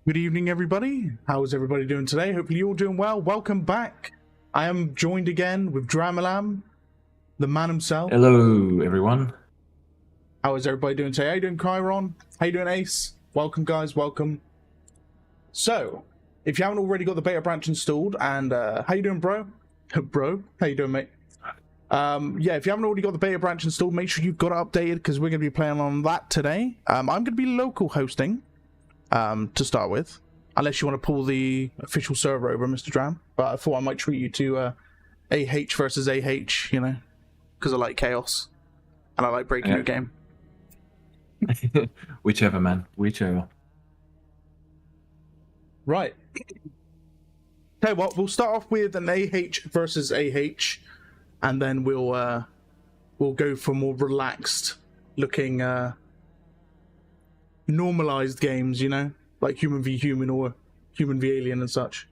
Good evening, everybody. How is everybody doing today? Hopefully you're all doing well. Welcome back. I am joined again with Dramalam, the man himself. Hello, everyone. How is everybody doing today? How you doing, Chiron? How you doing, Ace? Welcome, guys. Welcome. So, if you haven't already got the beta branch installed, and how you doing, bro? Bro, how you doing, mate? Yeah, if you haven't already got the beta branch installed, make sure you've got it updated because we're going to be playing on that today. I'm going to be local hosting. To start with, unless you want to pull the official server over, Mr. Dram. But I thought I might treat you to AH versus AH, you know, because I like chaos and I like breaking your game. Whichever, man. Whichever. Right. Tell you what, we'll start off with an AH versus AH, and then we'll go for more relaxed looking normalized games, you know, like human v human or human v alien and such.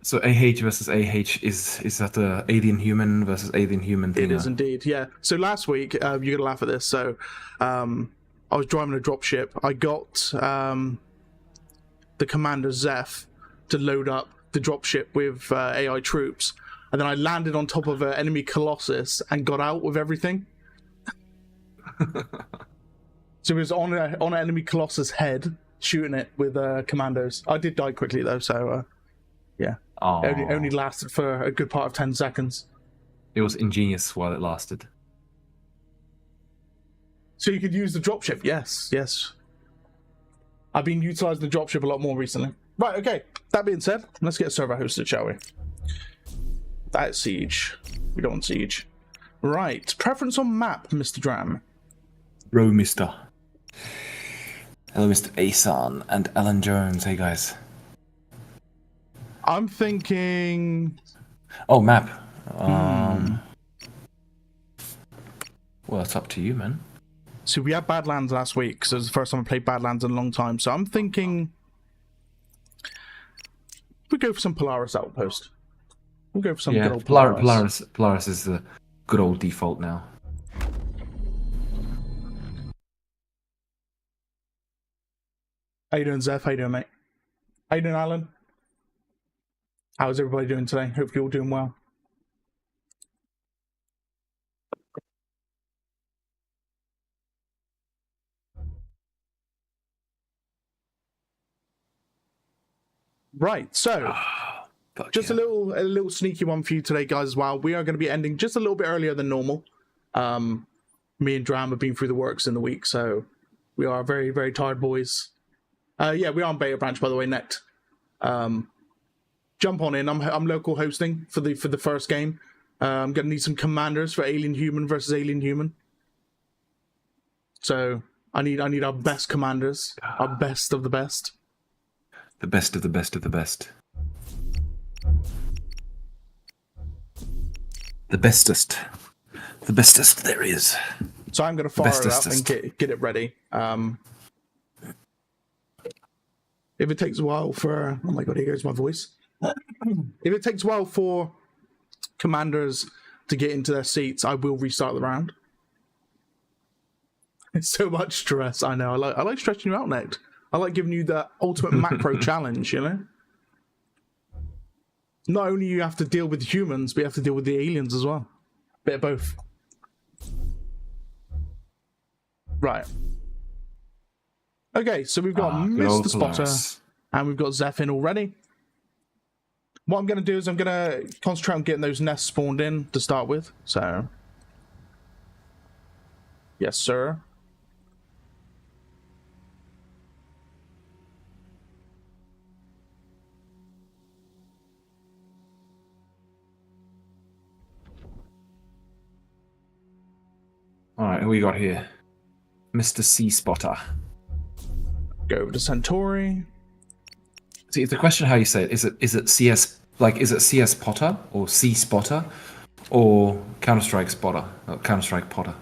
So AH versus AH is that the alien human versus alien human thing? It is indeed, yeah. So last week, you're gonna laugh at this. So I was driving a dropship. I got the commander Zeph to load up the dropship with AI troops, and then I landed on top of an enemy Colossus and got out with everything. So it was on an enemy Colossus head, shooting it with commandos. I did die quickly though, so yeah. It only lasted for a good part of 10 seconds. It was ingenious while it lasted. So you could use the dropship, yes. I've been utilizing the dropship a lot more recently. Right, okay. That being said, let's get a server hosted, shall we? That's Siege. We don't want Siege. Right, preference on map, Mr. Dram. Bro, mister. Hello, Mr. Asan and Alan Jones. Hey, guys. I'm thinking... Oh, map. Well, it's up to you, man. So we had Badlands last week, because it was the first time I played Badlands in a long time. So I'm thinking... we go for some Polaris Outpost. We'll go for some good old Polaris. Polaris is the good old default now. How you doing, Zeph? How you doing, mate? How you doing, Alan? How's everybody doing today? Hope you're all doing well. Right, so just a little sneaky one for you today, guys, as well. We are going to be ending just a little bit earlier than normal. Me and Dram have been through the works in the week, so we are very, very tired boys. Yeah, we are on beta branch, by the way, Nect. Jump on in. I'm local hosting for the first game. I'm gonna need some commanders for alien human versus alien human. So I need our best commanders, our best of the best. The best of the best of the best. The bestest. The bestest there is. So I'm gonna fire it up and get it ready. If it takes a while for... oh my god, here goes my voice. If it takes a while for commanders to get into their seats, I will restart the round. It's so much stress, I know. I like stretching you out, Nect. I like giving you the ultimate macro challenge, you know? Not only you have to deal with humans, but you have to deal with the aliens as well. Bit of both. Right. Okay, so we've got Mr. Spotter and we've got Zeph in already. What I'm going to do is I'm going to concentrate on getting those nests spawned in to start with. So, yes, sir. Alright, who we got here? Mr. Sea Spotter. Go over to Centauri. See, it's the question how you say it. Is it CS, like, is it CS Potter or Sea Spotter or Counter-Strike Spotter? Oh, Counter-Strike Potter.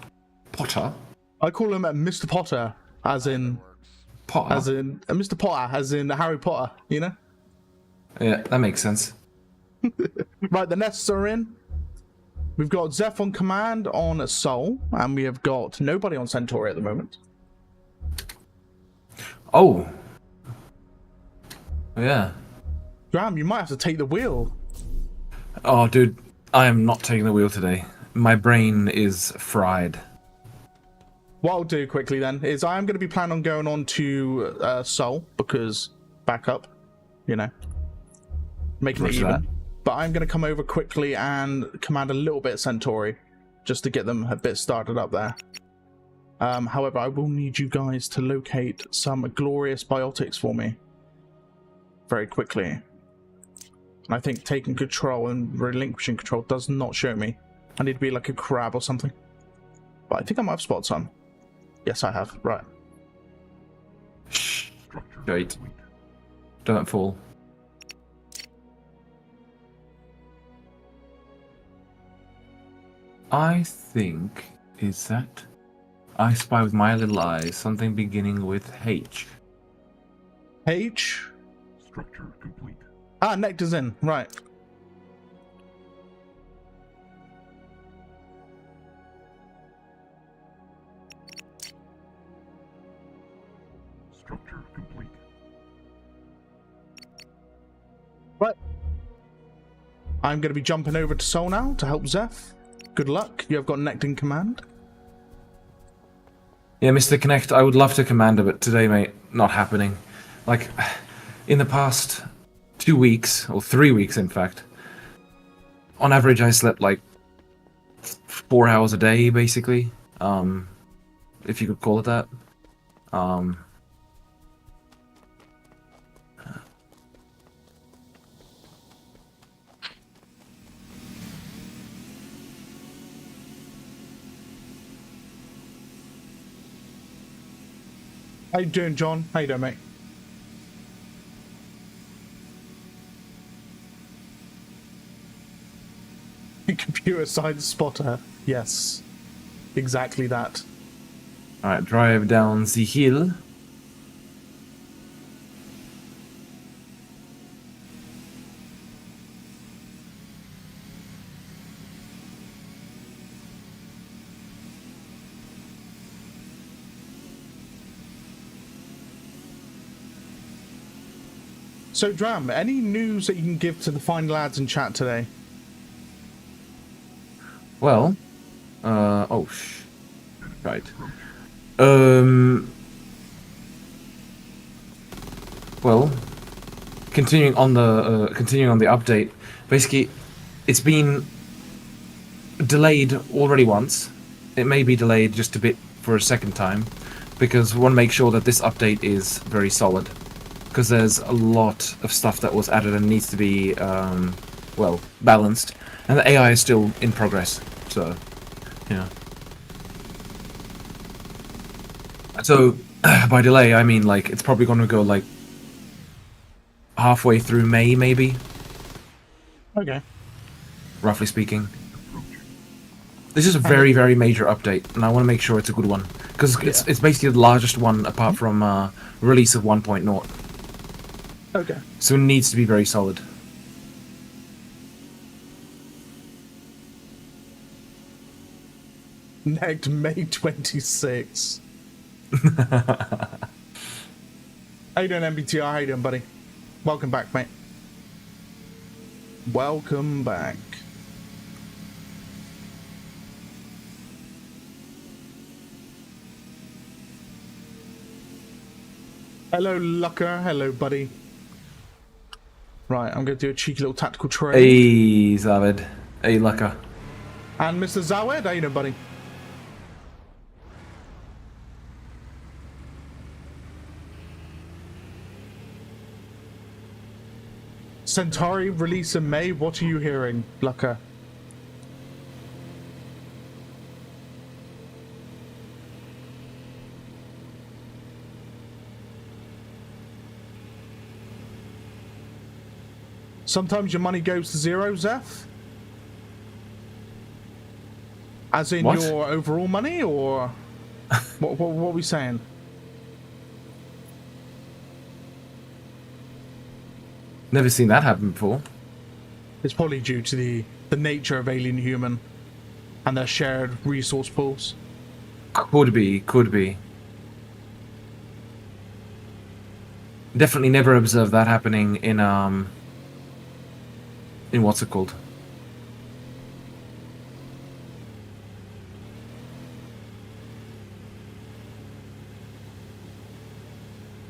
Potter? I call him Mr. Potter, as in Potter. As in Mr. Potter, as in Harry Potter, you know? Yeah, that makes sense. Right, the nests are in. We've got Zeph on command on Sol, and we have got nobody on Centauri at the moment. Oh. Yeah. Graham, you might have to take the wheel. Oh, dude, I am not taking the wheel today. My brain is fried. What I'll do quickly then is I am going to be planning on going on to Seoul because backup, you know, making it Roger even. that. But I'm going to come over quickly and command a little bit of Centauri just to get them a bit started up there. However, I will need you guys to locate some glorious biotics for me very quickly. And I think taking control and relinquishing control does not show me. I need to be like a crab or something. But I think I might have spotted some. Yes, I have. Right. Shh. Wait. Don't fall. I think, is that? I spy with my little eyes something beginning with H. H. Structure complete. Ah, nectar's in. Right. Structure complete. Right. I'm going to be jumping over to Seoul now to help Zeph. Good luck. You have got Nectar in command. Yeah, Mr. Connect, I would love to command it, but today, mate, not happening. Like, in the past 2 weeks, or 3 weeks, in fact, on average, I slept like 4 hours a day, basically. If you could call it that. How you doing, John? How you doing, mate? Computer science spotter. Yes. Exactly that. Alright, drive down the hill. So, Dram, any news that you can give to the fine lads in chat today? Well, right. Well, continuing on the update, basically, it's been delayed already once. It may be delayed just a bit for a second time, because we want to make sure that this update is very solid. Because there's a lot of stuff that was added and needs to be, well, balanced. And the AI is still in progress, so, yeah. So, by delay, I mean, like, it's probably going to go, like, halfway through May, maybe, Okay. roughly speaking. This is a very, very major update, and I want to make sure it's a good one. Because it's basically the largest one, apart from release of 1.0. Okay. So it needs to be very solid. Next May 26. How you doing, MBTR? How you doing, buddy? Welcome back, mate. Welcome back. Hello, Lucker. Hello, buddy. Right, I'm going to do a cheeky little tactical trade. Hey, Zavid. Hey, Lucka. And Mr. Zawed, how you doing, buddy? Centauri release in May. What are you hearing, Lucker? Sometimes your money goes to zero, Zeph? As in What? your overall money, or what are we saying? Never seen that happen before. It's probably due to the nature of alien human and their shared resource pools. Could be, could be. Definitely never observed that happening in what's it called?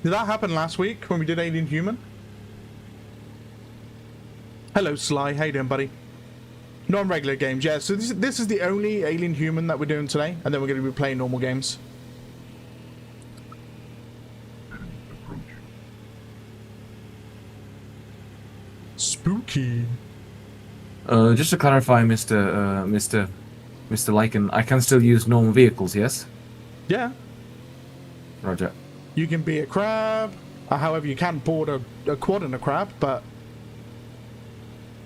Did that happen last week when we did Alien Human? Hello, Sly. How you doing, buddy? Non-regular games, yeah. So this is the only Alien Human that we're doing today, and then we're going to be playing normal games. Spooky. Just to clarify, Mr. Lycan, I can still use normal vehicles, yes? Yeah. Roger. You can be a crab. However, you can't board a quad in a crab, but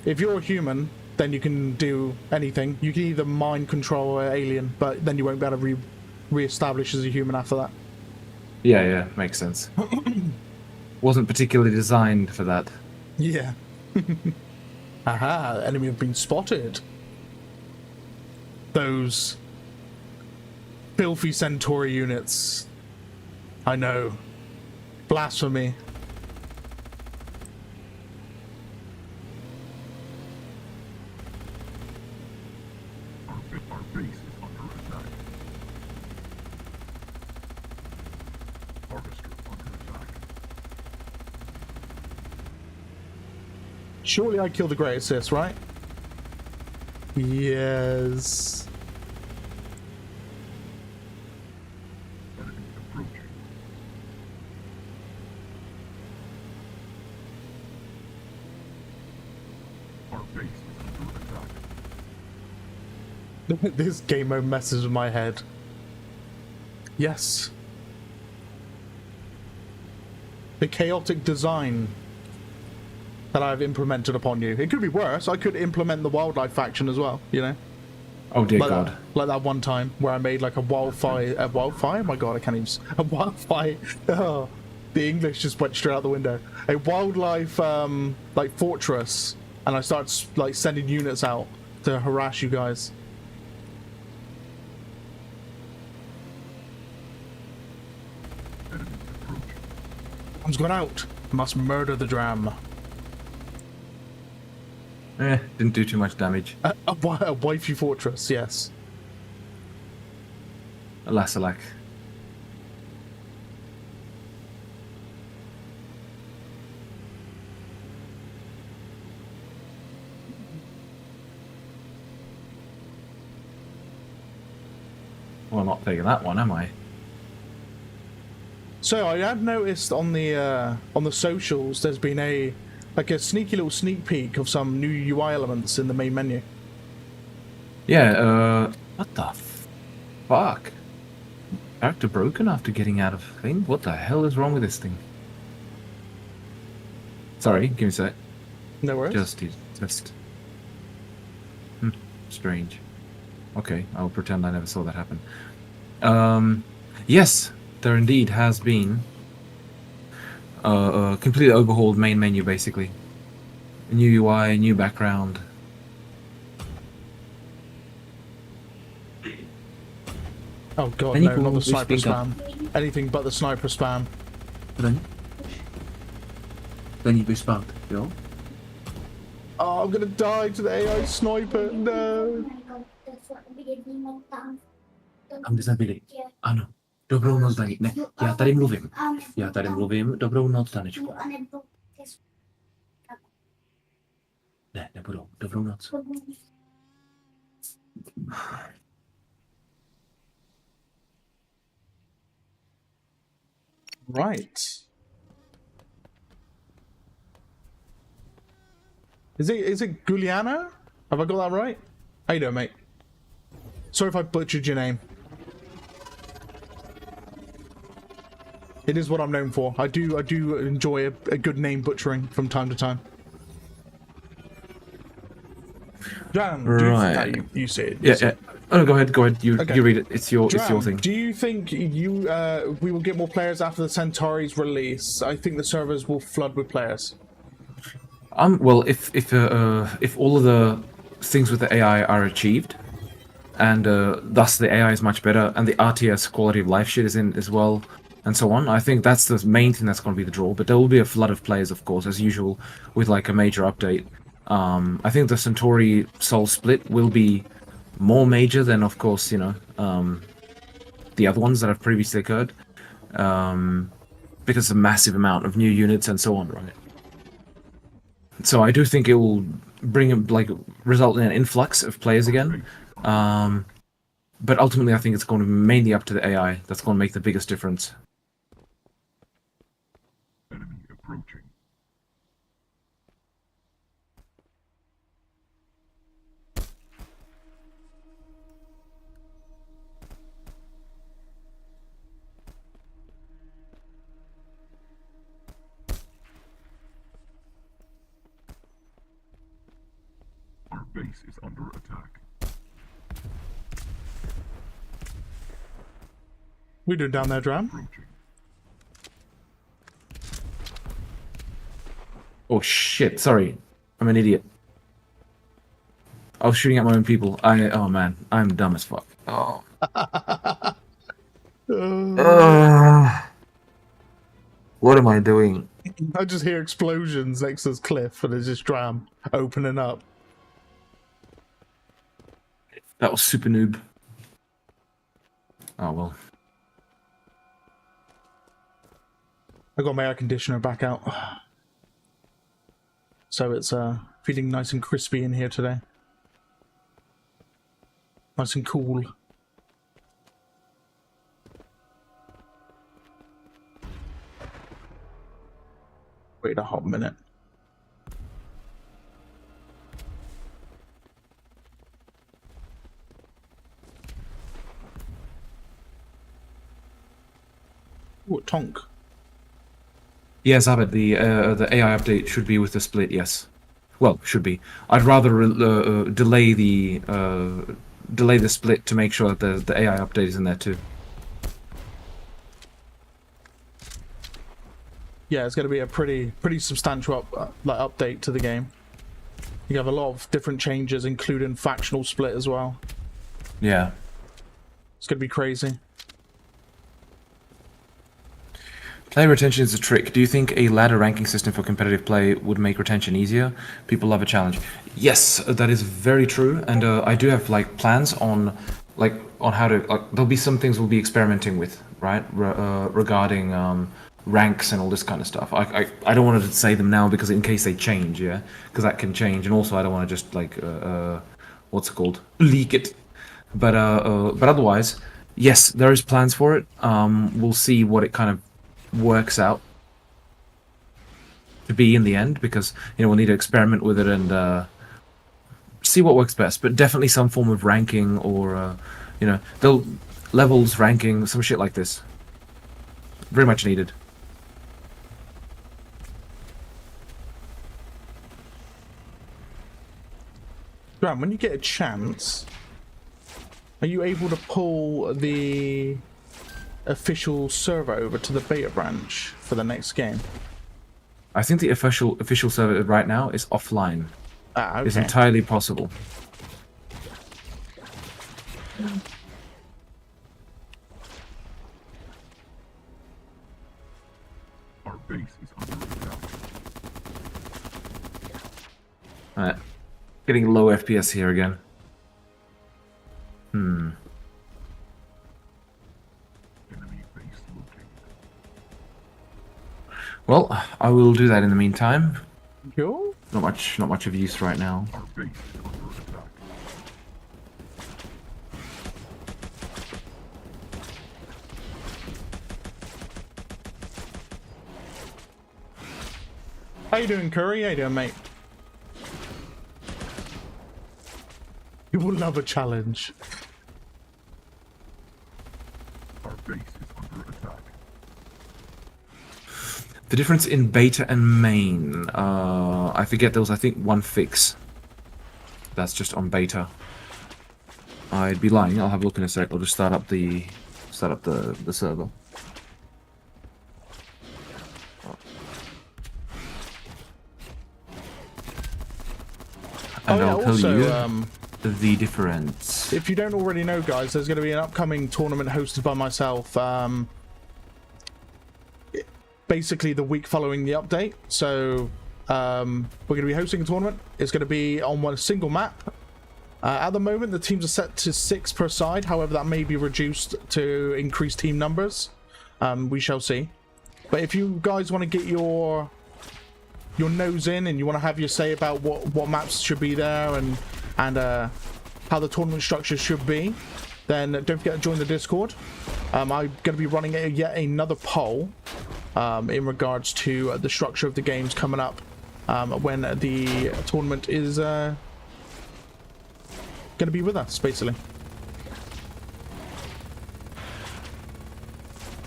if you're a human, then you can do anything. You can either mind control an alien, but then you won't be able to re-establish as a human after that. Yeah, makes sense. Wasn't particularly designed for that. Yeah. Aha, enemy have been spotted. Those filthy Centauri units. I know. Blasphemy. Our base is under attack. Harvester under attack. Surely I killed the Great Assist, right? Yes. Enemy approaching. Our base is under attack. This game mode messes with my head. Yes. The chaotic design that I've implemented upon you. It could be worse. I could implement the wildlife faction as well, you know? Oh dear Like God. like that one time where I made like a wildfire. A wildfire? My God, I can't even. A wildfire. Oh, the English just went straight out the window. A wildlife, like fortress, and I started like sending units out to harass you guys. Enemy approaching. Arms gone out. Must murder the dram. Didn't do too much damage. A wifey fortress, yes. Alas, alack. Well, I'm not taking that one, am I? So I have noticed on the socials, there's been a sneaky little sneak peek of some new UI elements in the main menu. Yeah, what the fuck? Character broken after getting out of thing? What the hell is wrong with this thing? Sorry, give me a sec. No worries. Just. Strange. Okay, I'll pretend I never saw that happen. Yes, there indeed has been a completely overhauled main menu, basically. A new UI, new background. Oh God, Any no, not the cool sniper speak up? spam. Anything but the sniper spam. Then you respond, yo. Oh, I'm gonna die to the AI sniper. No. Tam nezabili. Ano. Dobrou noc, Dani. Ne, já tady mluvím. Já tady mluvím. Dobrou noc, Danečko. Ne, nebudou. Dobrou noc. Right. Is it Giuliano? Have I got that right? How you doing, mate? Sorry if I butchered your name. It is what I'm known for. I do enjoy a good name butchering from time to time. Jan, Right. You say it. Yeah. Oh, no, go ahead. You read it. It's your Dram, thing. do you think we will get more players after the Centauri's release? I think the servers will flood with players. Well, if all of the things with the AI are achieved, and thus the AI is much better, and the RTS quality of life shit is in as well, and so on. I think that's the main thing that's going to be the draw. But there will be a flood of players, of course, as usual, with like a major update. I think the Centauri Soul split will be more major than, of course, you know, the other ones that have previously occurred, because of a massive amount of new units and so on, right? So I do think it will result in an influx of players again. But ultimately, I think it's going to be mainly up to the AI that's going to make the biggest difference. Enemy approaching. Our base is under attack. We doing down there, Dram? Approaching. Oh shit! Sorry, I'm an idiot. I was shooting at my own people. Oh man, I'm dumb as fuck. Oh. What am I doing? I just hear explosions next to this cliff, and there's just Dram opening up. That was super noob. Oh well. I got my air conditioner back out, so it's feeling nice and crispy in here today. Nice and cool. Wait a hot minute. Ooh, Tonk. Yes, Abed, the AI update should be with the split. Yes, well, should be. I'd rather delay the split to make sure that the AI update is in there too. Yeah, it's going to be a pretty substantial update to the game. You have a lot of different changes, including factional split as well. Yeah. It's going to be crazy. Player retention is a trick. Do you think a ladder ranking system for competitive play would make retention easier? People love a challenge. Yes, that is very true, and I do have like plans on how to there'll be some things we'll be experimenting with, right? Regarding ranks and all this kind of stuff. I don't want to say them now because in case they change, yeah, because that can change, and also I don't want to just what's it called, leak it. But otherwise, yes, there is plans for it. We'll see what it kind of works out to be in the end, because we'll need to experiment with it and see what works best. But definitely some form of ranking, or they'll levels ranking, some shit like this. Very much needed. Graham, when you get a chance, are you able to pull the official server over to the beta branch for the next game? I think the official server right now is offline. Okay. It's entirely possible. Our base is under attack. Alright. Getting low FPS here again. Enemy base looting. Well, I will do that in the meantime. Cool. Not much of use right now. Our base is under attack. How you doing, Curry? How you doing, mate? You will love a challenge. Our base is under attack. The difference in beta and main, I forget, there was I think one fix. That's just on beta. I'd be lying. I'll have a look in a sec. I'll just start up the server. And I'll tell you the difference. If you don't already know, guys, there's going to be an upcoming tournament hosted by myself basically the week following the update. So we're going to be hosting a tournament. It's going to be on one single map. At the moment, the teams are set to 6 per side. However, that may be reduced to increase team numbers. We shall see. But if you guys want to get your nose in and you want to have your say about what maps should be there and how the tournament structure should be, then don't forget to join the Discord. I'm going to be running yet another poll in regards to the structure of the games coming up when the tournament is going to be with us, basically.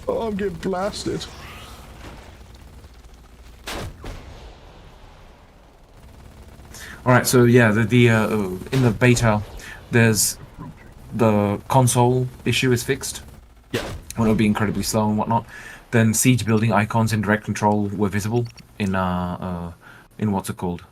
Oh, I'm getting blasted. All right, so yeah, the in the beta, there's the console issue is fixed. Yeah. When it'll be incredibly slow and whatnot. Then siege building icons in direct control were visible in what's it called?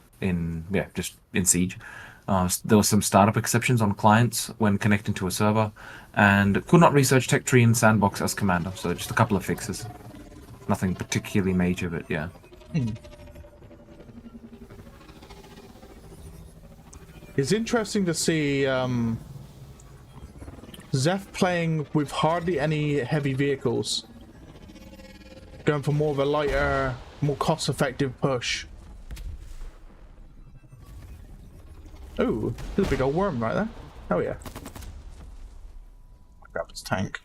Just in Siege. There were some startup exceptions on clients when connecting to a server, and could not research tech tree in sandbox as commander. So just a couple of fixes. Nothing particularly major, but yeah. It's interesting to see Zeph playing with hardly any heavy vehicles. Going for more of a lighter, more cost-effective push. Oh, there's a big old worm right there. Oh yeah. Grab his tank.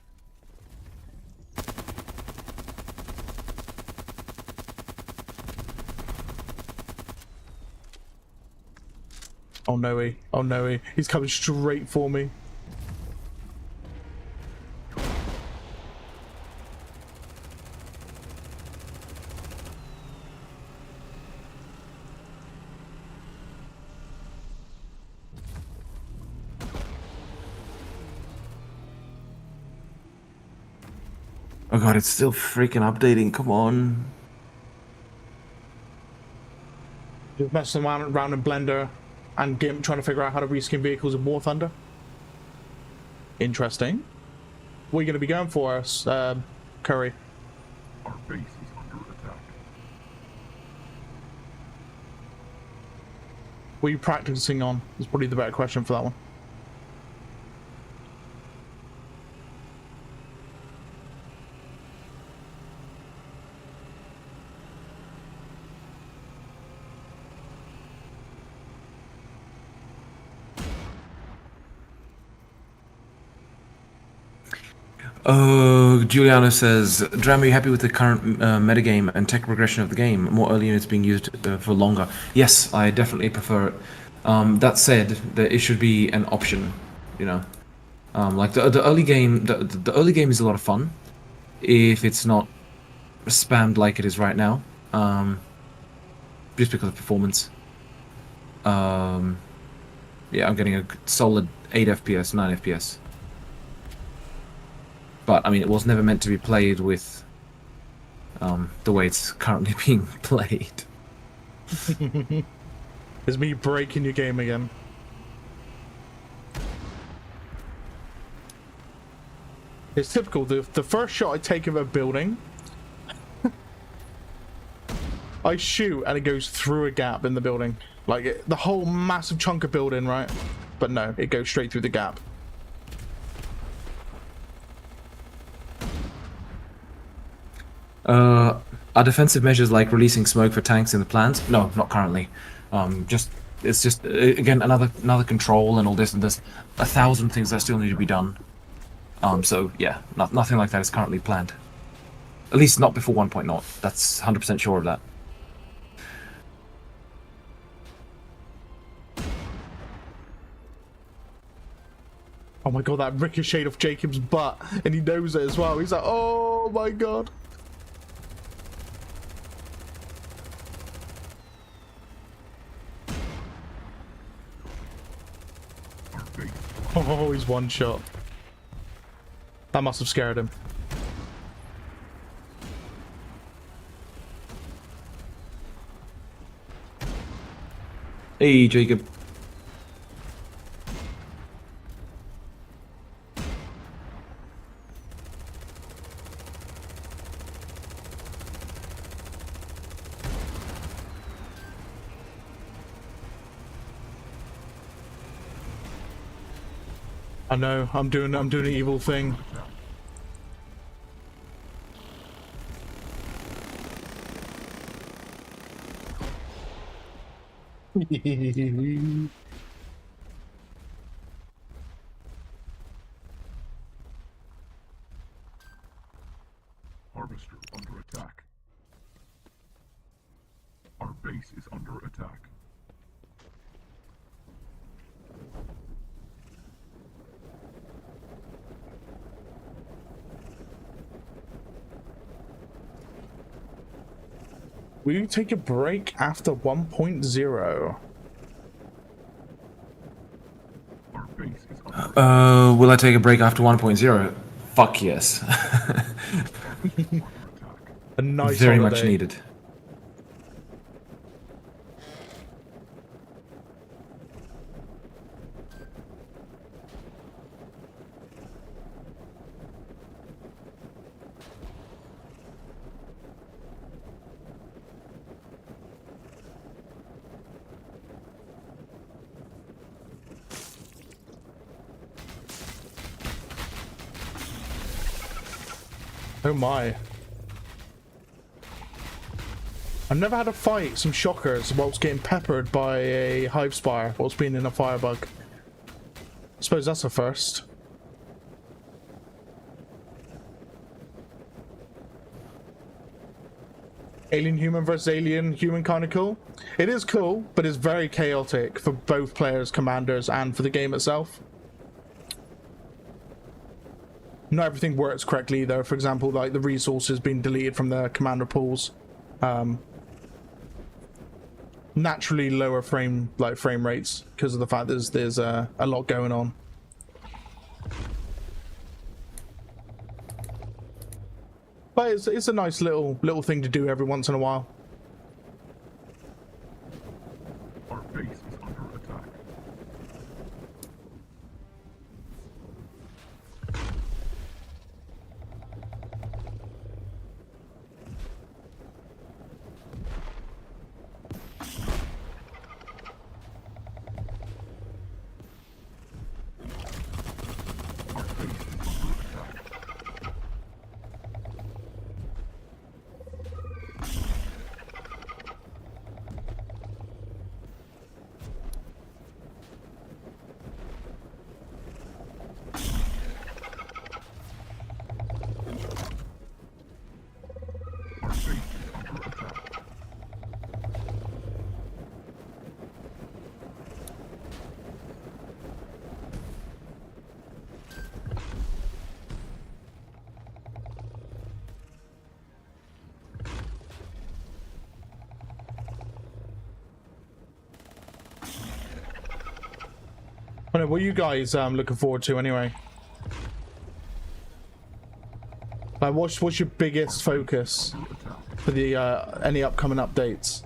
Oh no, oh no, he's coming straight for me. Oh god, it's still freaking updating. Come on. Just messing around in Blender and GIMP trying to figure out how to reskin vehicles in War Thunder. Interesting. What are you going to be going for us, Curry? Our base is under attack. What are you practicing on? Is probably the better question for that one. Giuliano says, Dram, are you happy with the current metagame and tech progression of the game? More early units being used for longer. Yes, I definitely prefer it. That said, it should be an option, you know. Like the early game, the early game is a lot of fun if it's not spammed like it is right now. Just because of performance. Yeah, I'm getting a solid 8 FPS, 9 FPS. But, I mean, it was never meant to be played with the way it's currently being played. It's me breaking your game again. It's typical. The first shot I take of a building, I shoot and it goes through a gap in the building. Like, the whole massive chunk of building, right? But no, it goes straight through the gap. Are defensive measures like releasing smoke for tanks in the plans? No, not currently. It's just again another control and all this, and there's 1,000 things that still need to be done. So yeah, nothing like that is currently planned. At least not before 1.0. That's 100% sure of that. Oh my god, that ricocheted off Jacob's butt, and he knows it as well. He's like, oh my god. Oh, he's one shot. That must have scared him. Hey, Jacob. I know. I'm doing an evil thing. Harvester under attack. Our base is under attack. Will you take a break after 1.0? Our base is under Will I take a break after 1.0? Fuck yes. A nice Very holiday. much needed. Oh my. I've never had to fight some shockers whilst getting peppered by a hive spire whilst being in a firebug. I suppose that's a first. Alien human versus alien human kind of cool. It is cool, but it's very chaotic for both players, commanders, and for the game itself. Not everything works correctly though. For example, like the resources being deleted from the commander pools. Naturally lower frame rates because of the fact there's a lot going on. But it's a nice little thing to do every once in a while. our base is under attack. Our base is under attack. Our base is under attack. I know, what are you guys looking forward to anyway? Like, what's your biggest focus for the any upcoming updates?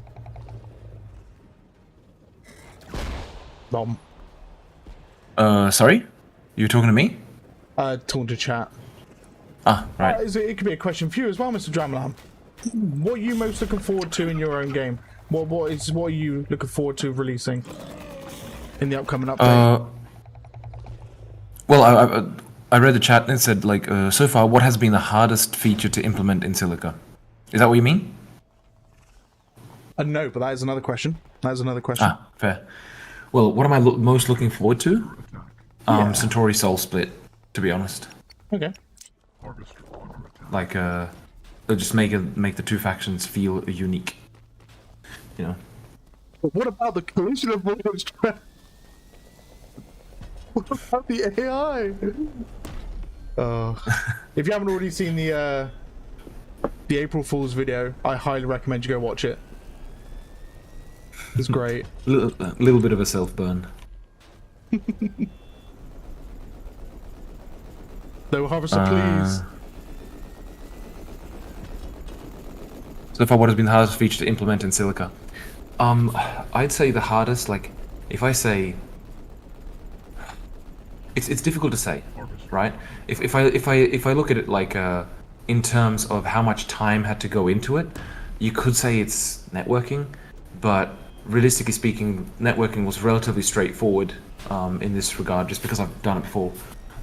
Sorry? You talking to me? Talking to chat. Ah, right. It could be a question for you as well, Mr. Dramlam. What are you most looking forward to in your own game? What are you looking forward to releasing in the upcoming update? Well, I read the chat and it said, like, so far, what has been the hardest feature to implement in Silica? Is that what you mean? No, but that is another question. That is another question. Ah, fair. Well, what am I most looking forward to? Centauri Soul Split, to be honest. Okay. Harvester under attack. Like, they'll just make the two factions feel unique. You know? But what about the collision avoidance trap? What about the AI? If you haven't already seen the April Fool's video, I highly recommend you go watch it. It's great. Little bit of a self-burn. No, Harvester, please. So far, what has been the hardest feature to implement in Silica? I'd say the hardest, like, if I say, it's difficult to say, right? If I look at it like in terms of how much time had to go into it, you could say it's networking, but realistically speaking, networking was relatively straightforward in this regard, just because I've done it before.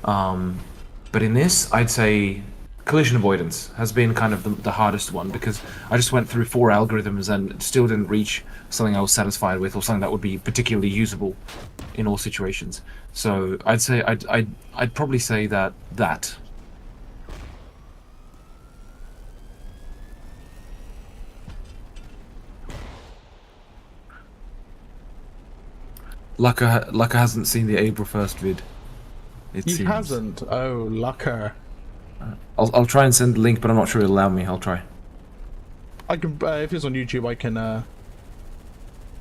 But in this, I'd say collision avoidance has been kind of the hardest one, because I just went through 4 algorithms and still didn't reach something I was satisfied with, or something that would be particularly usable in all situations. So I'd say I'd probably say that. Lucka hasn't seen the April 1st vid. He seems. hasn't. Oh, Lucker. I'll try and send the link, but I'm not sure it'll allow me. I'll try. I can if it's on YouTube,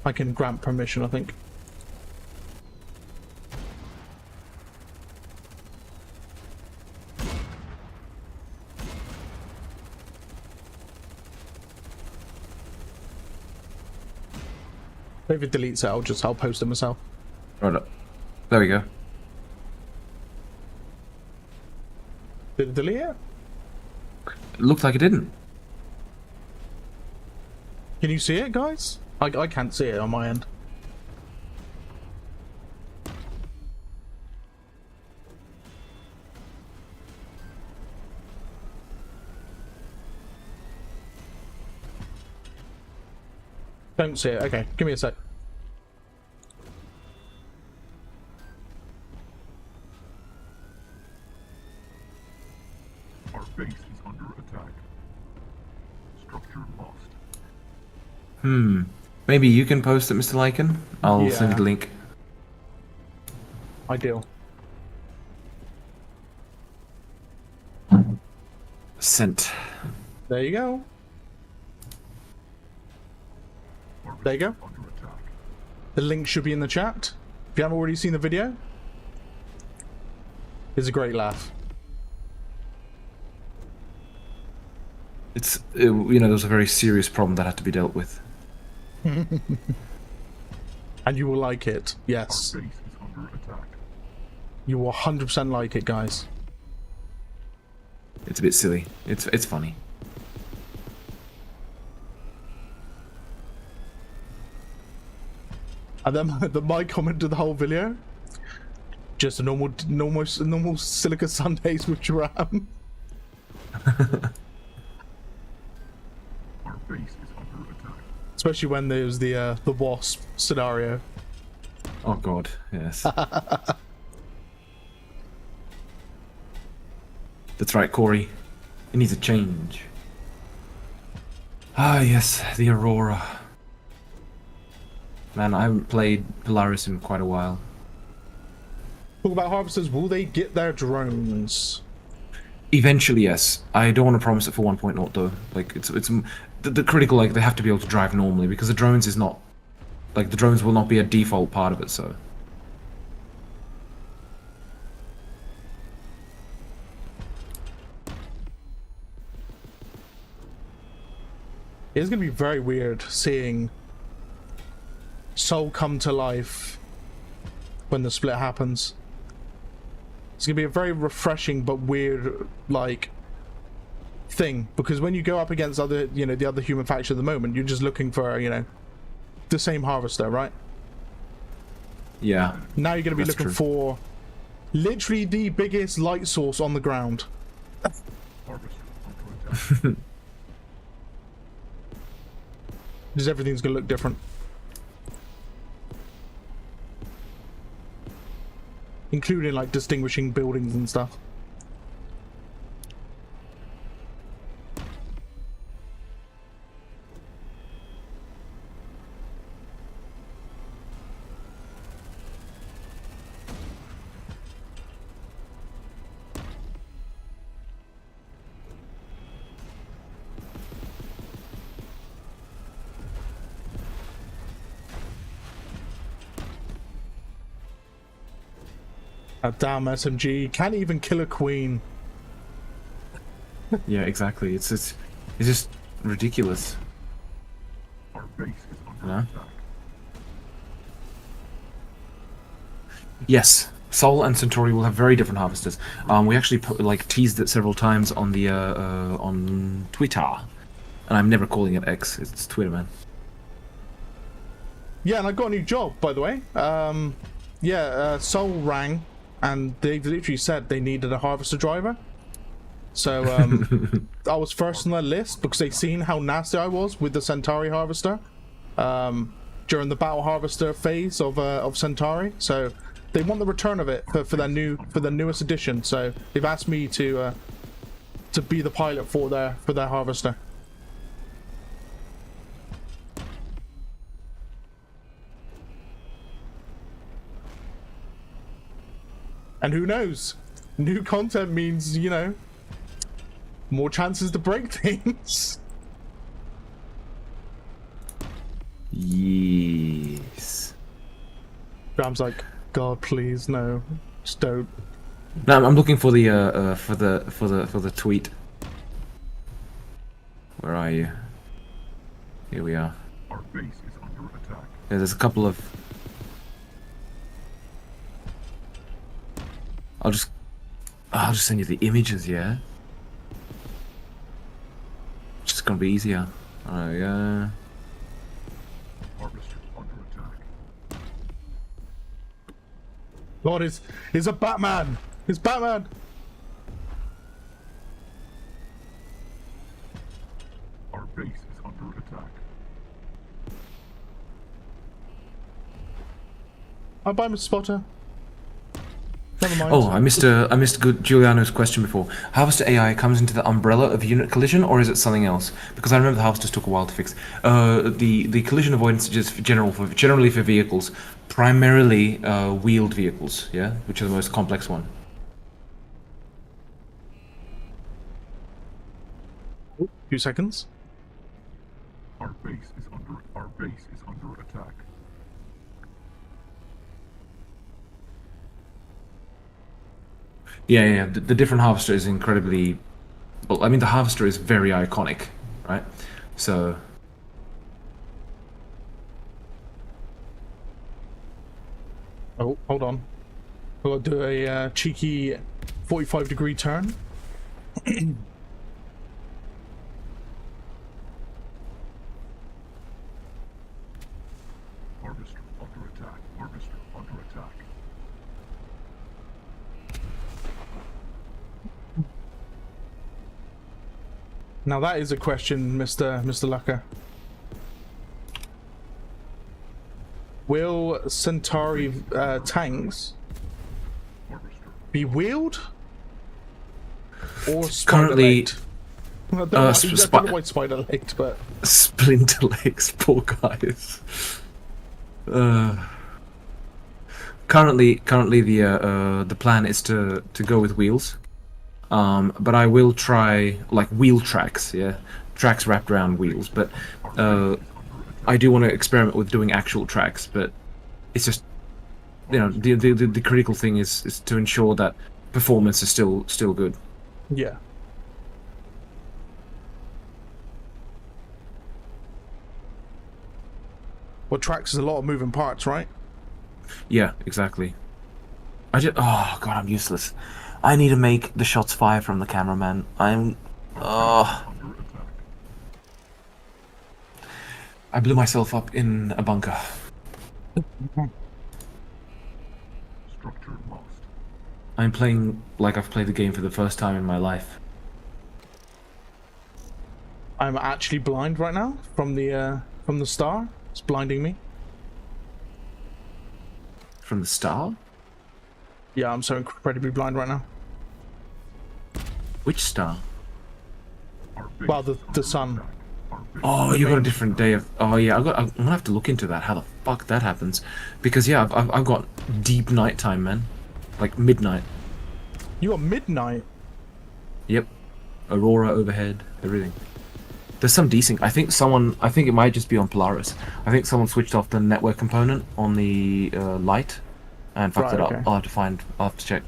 I can grant permission, I think. If it deletes it, I'll post it myself. Right up. There we go. Did it delete it? It looked like it didn't. Can you see it, guys? I can't see it on my end. Don't see it. Okay, give me a sec. Our base is under attack. Structure lost. Maybe you can post it, Mr. Lycan? I'll send Yeah. the link. Ideal. Sent. There you go. Our base There you go. is under attack. The link should be in the chat. If you haven't already seen the video, it's a great laugh. It's there was a very serious problem that had to be dealt with. And you will like it. Yes. Our base is under attack. You will 100% like it, guys. It's a bit silly. It's funny. And then my comment to the whole video, just a normal Silica Sundays with Dram. Our base is under attack. Especially when there's the wasp scenario. Oh god, yes. That's right, Corey. It needs a change. Ah, yes, the Aurora. Man, I haven't played Polaris in quite a while. Talk about harvesters. Will they get their drones? Eventually, yes. I don't want to promise it for 1.0 though. Like, it's the critical, like, they have to be able to drive normally, because the drones is not, like, the drones will not be a default part of it, so. It's going to be very weird seeing Soul come to life when the split happens. It's going to be a very refreshing but weird, like, thing. Because when you go up against other, the other human faction at the moment, you're just looking for, the same harvester, right? Yeah. Now you're going to be That's looking true. for literally the biggest light source on the ground. Harvester under attack. Because everything's going to look different. Including, like, distinguishing buildings and stuff. That damn SMG can't even kill a queen. Yeah, exactly. It's just ridiculous. Our base is under No? attack. Yes, Sol and Centauri will have very different harvesters. We actually teased it several times on the on Twitter, and I'm never calling it X. It's Twitter, man. Yeah, and I got a new job, by the way. Soul rang and they literally said they needed a harvester driver. So I was first on their list because they seen how nasty I was with the Centauri harvester during the battle harvester phase of Centauri. So they want the return of it for their newest edition. So they've asked me to be the pilot for their harvester. And who knows? New content means, you know, more chances to break things. Yes. Bram's like, God, please, no, just don't. No, I'm looking for the tweet. Where are you? Here we are. Our base is under attack. Yeah, there's a couple of. I'll just send you the images, yeah. It's just gonna be easier. Yeah. Harvester under attack. God, it's a Batman. It's Batman. Our base is under attack. I'll buy Mr. Spotter. Never mind. Oh, I missed good Giuliano's question before. Harvester AI comes into the umbrella of unit collision, or is it something else? Because I remember the harvesters took a while to fix. The collision avoidance is just generally for vehicles, primarily wheeled vehicles, yeah, which are the most complex one. 2 seconds. Our base is under attack. Yeah. The different harvester is incredibly. Well, I mean, the harvester is very iconic, right? So. Oh, hold on. We'll do a cheeky 45-degree turn. Harvester under attack. Harvester under attack. Now that is a question, Mr. Lucker. Will Centauri tanks Harvester. be wheeled or Currently, spider-legged? I don't know why spider-legged, but splinter legs, poor guys. Currently, the plan is to go with wheels. But I will try like wheel tracks, yeah, tracks wrapped around wheels. But I do want to experiment with doing actual tracks. But it's just, you know, the critical thing is to ensure that performance is still good. yeah. Well, tracks is a lot of moving parts, right? Yeah, exactly. Oh god, I'm useless. I need to make the shots fire from the cameraman. I blew myself up in a bunker. Structure lost. I'm playing like I've played the game for the first time in my life. I'm actually blind right now from the star. It's blinding me. From the star? Yeah, I'm so incredibly blind right now. Which star? Our base Well, is the under sun. attack. Our base Oh, you got a different day of. Oh yeah, I'm gonna have to look into that. How the fuck that happens? Because yeah, I've got deep nighttime, man, like midnight. You got midnight. Yep, aurora overhead, everything. There's some decent. I think it might just be on Polaris. I think someone switched off the network component on the light and fucked it up. okay. I'll have to check.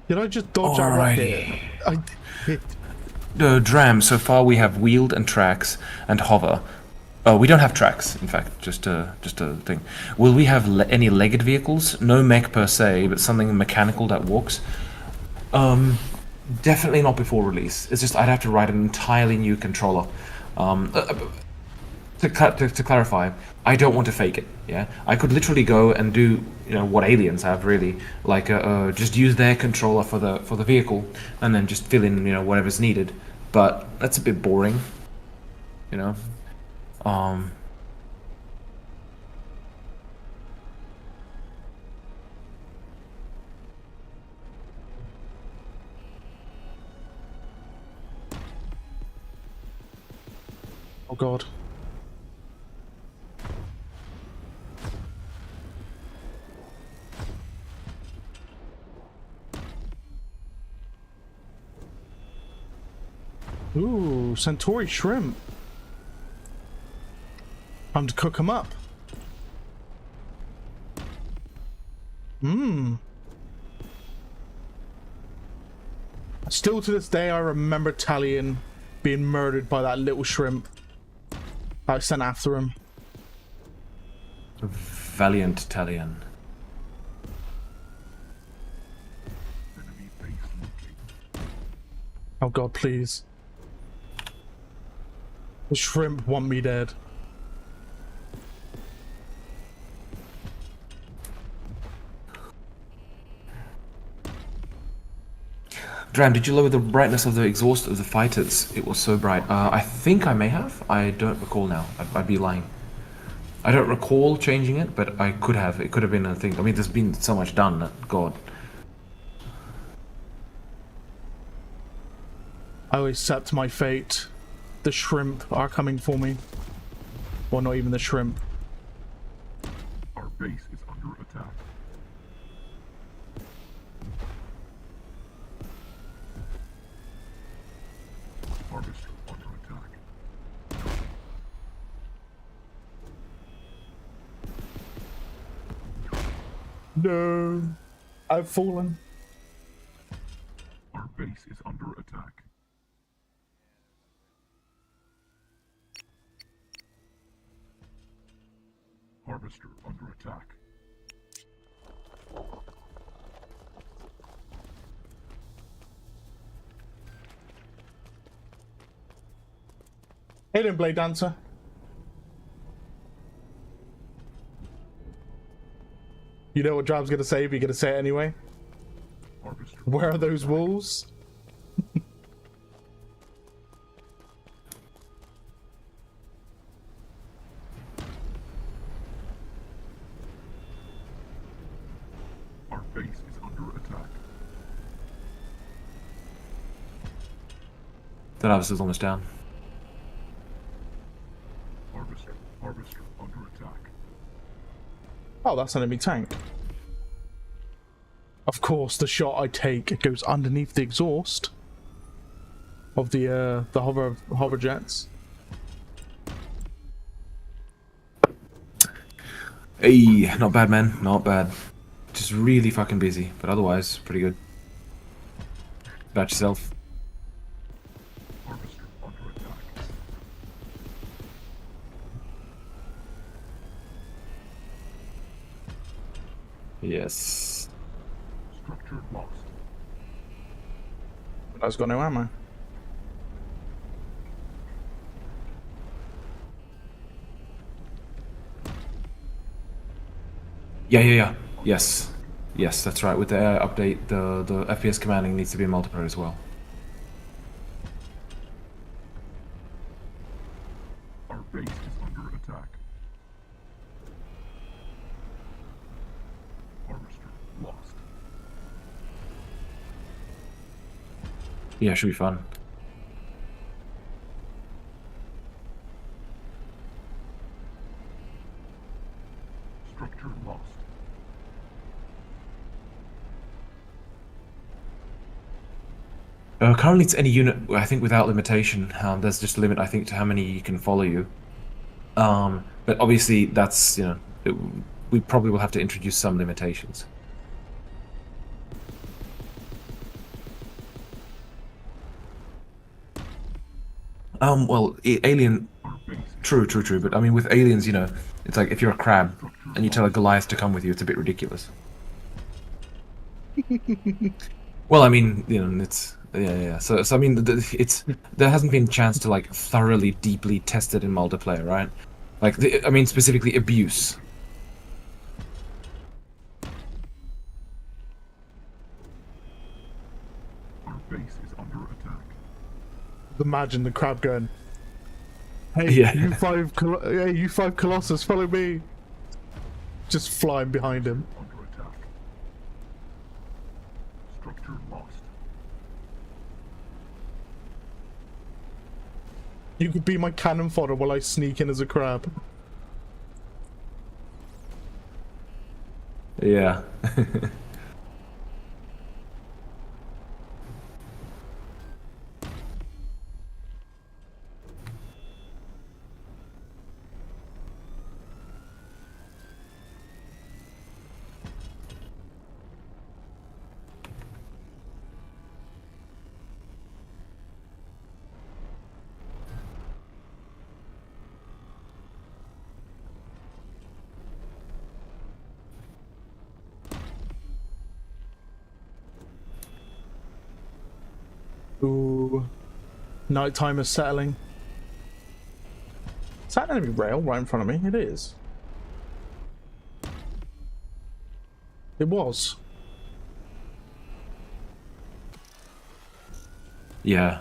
Did I just dodge that rocket? I did. Dram. So far we have wheeled and tracks and hover. Oh, we don't have tracks. In fact, just a thing. Will we have any legged vehicles? No mech per se, but something mechanical that walks. Definitely not before release. It's just I'd have to write an entirely new controller. to clarify, I don't want to fake it. Yeah, I could literally go and do what aliens have really, like just use their controller for the vehicle, and then just fill in whatever's needed. But that's a bit boring, you know. Oh God. Ooh, Centauri shrimp. Time to cook them up. Mmm. Still to this day, I remember Talion being murdered by that little shrimp that I sent after him. Valiant Talion. Enemy base located. Oh God, please. The shrimp want me dead. Dram, did you lower the brightness of the exhaust of the fighters? It was so bright. I think I may have. I don't recall now. I'd be lying. I don't recall changing it, but I could have. It could have been a thing. I mean, there's been so much done. God. I will accept my fate. The shrimp are coming for me. Well, not even the shrimp. Our base is under attack. Harvester under attack. No. I've fallen. Our base is under attack. Harvester under attack. Alien Blade Dancer. You know what Drab's gonna say, but you're gonna say it anyway. Harvester. Where are those wolves? Our base is under attack. That obviously is almost down. Harvester under attack. Oh, that's an enemy tank. Of course, the shot I take goes underneath the exhaust of the hover jets. Hey, not bad, man. Not bad. Just really fucking busy, but otherwise pretty good. About yourself? Harvester under attack. Yes. Structure lost. I've got no ammo. Yeah. Yes. Yes, that's right. With the AI update, the FPS commanding needs to be in multiplayer as well. Our base is under attack. Harvester lost. Yeah, should be fun. Structure lost. Currently, it's any unit, I think, without limitation. There's just a limit, I think, to how many can follow you. But obviously, that's, we probably will have to introduce some limitations. Well, alien... Our base is True, but I mean, with aliens, it's like if you're a crab and you tell a Goliath to come with you, it's a bit ridiculous. Well, I mean, it's... Yeah. So I mean, there hasn't been a chance to, like, thoroughly, deeply test it in multiplayer, right? Like, I mean specifically abuse. Our base is under attack. Imagine the crab going, "Hey, Yeah. hey, you five Colossus, follow me!" Just flying behind him. Under attack. Structure lost. You could be my cannon fodder while I sneak in as a crab. Yeah. Ooh. Nighttime is settling. Is that an enemy rail right in front of me? It is. It was. Yeah.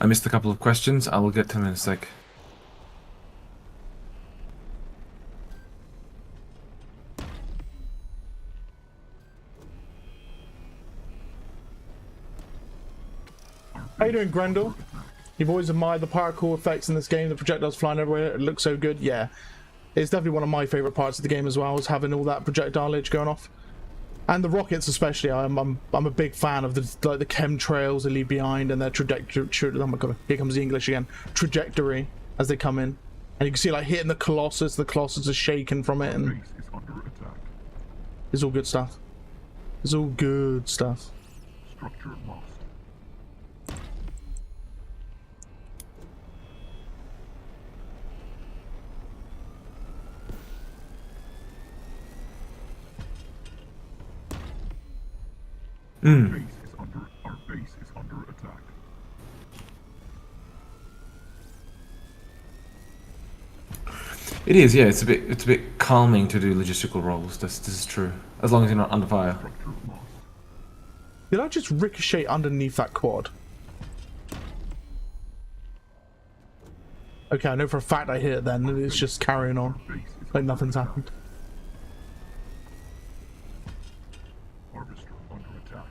I missed a couple of questions. I will get to them in a sec. How you doing, Grendel? You've always admired the parkour effects in this game, the projectiles flying everywhere, it looks so good. Yeah. It's definitely one of my favourite parts of the game as well, is having all that projectilage going off. And the rockets especially, I'm a big fan of the chemtrails they leave behind and their trajectory. Oh my god, here comes the English again. Trajectory as they come in. And you can see like hitting the Colossus is shaking from it, and Base is under attack. it's all good stuff. It's all good stuff. Structure lost. Our base is under attack. It is, yeah. It's a bit calming to do logistical roles. This is true. As long as you're not under fire. Structure lost. Did I just ricochet underneath that quad? Okay, I know for a fact I hit it then, and it's just carrying on. Base is Like nothing's happened. Harvester under attack.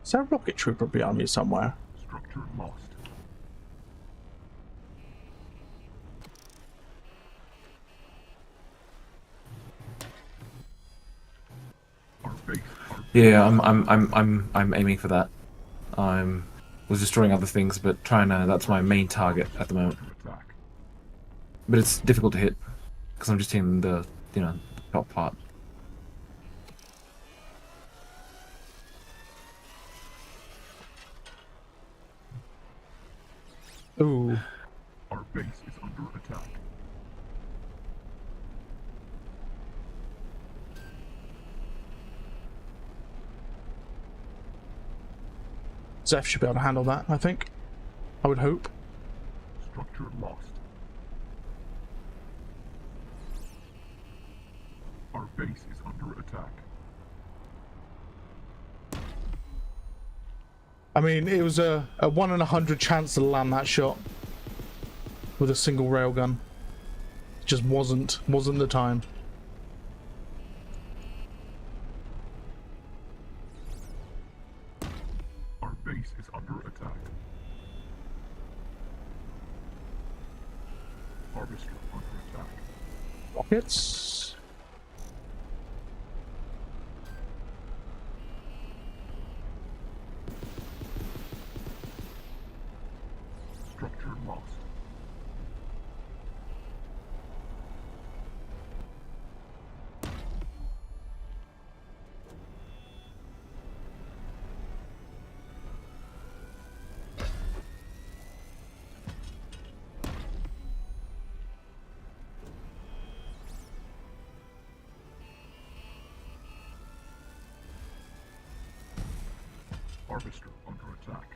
Is there a rocket trooper behind me somewhere? Structure lost. Our base. Yeah, I'm aiming for that. Was destroying other things, but trying to. That's my main target at the moment. Under attack. But it's difficult to hit because I'm just hitting the top part. Ooh. Our base is under attack. Zeph should be able to handle that, I think. I would hope. Structure lost. Our base is under attack. I mean, it was a 1 in 100 chance to land that shot with a single railgun. It just wasn't the time. Our base is under attack. Harvester under attack. Rockets. Structure lost. Harvester under attack.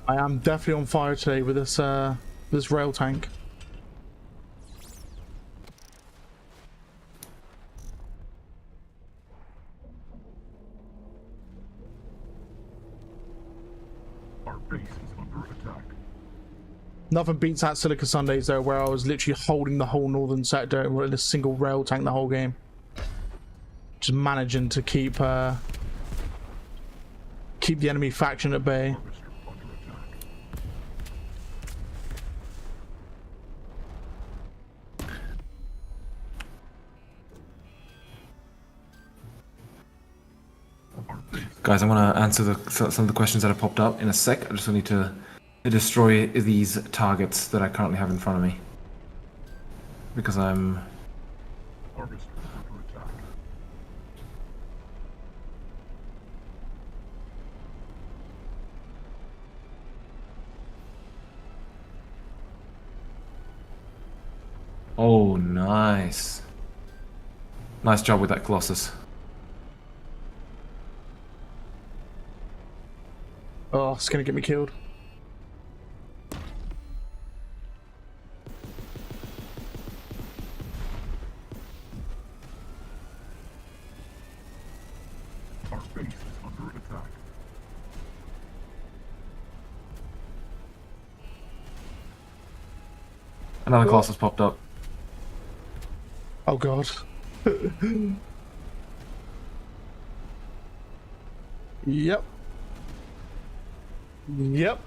I am definitely on fire today with this rail tank. Our base is under attack. Nothing beats that Silica Sundays though, where I was literally holding the whole northern sector with a single rail tank the whole game. Just managing to keep the enemy faction at bay. Harvester under attack. Guys, I'm gonna answer some of the questions that have popped up in a sec. I just need to destroy these targets that I currently have in front of me. Because I'm... Harvester under attack. Oh, nice. Nice job with that Colossus. Oh, it's gonna get me killed. Our base is under attack. Another Colossus popped up. Oh god. Yep. Yep.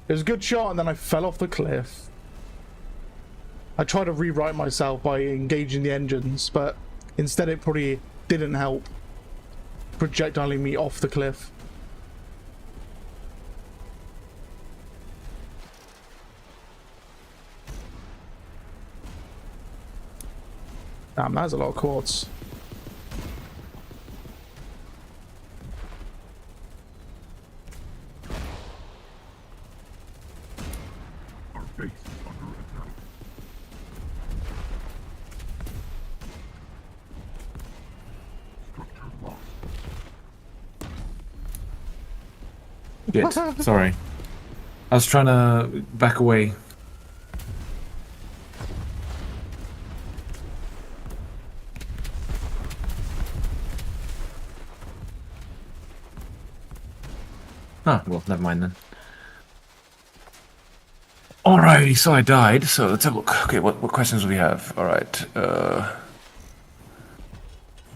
It was a good shot and then I fell off the cliff. I tried to rewrite myself by engaging the engines, but instead it probably didn't help projectiling me off the cliff. Damn, that's a lot of quartz. Our base is under attack. Structure lost. Shit, sorry. I was trying to back away. Ah, well, never mind then. Alrighty, so I died, so let's have a look. Okay, what questions do we have? Alright,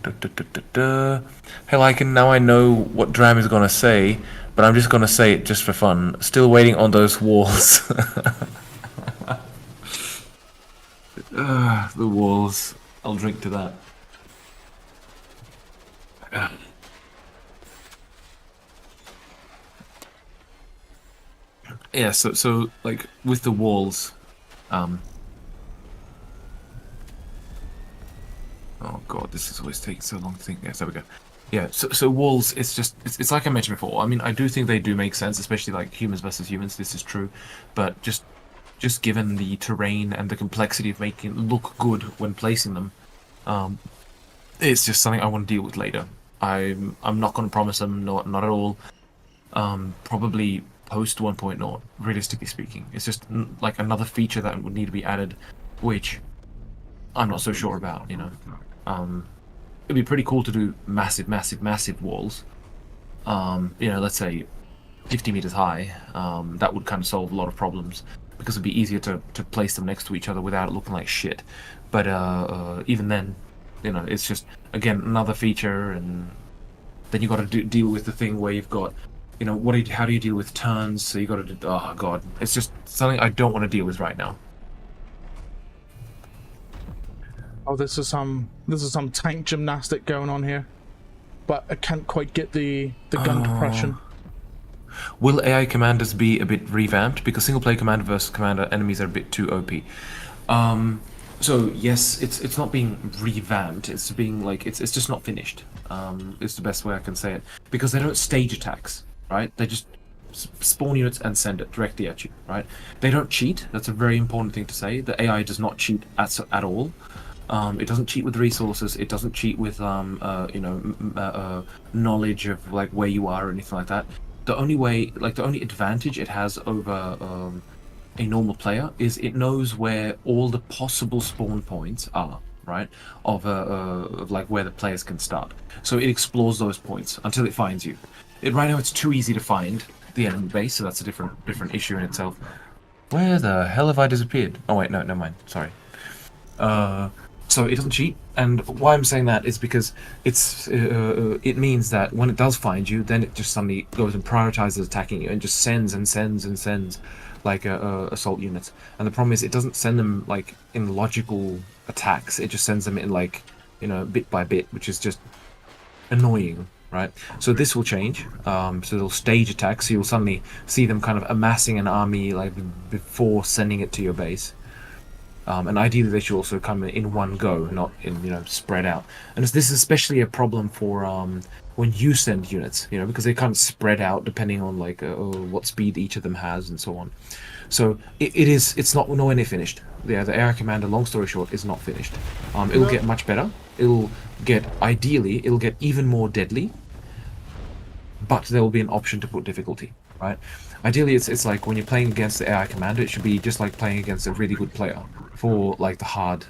Hey Lycan, now I know what Dram is gonna say, but I'm just gonna say it just for fun. Still waiting on those walls. The walls. I'll drink to that. Yeah, so like with the walls, oh god, this is always taking so long to think. Yes, there we go. Yeah, so walls, it's like I mentioned before. I mean, I do think they do make sense, especially like humans versus humans. This is true, but just given the terrain and the complexity of making it look good when placing them, it's just something I want to deal with later. I'm not going to promise them, not at all. Probably post 1.0, realistically speaking. It's just like another feature that would need to be added, which I'm not so sure about, you know. It'd be pretty cool to do massive walls. You know, let's say 50 meters high. That would kind of solve a lot of problems because it'd be easier to place them next to each other without it looking like shit. But even then, you know, it's just, again, another feature, and then you got to deal with the thing where you've got, you know, how do you deal with turns? So you got to, oh god, it's just something I don't want to deal with right now. Oh, this is some tank gymnastic going on here, but I can't quite get the gun depression. Will AI commanders be a bit revamped? Because single player commander versus commander enemies are a bit too OP. So yes, it's not being revamped. It's being like it's just not finished. Is the best way I can say it, because they don't stage attacks, right? They just spawn units and send it directly at you, right? They don't cheat. That's a very important thing to say. The AI does not cheat at all. It doesn't cheat with resources. It doesn't cheat with you know, knowledge of like where you are or anything like that. the only way, like the only advantage it has over a normal player is it knows where all the possible spawn points are, right? Of like where the players can start. So it explores those points until it finds you. Right now it's too easy to find the enemy base, so that's a different issue in itself. Where the hell have I disappeared? Oh wait, no, never mind. Sorry. So it doesn't cheat, and why I'm saying that is because it means that when it does find you, then it just suddenly goes and prioritizes attacking you and just sends and sends and sends like assault units. And the problem is it doesn't send them like in logical attacks. It just sends them in like bit by bit, which is just annoying, right? So this will change. So they'll stage attacks. So you'll suddenly see them kind of amassing an army like before sending it to your base. And ideally, they should also come in one go, not in spread out. And this is especially a problem for when you send units, because they kind of spread out depending on like what speed each of them has and so on. So it's not nowhere near finished. Yeah, the AI commander, long story short, is not finished. It'll get much better. Ideally, it'll get even more deadly. But there will be an option to put difficulty, right? Ideally, it's like when you're playing against the AI commander, it should be just like playing against a really good player for like the hard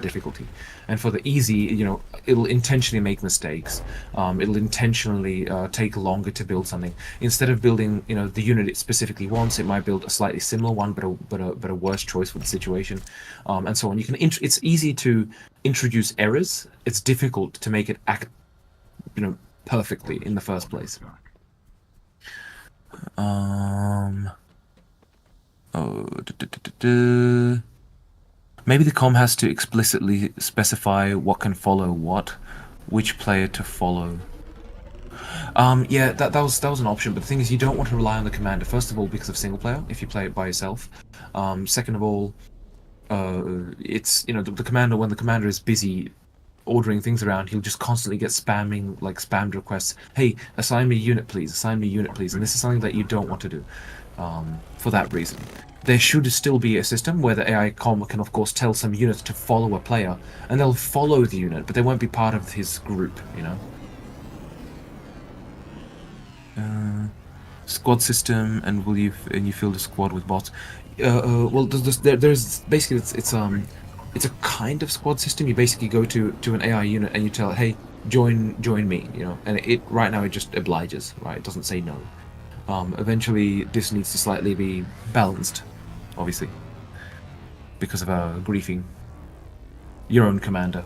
difficulty. And for the easy, it'll intentionally make mistakes. It'll intentionally take longer to build something. Instead of building, the unit it specifically wants, it might build a slightly similar one, but a worse choice for the situation, and so on. It's easy to introduce errors. It's difficult to make it act, perfectly in the first place. Maybe the com has to explicitly specify what can follow what, which player to follow. Yeah, that was an option, but the thing is, you don't want to rely on the commander. First of all, because of single player, if you play it by yourself. Second of all, it's the commander, when the commander is busy ordering things around, he'll just constantly get spammed requests. Hey, assign me a unit, please. Assign me a unit, please. And this is something that you don't want to do. For that reason, there should still be a system where the AI com can, of course, tell some units to follow a player, and they'll follow the unit, but they won't be part of his group. Squad system, and you fill the squad with bots. Well, there's basically it's a kind of squad system. You basically go to an AI unit and you tell it, hey, join me, and it right now it just obliges, right? It doesn't say no. Eventually this needs to slightly be balanced, obviously, because of griefing your own commander.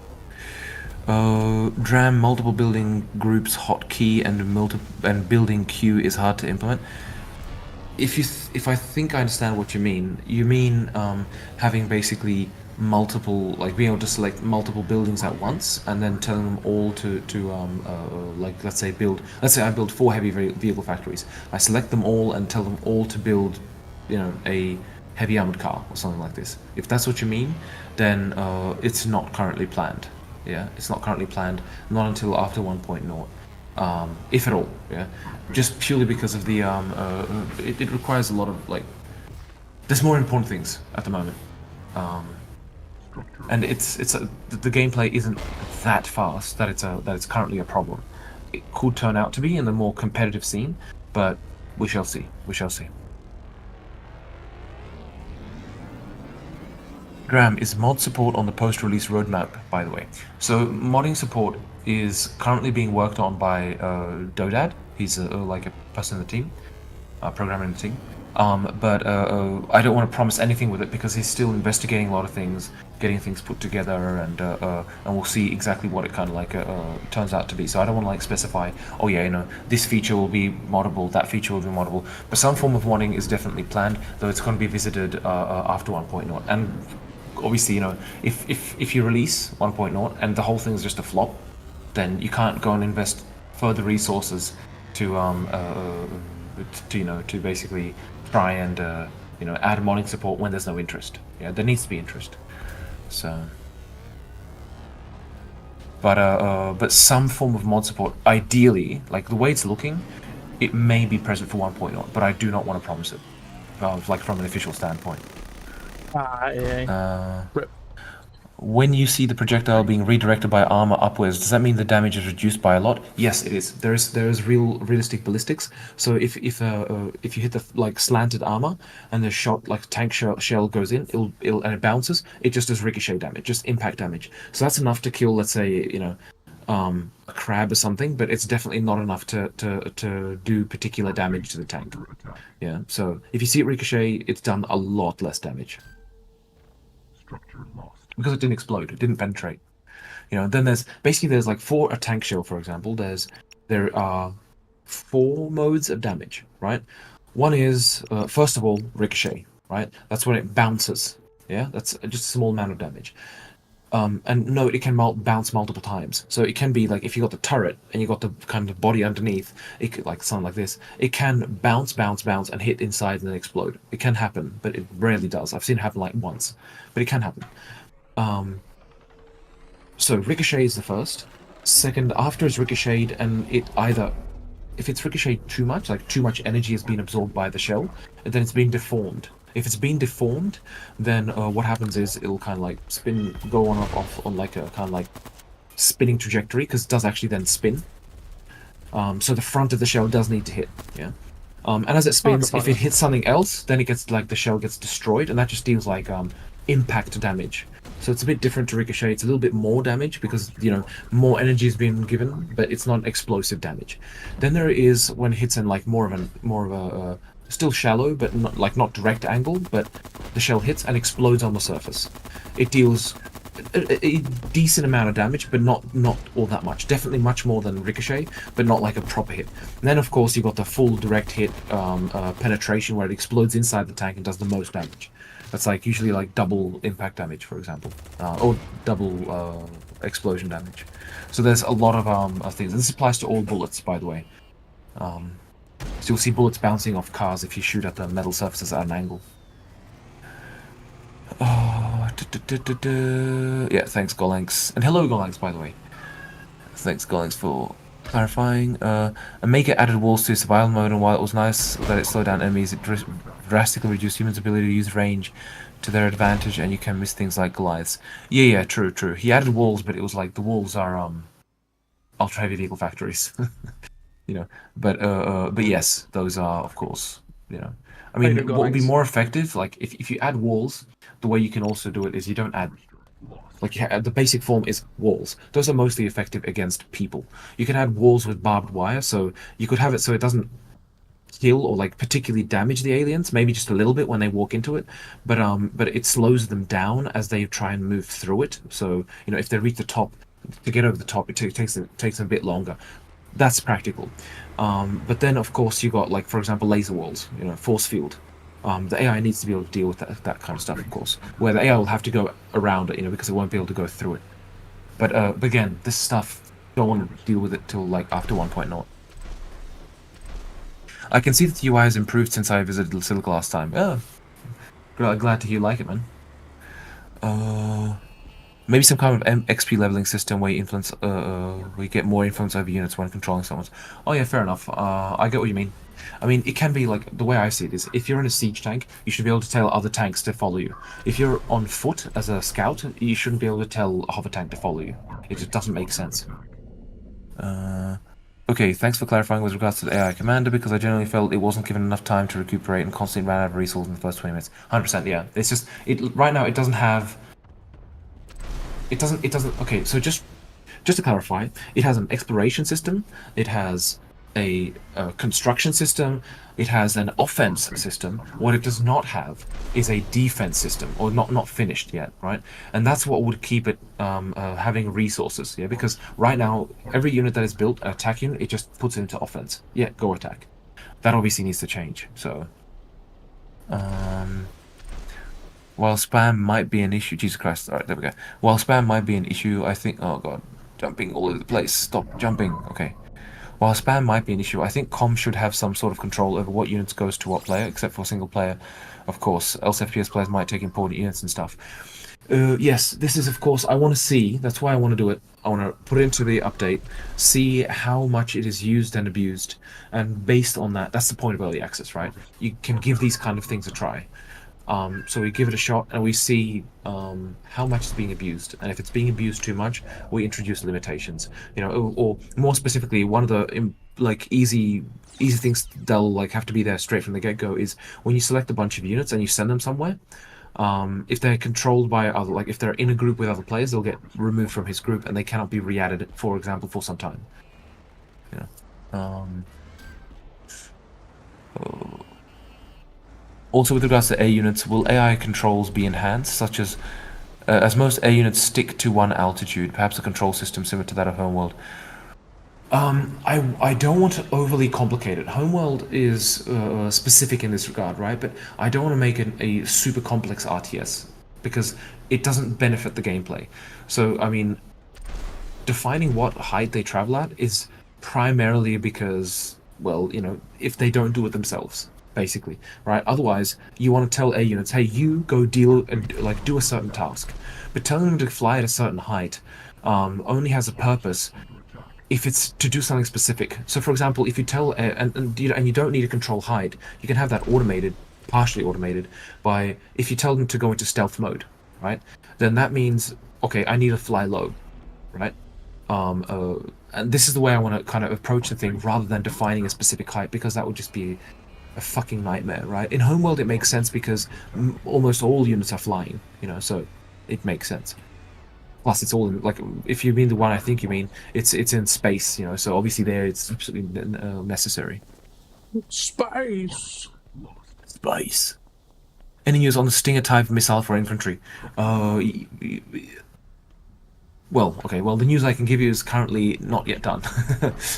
DRAM multiple building groups hotkey and building queue is hard to implement. If I think I understand what you mean having basically multiple, like being able to select multiple buildings at once and then telling them all to like let's say I build 4 heavy vehicle factories. I select them all and tell them all to build a heavy armored car or something like this. If that's what you mean, then it's not currently planned. Yeah, it's not currently planned, not until after 1.0, if at all. Yeah, just purely because of the it requires a lot of there's more important things at the moment. And the gameplay isn't that fast that it's currently a problem. It could turn out to be in the more competitive scene, but we shall see. We shall see. Graham, is mod support on the post-release roadmap, by the way? So modding support is currently being worked on by Dodad. He's like a person in the team, programmer in the team. But I don't want to promise anything with it because he's still investigating a lot of things, getting things put together, and we'll see exactly what it kind of turns out to be. So I don't want to specify, oh yeah, this feature will be moddable, that feature will be moddable. But some form of modding is definitely planned, though it's going to be visited after 1.0. And obviously, if you release 1.0 and the whole thing is just a flop, then you can't go and invest further resources to basically try and add modding support when there's no interest. Yeah, there needs to be interest. So, but some form of mod support, ideally, like the way it's looking, it may be present for 1.0, but I do not want to promise it, from an official standpoint. Yeah. when you see the projectile being redirected by armor upwards, does that mean the damage is reduced by a lot? Yes, it is. There's realistic ballistics. So if you hit the like slanted armor and the shot like tank shell goes in, it'll and it bounces, it just does ricochet damage, just impact damage. So that's enough to kill, let's say, a crab or something, but it's definitely not enough to do particular damage to the tank. Yeah. So if you see it ricochet, it's done a lot less damage. Structure lost. Because it didn't explode, it didn't penetrate. Then there's like for a tank shell, for example, there are 4 modes of damage, right? One is first of all ricochet, right? That's when it bounces. Yeah, that's just a small amount of damage. And no, it can bounce multiple times. So it can be like if you got the turret and you got the kind of body underneath, it could like sound like this. It can bounce, and hit inside and then explode. It can happen, but it rarely does. I've seen it happen like once, but it can happen. So ricochet is the first. Second, after it's ricocheted, and it either, if it's ricocheted too much, like too much energy has been absorbed by the shell, then it's being deformed. If it's been deformed, then what happens is it'll kind of like spin, go on off on like a kind of like spinning trajectory, because it does actually then spin. So the front of the shell does need to hit, yeah. And as it spins, if it hits something else, then it gets like the shell gets destroyed, and that just deals like impact damage. So it's a bit different to ricochet. It's a little bit more damage because more energy is being given, but it's not explosive damage. Then there is when it hits in like more of a still shallow, but not direct angle, but the shell hits and explodes on the surface. It deals a decent amount of damage, but not all that much. Definitely much more than ricochet, but not like a proper hit. And then of course you've got the full direct hit penetration, where it explodes inside the tank and does the most damage. That's like usually like double impact damage, for example, or double explosion damage. So there's a lot of things. And this applies to all bullets, by the way. So you'll see bullets bouncing off cars if you shoot at the metal surfaces at an angle. Yeah, thanks Golanx. And hello Golanx, by the way. Thanks Golanx for clarifying. Omega added walls to survival mode, and while it was nice that it slowed down enemies, it drastically reduced humans' ability to use range to their advantage, and you can miss things like Goliaths. Yeah, true. He added walls, but it was like the walls are ultra heavy vehicle factories. But yes, those are of course, I mean, what would be more effective, like if you add walls, the way you can also do it is you don't add, like the basic form is walls. Those are mostly effective against people. You can add walls with barbed wire, so you could have it so it doesn't kill or like particularly damage the aliens, maybe just a little bit when they walk into it, but it slows them down as they try and move through it. So if they reach the top, to get over the top, it takes them a bit longer. That's practical. But then of course you got, like, for example, laser walls, force field. The AI needs to be able to deal with that kind of stuff, of course, where the AI will have to go around it, because it won't be able to go through it. But again, this stuff, don't want to deal with it till like after 1.0. I can see that the UI has improved since I visited Silica last time. Yeah, glad to hear you like it, man. Maybe some kind of XP leveling system where you get more influence over units when controlling someone. Oh yeah, fair enough. I get what you mean. I mean, it can be like, the way I see it is, if you're in a siege tank, you should be able to tell other tanks to follow you. If you're on foot as a scout, you shouldn't be able to tell a hover tank to follow you. It just doesn't make sense. Okay, thanks for clarifying with regards to the AI commander, because I generally felt it wasn't given enough time to recuperate and constantly ran out of resources in the first 20 minutes. 100%, yeah. It's just, right now it doesn't have... It doesn't... Okay, so just to clarify, it has an exploration system, it has a construction system, it has an offense system. What it does not have is a defense system, or not finished yet, right? And that's what would keep it having resources, yeah? Because right now, every unit that is built, an attack unit, it just puts it into offense. Yeah, go attack. That obviously needs to change, so... While spam might be an issue... Jesus Christ, alright, there we go. While spam might be an issue, I think... Oh god, jumping all over the place. Stop jumping, okay. While spam might be an issue, I think comms should have some sort of control over what units goes to what player, except for single player, of course. Else FPS players might take important units and stuff. Yes, this is, of course, I want to see, that's why I want to do it. I want to put it into the update, see how much it is used and abused, and based on that, that's the point of early access, right? You can give these kind of things a try. So we give it a shot and we see how much is being abused. And if it's being abused too much, we introduce limitations. Or more specifically, one of the like easy things they'll like have to be there straight from the get-go is when you select a bunch of units and you send them somewhere. If they're controlled by other, like if they're in a group with other players, they'll get removed from his group and they cannot be re-added, for example, for some time. Also, with regards to air units, will AI controls be enhanced, such as most air units stick to one altitude, perhaps a control system similar to that of Homeworld? I don't want to overly complicate it. Homeworld is specific in this regard, right? But I don't want to make it a super complex RTS because it doesn't benefit the gameplay. So, I mean, defining what height they travel at is primarily because, well, if they don't do it themselves, basically, right? Otherwise, you want to tell air units, hey, you go deal and like do a certain task, but telling them to fly at a certain height only has a purpose if it's to do something specific. So, for example, if you tell and you don't need to control height, you can have that automated, partially automated, by if you tell them to go into stealth mode, right? Then that means, okay, I need to fly low, right? And this is the way I want to kind of approach the thing, rather than defining a specific height, because that would just be a fucking nightmare, right? In Homeworld, it makes sense because almost all units are flying, so it makes sense. Plus, it's all in, like, if you mean the one I think you mean, it's in space, so obviously there it's absolutely necessary. Space. Space. Any news on the Stinger type missile for infantry? Well, okay. Well, the news I can give you is currently not yet done.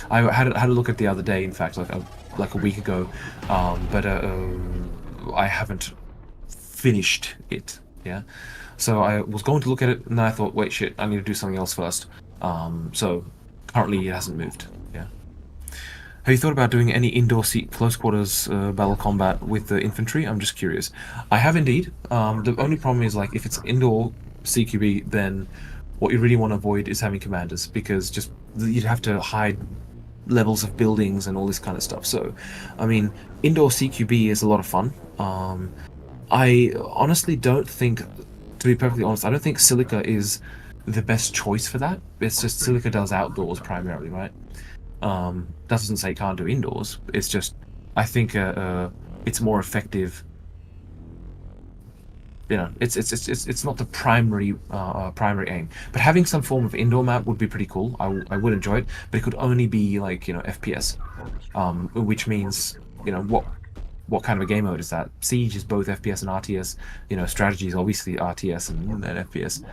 I had a look at the other day, in fact, like a week ago, but I haven't finished it. Yeah. So I was going to look at it, and then I thought, wait, shit, I need to do something else first. So currently it hasn't moved. Yeah. Have you thought about doing any indoor close quarters battle combat with the infantry? I'm just curious. I have indeed. The only problem is, like, if it's indoor CQB, then what you really want to avoid is having commanders, because just you'd have to hide levels of buildings and all this kind of stuff. So, I mean, indoor CQB is a lot of fun. I honestly don't think, to be perfectly honest, I don't think Silica is the best choice for that. It's just Silica does outdoors primarily, right? That doesn't say it can't do indoors. It's just, I think it's more effective. It's not the primary aim. But having some form of indoor map would be pretty cool. I would enjoy it, but it could only be like FPS, which means what kind of a game mode is that? Siege is both FPS and RTS. Strategy is obviously RTS and FPS.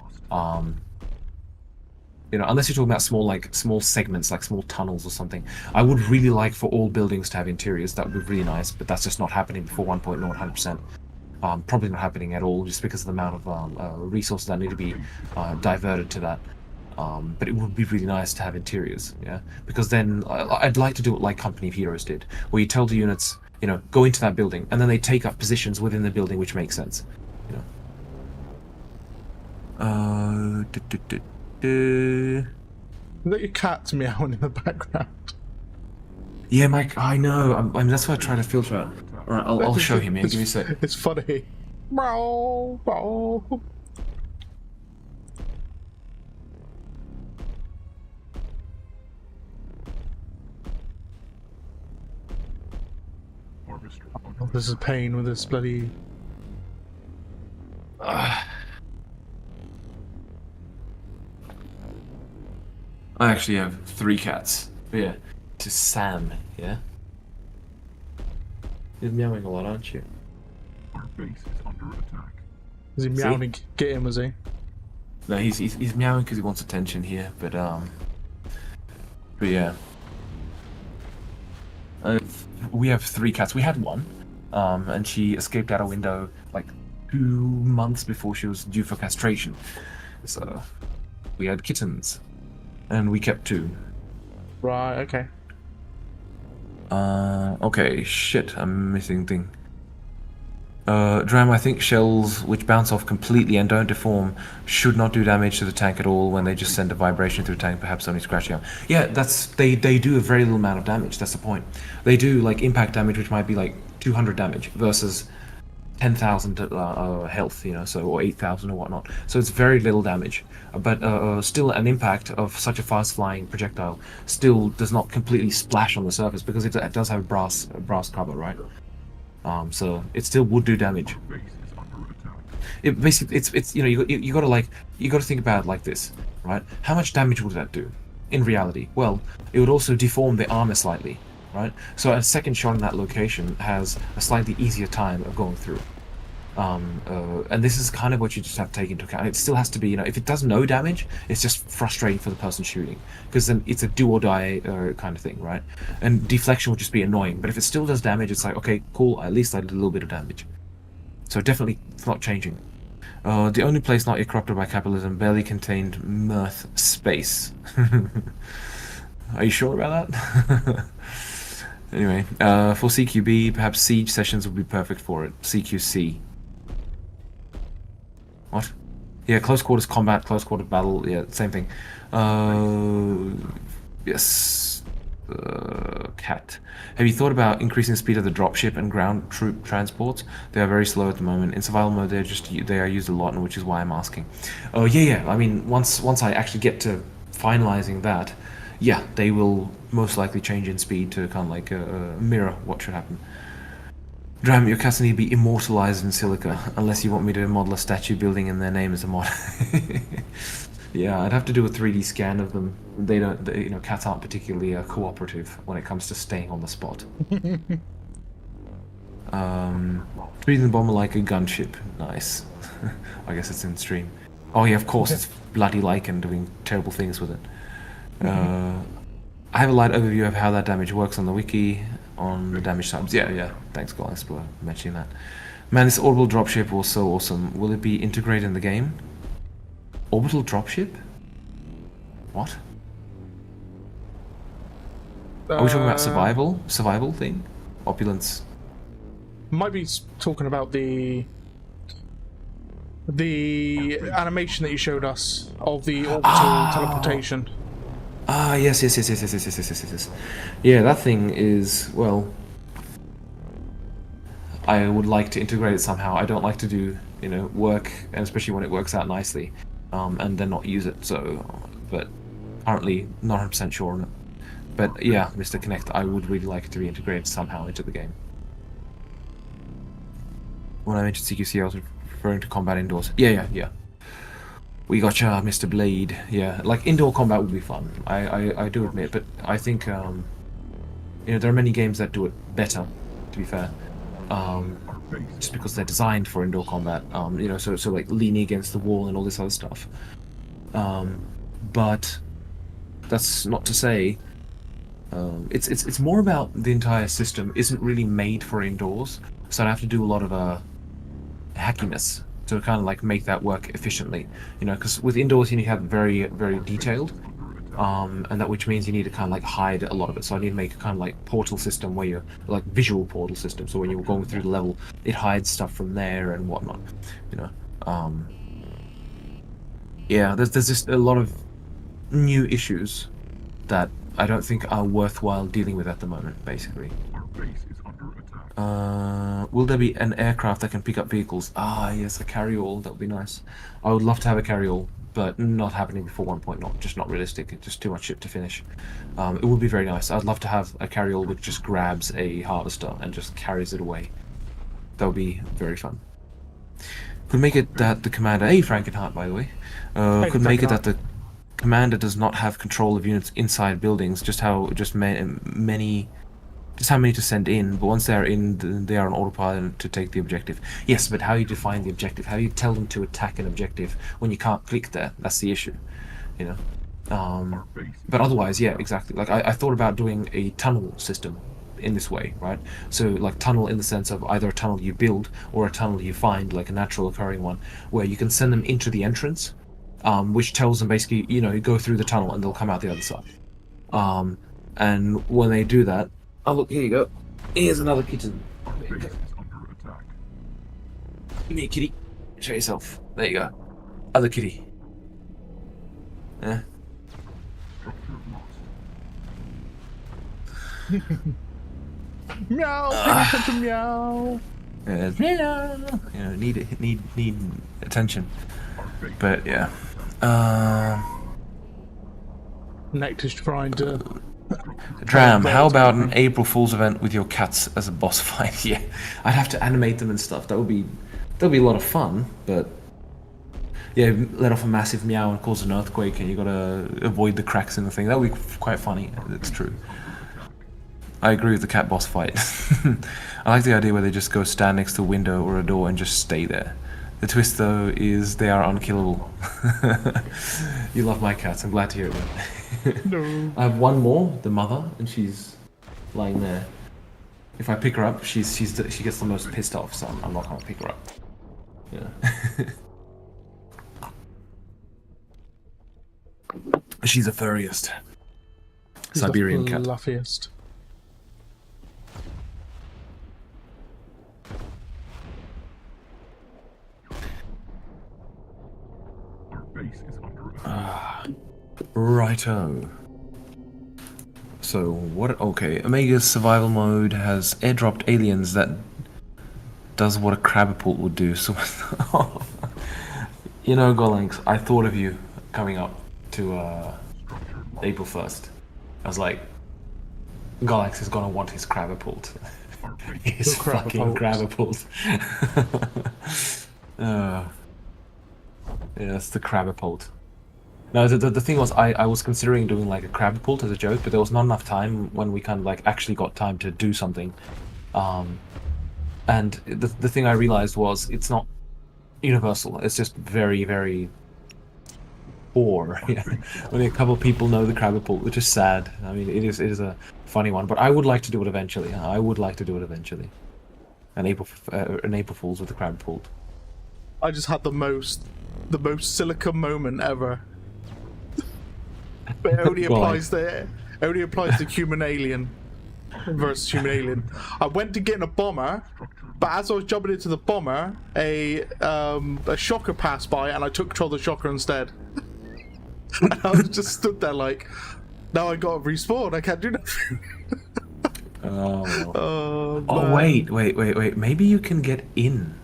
Unless you're talking about small segments, like small tunnels or something. I would really like for all buildings to have interiors. That would be really nice, but that's just not happening before 1.0 100%. Probably not happening at all, just because of the amount of resources that need to be diverted to that. But it would be really nice to have interiors, yeah? Because then I'd like to do it like Company of Heroes did, where you tell the units, go into that building, and then they take up positions within the building, which makes sense, Is that your cat's meowing in the background? Yeah, Mike, I know. I mean, that's why I try to filter out. All right, I'll show him. Yeah, give me a sec. It's funny. Meow, meow. Oh, this is pain with this bloody. I actually have 3 cats. But yeah, to Sam. Yeah. You're meowing a lot, aren't you? Our base is under attack. Is he meowing? Get him, is he? No, he's meowing because he wants attention here. But yeah. We have 3 cats. We had one, and she escaped out a window like 2 months before she was due for castration. So we had kittens, and we kept 2. Right. Okay. Okay, shit, I'm missing thing. Dram, I think shells which bounce off completely and don't deform should not do damage to the tank at all when they just send a vibration through the tank, perhaps only scratching up. Yeah, they do a very little amount of damage, that's the point. They do like impact damage, which might be like 200 damage versus 10,000 health, you know, so or 8,000 or whatnot. So it's very little damage, but still an impact of such a fast-flying projectile still does not completely splash on the surface because it does have brass cover, right? So it still would do damage. Our base is under attack. It basically it's you know you gotta think about it like this, right? How much damage would that do in reality? Well, it would also deform the armor slightly, right? So a second shot in that location has a slightly easier time of going through. And this is kind of what you just have to take into account. It still has to be, you know, if it does no damage, it's just frustrating for the person shooting, because then it's a do or die kind of thing, right? And deflection will just be annoying. But if it still does damage, it's like, okay, cool, at least I did a little bit of damage. So definitely it's not changing. The only place not yet corrupted by capitalism, barely contained mirth space. Are you sure about that? Anyway, for CQB, perhaps siege sessions would be perfect for it. CQC. What? Yeah, close quarters combat, close quarter battle, yeah, same thing. Yes. Cat. Have you thought about increasing the speed of the dropship and ground troop transports? They are very slow at the moment. In survival mode, they are used a lot, which is why I'm asking. Oh yeah. I mean, once I actually get to finalizing that, yeah, they will most likely change in speed to kind of like mirror what should happen. Dram, your cats need to be immortalized in silica, unless you want me to model a statue building in their name as a mod. Yeah, I'd have to do a 3D scan of them. You know, cats aren't particularly cooperative when it comes to staying on the spot. Treating the bomber like a gunship. Nice. I guess it's in stream. Oh yeah, of course, it's bloody Lycan doing terrible things with it. I have a light overview of how that damage works on the wiki, on the damage types. Yeah. Thanks, guys, for mentioning that. Man, this orbital dropship was so awesome. Will it be integrated in the game? Orbital dropship? What? Are we talking about survival? Survival thing? Opulence? Might be talking about the animation that you showed us of the orbital teleportation. Ah, yes. Yeah, that thing is, well, I would like to integrate it somehow. I don't like to do, you know, work, and especially when it works out nicely, and then not use it. So, but currently not 100% sure on it. But yeah, Mr. Connect, I would really like it to be integrated somehow into the game. When I mentioned CQC, I was referring to combat indoors. Yeah. We gotcha, Mr. Blade. Yeah, like indoor combat would be fun. I do admit, but I think you know, there are many games that do it better. To be fair, just because they're designed for indoor combat. You know, so like leaning against the wall and all this other stuff. But that's not to say. It's more about the entire system isn't really made for indoors, so I have to do a lot of hackiness to kind of like make that work efficiently, you know, because with indoors you need to have very detailed, and that which means you need to kind of like hide a lot of it. So I need to make a kind of like portal system where you're like visual portal system, so when you're going through the level it hides stuff from there and whatnot, you know. Yeah, there's just a lot of new issues that I don't think are worthwhile dealing with at the moment, basically. Our base is under attack. Will there be an aircraft that can pick up vehicles? Ah, yes, a carry-all. That would be nice. I would love to have a carry-all, but not happening before 1.0. Just not realistic. It's just too much shit to finish. It would be very nice. I'd love to have a carry-all which just grabs a harvester and just carries it away. That would be very fun. Could make it that the commander... Hey, Frankenheart, by the way. Could make it that the commander does not have control of units inside buildings, just how many to send in, but once they're in, they are on autopilot to take the objective. Yes, but how you define the objective? How do you tell them to attack an objective when you can't click there? That's the issue, you know. But otherwise, yeah, exactly. Like I thought about doing a tunnel system in this way, right? So like tunnel in the sense of either a tunnel you build or a tunnel you find, like a natural occurring one, where you can send them into the entrance, which tells them basically, you know, you go through the tunnel and they'll come out the other side. And when they do that, oh look, here you go. Here's another kitten. Our base is under attack. Come here, kitty. Show yourself. There you go. Other kitty. Yeah. Structure lost. Meow! Pay attention, meow! Need attention. But yeah. Nectar's trying to. Dram, how about an April Fool's event with your cats as a boss fight? Yeah, I'd have to animate them and stuff. That'd be a lot of fun. But yeah, let off a massive meow and cause an earthquake, and you gotta avoid the cracks in the thing. That would be quite funny. It's true. I agree with the cat boss fight. I like the idea where they just go stand next to a window or a door and just stay there. The twist, though, is they are unkillable. You love my cats. I'm glad to hear it. No. I have one more, the mother, and she's lying there. If I pick her up, she gets the most pissed off, so I'm not gonna pick her up. Yeah. She's the furriest. Siberian cat. The fluffiest. Righto. So what? Okay, Omega's survival mode has airdropped aliens that does what a crabapult would do. So, you know, Golanx, I thought of you coming up to April 1st. I was like, Golanx is gonna want his crabapult. His fucking crabapult. Yeah, it's the crabapult. No, the thing was, I was considering doing like a crabapult as a joke, but there was not enough time when we kind of like actually got time to do something. And the thing I realized was it's not universal. It's just very, very poor. Yeah. Only a couple of people know the crabapult, which is sad. I mean, it is a funny one, but I would like to do it eventually. I would like to do it eventually. An April Fool's with the crabapult. I just had the most Silica moment ever. But it only applies to human alien versus human alien. I went to get in a bomber, but as I was jumping into the bomber, a shocker passed by, and I took control of the shocker instead. And I was just stood there like, now I got to respawn. I can't do nothing. Oh, wait. Maybe you can get in.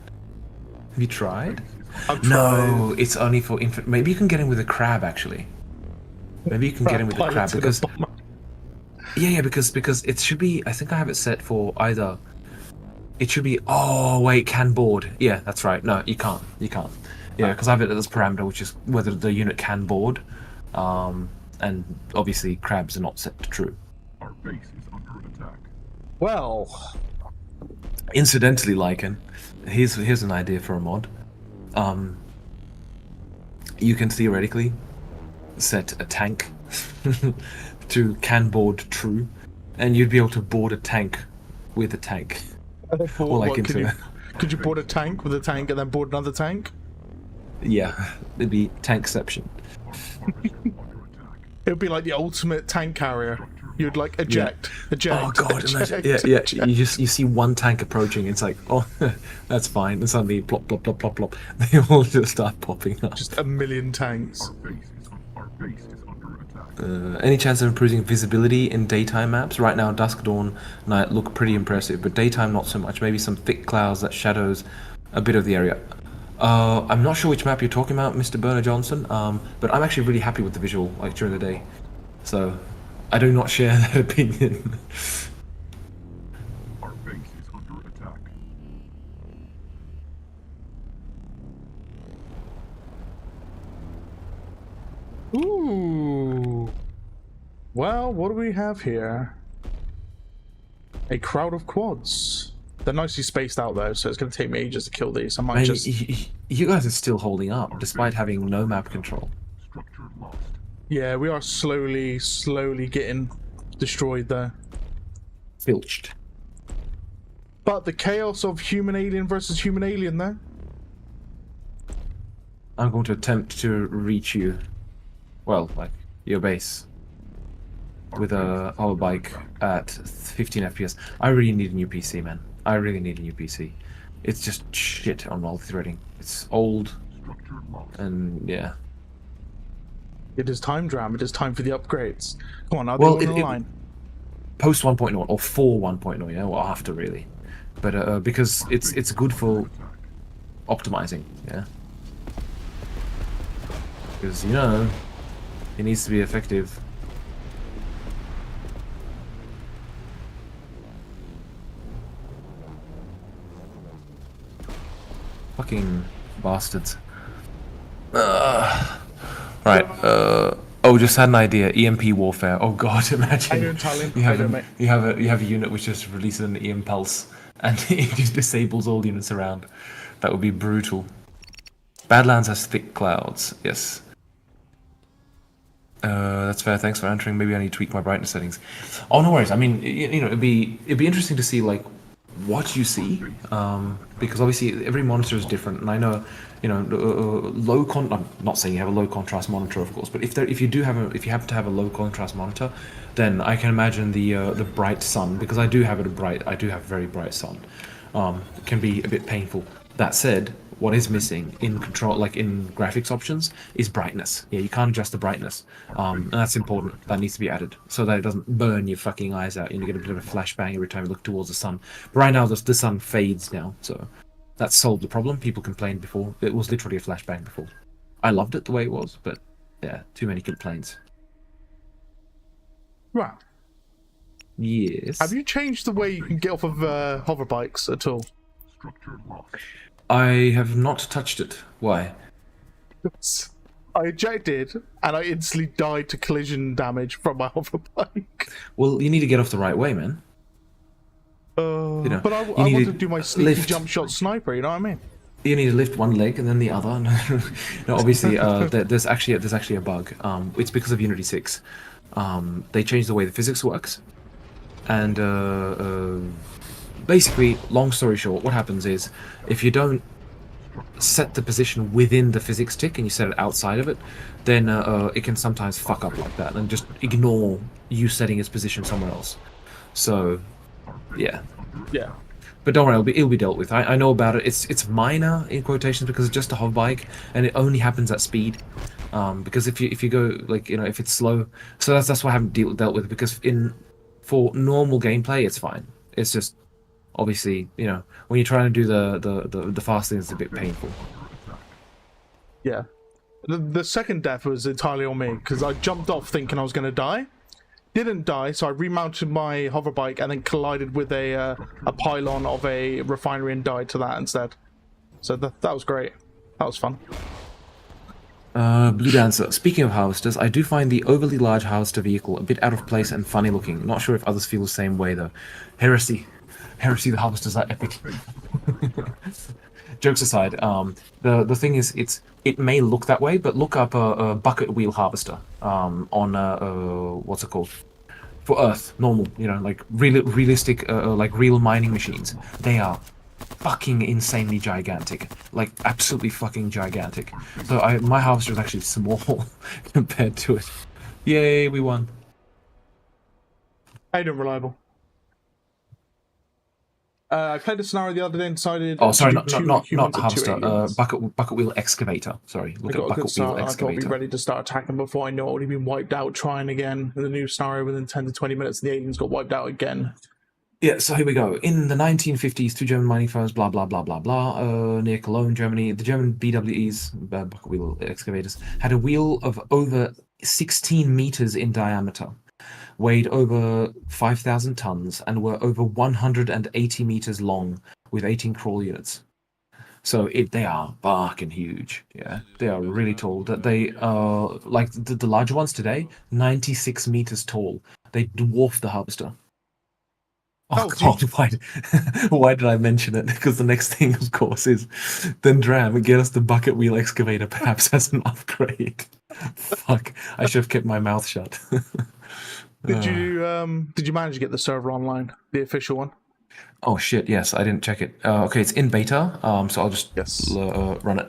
Have you tried? I've tried. No, it's only for infant. Maybe you can get in with a crab, actually. Maybe you can get in with a crab because because it should be. I think I have it set for either. It should be. Oh wait, can board. Yeah, that's right. No, you can't. Yeah, because I have it as parameter, which is whether the unit can board, and obviously crabs are not set to true. Our base is under attack. Well, incidentally, Lycan, here's an idea for a mod. You can theoretically set a tank to can board true, and you'd be able to board a tank with a tank. Or like could you board a tank with a tank and then board another tank? Yeah, it'd be tankception. It would be like the ultimate tank carrier. You'd like eject. Oh god, eject. You see one tank approaching, it's like, oh, that's fine, and suddenly plop plop plop plop plop, they all just start popping up. Just a million tanks. Our base is under attack. Any chance of improving visibility in daytime maps? Right now, dusk, dawn, night look pretty impressive, but daytime not so much. Maybe some thick clouds that shadows a bit of the area. I'm not sure which map you're talking about, Mr. Bernard Johnson, but I'm actually really happy with the visual, like during the day. So, I do not share that opinion. Our base is under attack. Ooh. Well, what do we have here? A crowd of quads. They're nicely spaced out though, so it's going to take me ages to kill these. I might just... You guys are still holding up, despite having no map control. Structure lost. Yeah, we are slowly getting destroyed there. Filched. But the chaos of human alien versus human alien there. I'm going to attempt to reach you. Well, like, your base. With a hover bike at 15 FPS. I really need a new PC, man. I really need a new PC. It's just shit on multi-threading. It's old. And, yeah. It is time, Dram. It is time for the upgrades. Come on, I'll well, do one in line. Post 1.0 or for 1.0, yeah, or after really. but because it's good for optimizing, yeah. Because it needs to be effective. Fucking bastards. Right. Just had an idea. EMP warfare. Oh god, imagine I don't tell him. you have I don't, mate. you have a unit which just releases an EM pulse and it just disables all units around. That would be brutal. Badlands has thick clouds. Yes. That's fair. Thanks for answering. Maybe I need to tweak my brightness settings. Oh, no worries. I mean, it'd be interesting to see like what you see, because obviously every monitor is different, and I know, low con. I'm not saying you have a low contrast monitor, of course, but if you happen to have a low contrast monitor, then I can imagine the bright sun, because I do have very bright sun, can be a bit painful. That said, what is missing in control, like in graphics options, is brightness. Yeah, you can't adjust the brightness, and that's important. That needs to be added so that it doesn't burn your fucking eyes out and you get a bit of a flashbang every time you look towards the sun. But right now, the sun fades now, so that's solved the problem. People complained before. It was literally a flashbang before. I loved it the way it was, but yeah, too many complaints. Right. Yes. Have you changed the way you can get off of hover bikes at all? Structure locked. I have not touched it. Why? I ejected and I instantly died to collision damage from my hover bike. Well, you need to get off the right way, man. But I want to do my sneaky jump shot sniper, you know what I mean? You need to lift one leg and then the other. No, obviously, there's actually a bug. It's because of Unity 6. They changed the way the physics works, and basically, long story short, what happens is if you don't set the position within the physics tick and you set it outside of it, then it can sometimes fuck up like that and just ignore you setting its position somewhere else. So, yeah. Yeah. But don't worry, it'll be dealt with. I know about it. It's minor in quotations because it's just a hover bike and it only happens at speed. Because if you go if it's slow, so that's why I haven't dealt with it, because for normal gameplay it's fine. It's just obviously when you're trying to do the fast thing, it's a bit painful. Yeah. The second death was entirely on me because I jumped off thinking I was going to die. Didn't die, so I remounted my hover bike and then collided with a pylon of a refinery and died to that instead. So that was great. That was fun. Blue Dancer. Speaking of harvesters, I do find the overly large harvester vehicle a bit out of place and funny looking. Not sure if others feel the same way though. Heresy, the harvesters are epic. Jokes aside, the thing is, it may look that way, but look up a bucket wheel harvester on what's it called? For Earth, normal, like realistic, like real mining machines. They are fucking insanely gigantic, like absolutely fucking gigantic. So my harvester is actually small compared to it. Yay, we won. I don't reliable. I played a scenario the other day and decided. Oh, sorry, not humans and harvester. 2 aliens. Bucket wheel excavator. Sorry, look at bucket wheel I've got to excavator. be ready to start attacking before I know I've already been wiped out. Trying again in the new scenario within 10 to 20 minutes, the aliens got wiped out again. Yeah, so here we go. In the 1950s, 2 German mining firms, blah blah blah blah blah, near Cologne, Germany, the German BWEs, bucket wheel excavators, had a wheel of over 16 meters in diameter, weighed over 5,000 tons, and were over 180 meters long, with 18 crawl units. So they are fucking huge. Yeah, they are really tall. That they are like the larger ones today, 96 meters tall. They dwarf the harvester. Oh god, why did I mention it? Because the next thing, of course, is then Dram, get us the bucket wheel excavator, perhaps as an upgrade. Fuck, I should have kept my mouth shut. Did you manage to get the server online, the official one? Oh shit, yes, I didn't check it. Okay, it's in beta, so I'll just run it.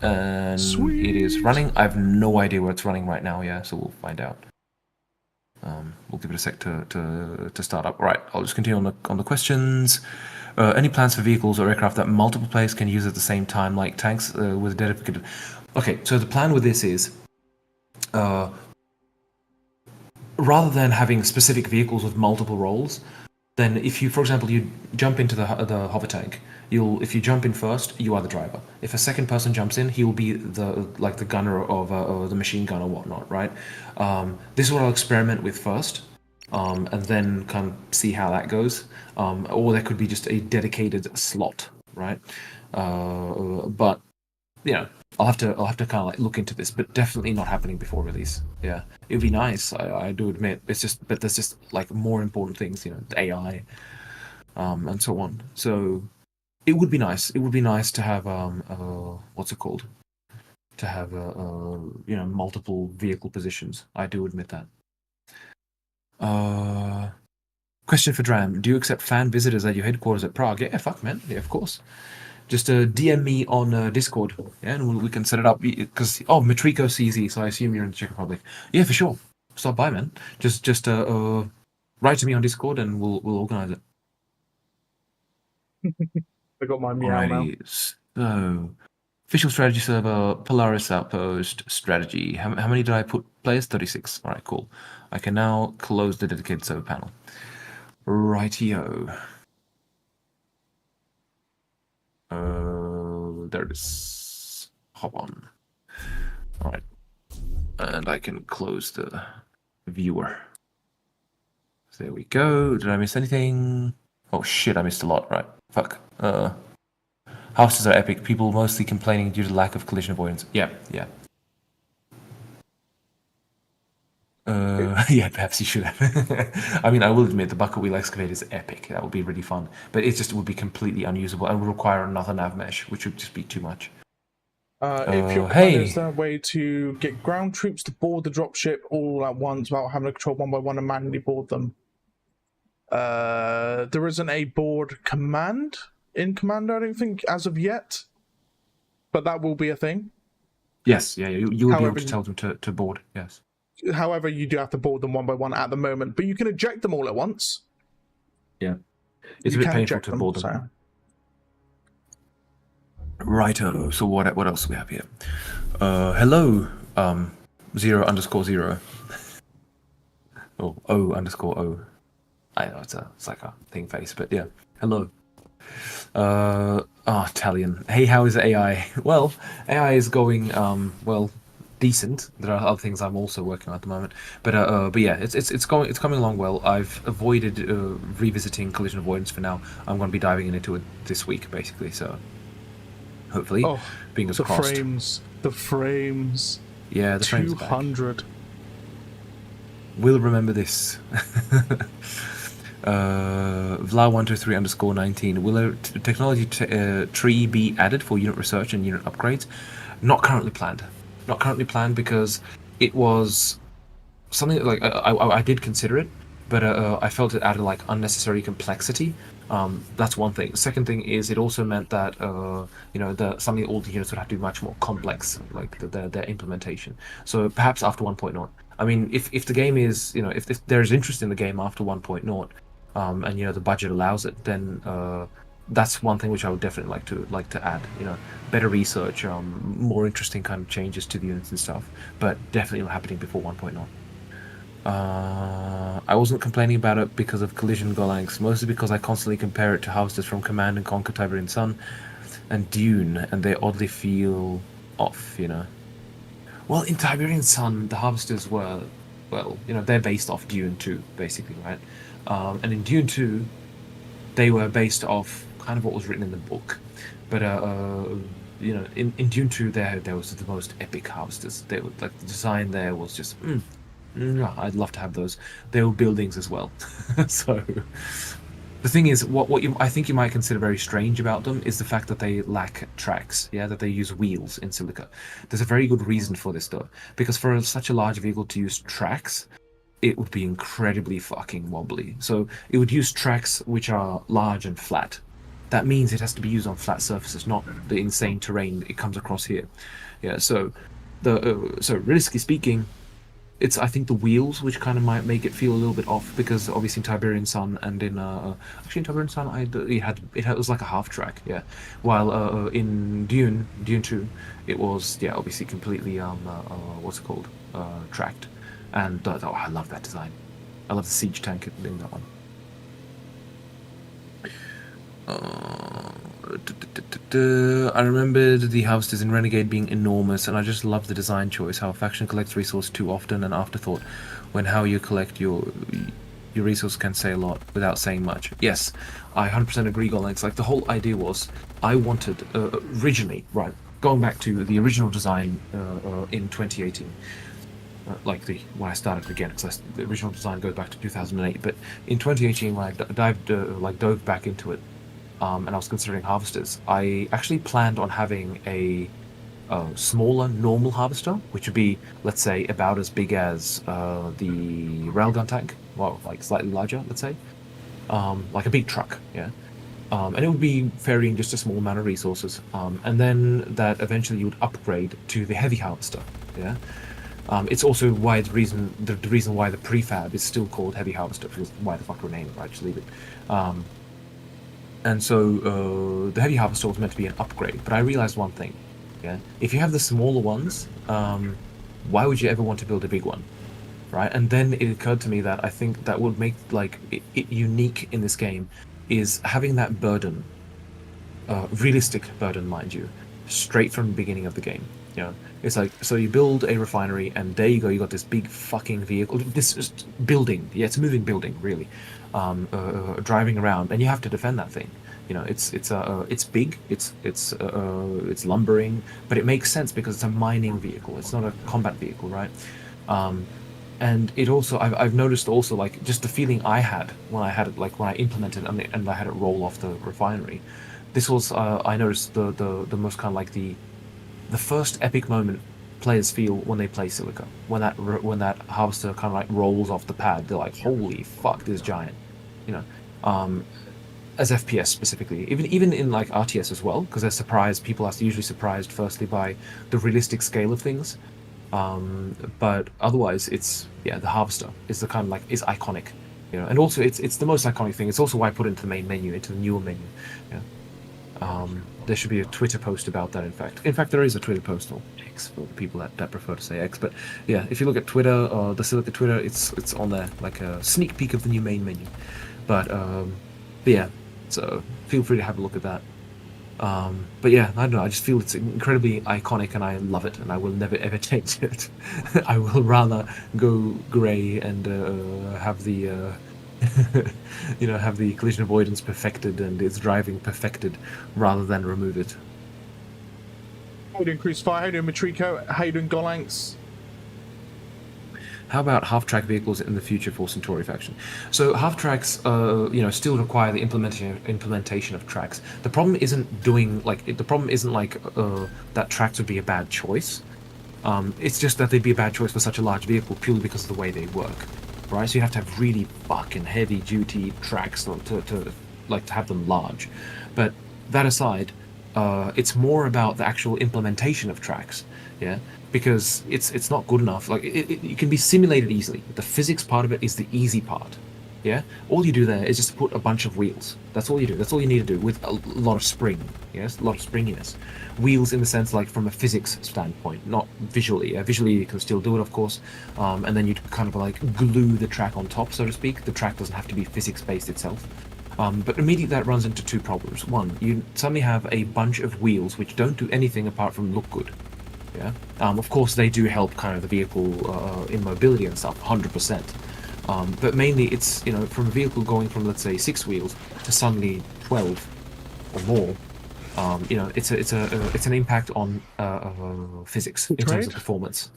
And Sweet. It is running. I have no idea where it's running right now, so we'll find out. We'll give it a sec to start up. Right, I'll just continue on the questions. Any plans for vehicles or aircraft that multiple players can use at the same time, like tanks with dedicated... Okay, so the plan with this is, rather than having specific vehicles with multiple roles, then if you, for example, you jump into the hover tank, if you jump in first, you are the driver. If a second person jumps in, he will be the gunner of or the machine gun or whatnot, right? This is what I'll experiment with first, and then kind of see how that goes. Or there could be just a dedicated slot, right? But I'll have to kind of like look into this, but definitely not happening before release. Yeah, it'd be nice. I do admit. But there's just like more important things, the AI, and so on. So it would be nice. It would be nice to have what's it called? To have multiple vehicle positions. I do admit that. Question for Dram: do you accept fan visitors at your headquarters at Prague? Yeah, fuck man. Yeah, of course. Just DM me on Discord, yeah, and we can set it up. Because Matriko CZ, so I assume you're in the Czech Republic. Yeah, for sure. Stop by, man. Just write to me on Discord, and we'll organize it. I got my meow now. Alrighty. So, official strategy server, Polaris Outpost strategy. How many did I put? Players 36. All right, cool. I can now close the dedicated server panel. Rightio. There it is. Hop on. All right, and I can close the viewer. So there we go. Did I miss anything? Oh shit, I missed a lot. Right, fuck. Houses are epic. People mostly complaining due to lack of collision avoidance. Yeah. Yeah, perhaps you should have. I mean, I will admit the bucket wheel excavator is epic. That would be really fun, but it would be completely unusable and would require another nav mesh, which would just be too much. If your commander is there a way to get ground troops to board the dropship all at once without having to control one by one and manually board them? There isn't a board command in Commander, I don't think, as of yet, but that will be a thing. Yes, yeah, you will be able to tell them to board, yes. However, you do have to board them one by one at the moment, but you can eject them all at once. Yeah, it's a bit painful to board them. So. Righto. So what else do we have here? Hello, 0_0. Oh, O_O. I know it's like a thing face, but yeah. Hello. Italian. Hey, how is AI? Well, AI is going decent. There are other things I'm also working on at the moment, but yeah, it's coming along well. I've avoided revisiting collision avoidance for now. I'm going to be diving into it this week, basically. So hopefully, fingers crossed. The frames. Yeah, the frames. 200. We'll remember this. Vla123_19. Will a technology tree be added for unit research and unit upgrades? Not currently planned. Not currently planned because it was something like I did consider it, but I felt it added like unnecessary complexity. That's one thing. Second thing is it also meant that something all the units would have to be much more complex, like their implementation. So perhaps after 1.0. I mean, if the game is if there's interest in the game after 1.0, and the budget allows it, then that's one thing which I would definitely like to add. Better research, more interesting kind of changes to the units and stuff. But definitely not happening before 1.0. I wasn't complaining about it because of collision Golanx, mostly because I constantly compare it to Harvesters from Command and Conquer Tiberian Sun and Dune, and they oddly feel off. Well, in Tiberian Sun, the Harvesters were, they're based off Dune 2, basically, right? And in Dune 2, they were based off kind of what was written in the book. But, in Dune 2, there was the most epic Harvesters. They were, like, the design there was just, I'd love to have those. They were buildings as well. So, the thing is, what I think you might consider very strange about them is the fact that they lack tracks, that they use wheels in Silica. There's a very good reason for this, though, because for such a large vehicle to use tracks, it would be incredibly fucking wobbly. So it would use tracks which are large and flat. That means it has to be used on flat surfaces, not the insane terrain it comes across here. Yeah, so realistically speaking, it's I think the wheels which kind of might make it feel a little bit off, because obviously in Tiberian Sun and in actually in Tiberian Sun it was like a half track, while in Dune 2 it was obviously completely tracked, and I love that design. I love the siege tank in that one. I remembered the harvesters in Renegade being enormous, and I just love the design choice. How a faction collects resource too often, an afterthought, when how you collect your resource can say a lot without saying much. Yes, I 100% agree, Golex. Like, the whole idea was, I wanted, originally, right, going back to the original design in 2018, when I started again, because the original design goes back to 2008, but in 2018, when I dove back into it, and I was considering harvesters, I actually planned on having a smaller normal harvester, which would be, let's say, about as big as the railgun tank, well, like slightly larger, let's say, like a big truck, yeah. And it would be ferrying just a small amount of resources, and then that eventually you would upgrade to the heavy harvester, yeah. It's also why the reason why the prefab is still called heavy harvester, because why the fuck rename it, right? Just leave it. And so the heavy harvester was meant to be an upgrade, but I realized one thing. Yeah, if you have the smaller ones, why would you ever want to build a big one, right? And then it occurred to me that I think that would make it unique in this game is having that burden, realistic burden, mind you, straight from the beginning of the game. You know, it's like, so you build a refinery, and there you go, you got this big fucking vehicle, this building. Yeah, it's a moving building, really, driving around, and you have to defend that thing. You know, it's big, it's lumbering, but it makes sense because it's a mining vehicle. It's not a combat vehicle, right? And it also, I've noticed also, like, just the feeling I had when I had it, like when I implemented it and I had it roll off the refinery. This was, I noticed the most kind of like the first epic moment players feel when they play Silica. When that harvester kind of like rolls off the pad, they're like, holy fuck, this giant, you know. As FPS specifically, even in like RTS as well, because they're surprised. People are usually surprised firstly by the realistic scale of things, but otherwise it's the harvester is the kind of like is iconic, you know, and also it's the most iconic thing. It's also why I put it into the main menu, into the newer menu. Yeah. There should be a Twitter post about that. In fact, there is a Twitter post, or X for the people that prefer to say X. But yeah, if you look at Twitter or the Silica Twitter, it's on there, like a sneak peek of the new main menu. But yeah. So feel free to have a look at that. But yeah, I don't know. I just feel it's incredibly iconic, and I love it, and I will never ever change it. I will rather go grey and have the have the collision avoidance perfected and its driving perfected, rather than remove it. How you doing, Crucify? How you doing, Matrico? How you doing, Golanx? How about half-track vehicles in the future for Centauri faction? So half-tracks, still require the implementation of tracks. The problem isn't that tracks would be a bad choice. It's just that they'd be a bad choice for such a large vehicle purely because of the way they work, right? So you have to have really fucking heavy-duty tracks to have them large. But that aside, it's more about the actual implementation of tracks, yeah. Because it's not good enough. Like it can be simulated easily. The physics part of it is the easy part. Yeah, all you do there is just put a bunch of wheels. That's all you do. That's all you need to do with a lot of spring. Yes, a lot of springiness. Wheels in the sense like from a physics standpoint, not visually. Visually you can still do it, of course. And then you kind of like glue the track on top, so to speak. The track doesn't have to be physics based itself. But immediately that runs into two problems. One, you suddenly have a bunch of wheels which don't do anything apart from look good. Yeah. Of course, they do help kind of the vehicle in mobility and stuff, 100%. But mainly, it's from a vehicle going from, let's say, 6 wheels to suddenly 12 or more. It's an impact on physics in terms of performance.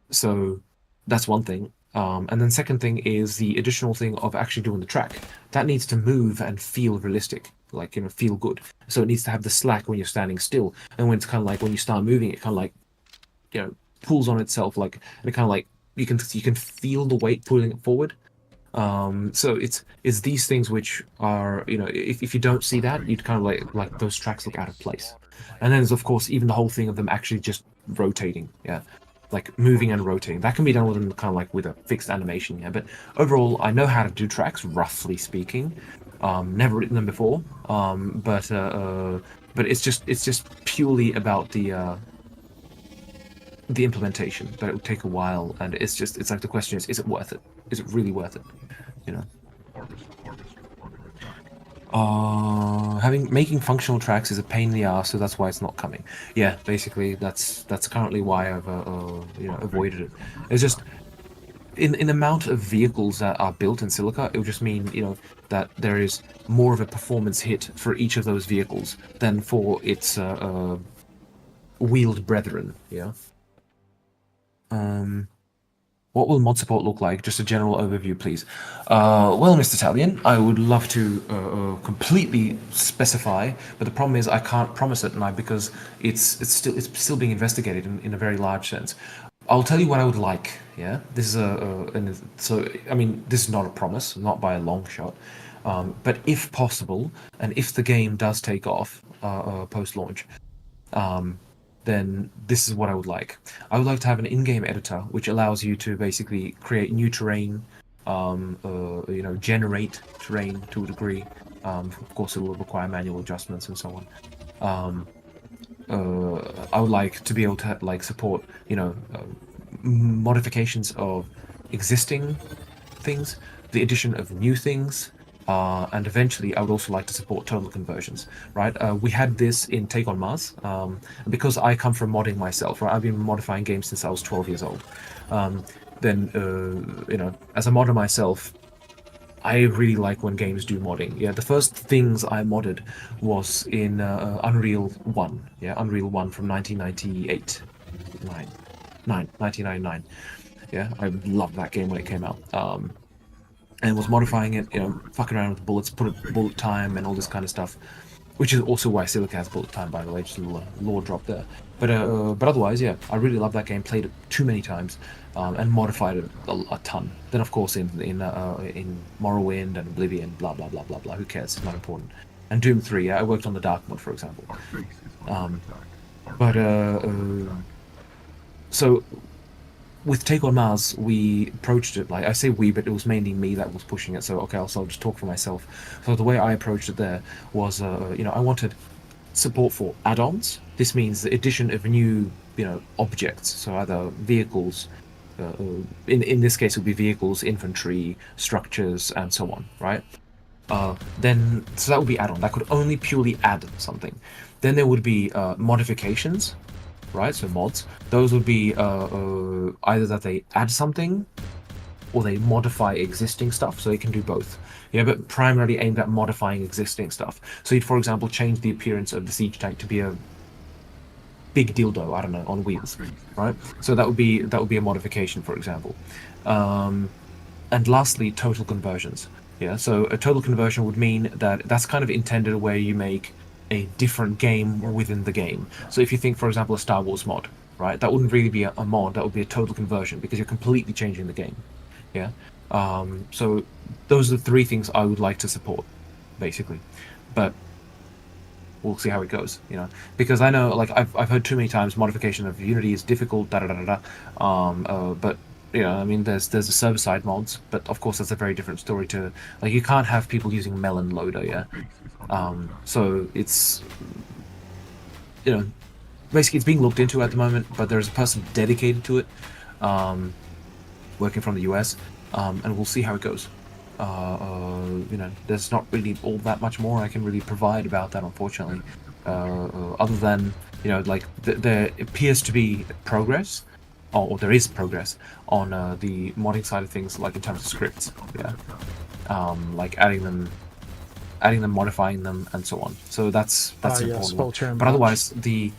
So that's one thing. And then second thing is the additional thing of actually doing the track. That needs to move and feel realistic, feel good. So it needs to have the slack when you're standing still, and when it's kind of like when you start moving, it kind of like, pulls on itself, and it kind of like you can feel the weight pulling it forward. So it's these things which are, if you don't see that, you'd kind of like those tracks look out of place. And then there's of course even the whole thing of them actually just rotating, yeah. Like moving and rotating. That can be done with kind of like with a fixed animation, yeah. But overall, I know how to do tracks, roughly speaking. Never written them before. But it's just purely about the implementation. But it will take a while, and it's like the question is it worth it? Is it really worth it? Making functional tracks is a pain in the ass, so that's why it's not coming. Yeah, basically that's currently why I've avoided it. It's just in the amount of vehicles that are built in Silica, it would just mean that there is more of a performance hit for each of those vehicles than for its wheeled brethren. Yeah. What will mod support look like? Just a general overview, please. Well, Mr. Talion, I would love to completely specify, but the problem is I can't promise it now because it's still being investigated in a very large sense. I'll tell you what I would like. Yeah, this is I mean, this is not a promise, not by a long shot, but if possible, and if the game does take off post-launch, then this is what I would like. I would like to have an in-game editor which allows you to basically create new terrain, generate terrain to a degree. Of course, it will require manual adjustments and so on. I would like to be able to support, modifications of existing things, the addition of new things, and eventually I would also like to support total conversions, right? We had this in Take on Mars, because I come from modding myself, right? I've been modifying games since I was 12 years old. As a modder myself, I really like when games do modding. Yeah, the first things I modded was in Unreal 1. Yeah, Unreal 1 from 1998. 1999. Yeah, I loved that game when it came out. And was modifying it, fucking around with bullets, put a bullet time and all this kind of stuff, which is also why Silica has bullet time, by the way, just a little lore drop there. But otherwise, yeah, I really love that game, played it too many times, and modified it a ton. Then, of course, in Morrowind and Oblivion, blah, blah, blah, blah, blah, who cares, it's not important. And Doom 3, yeah, I worked on the Dark Mode, for example. So with Take on Mars, we approached it, like, I say we, but it was mainly me that was pushing it, so okay, I'll just talk for myself. So the way I approached it there was, I wanted support for add-ons. This means the addition of new, objects, so either vehicles, in this case it would be vehicles, infantry, structures, and so on, right? So that would be add-on. That could only purely add something. Then there would be modifications, right? So mods. Those would be either that they add something or they modify existing stuff, so they can do both. Yeah, but primarily aimed at modifying existing stuff. So you'd, for example, change the appearance of the siege tank to be a big dildo, I don't know, on wheels, right? So that would be a modification, for example. And lastly, total conversions. Yeah, so a total conversion would mean that that's kind of intended where you make a different game within the game. So if you think, for example, a Star Wars mod, right? That wouldn't really be a mod, that would be a total conversion because you're completely changing the game. Yeah. So those are the three things I would like to support, basically. But we'll see how it goes, because I know, like, I've heard too many times modification of Unity is difficult, but I mean, there's the server-side mods, but of course that's a very different story to, like, you can't have people using Melon Loader, yeah? So it's, basically it's being looked into at the moment, but there's a person dedicated to it, working from the US, and we'll see how it goes. There's not really all that much more I can really provide about that, unfortunately, other than, there appears to be progress, or there is progress on the modding side of things, like in terms of scripts, yeah, like adding them, modifying them, and so on. So that's important. But otherwise, the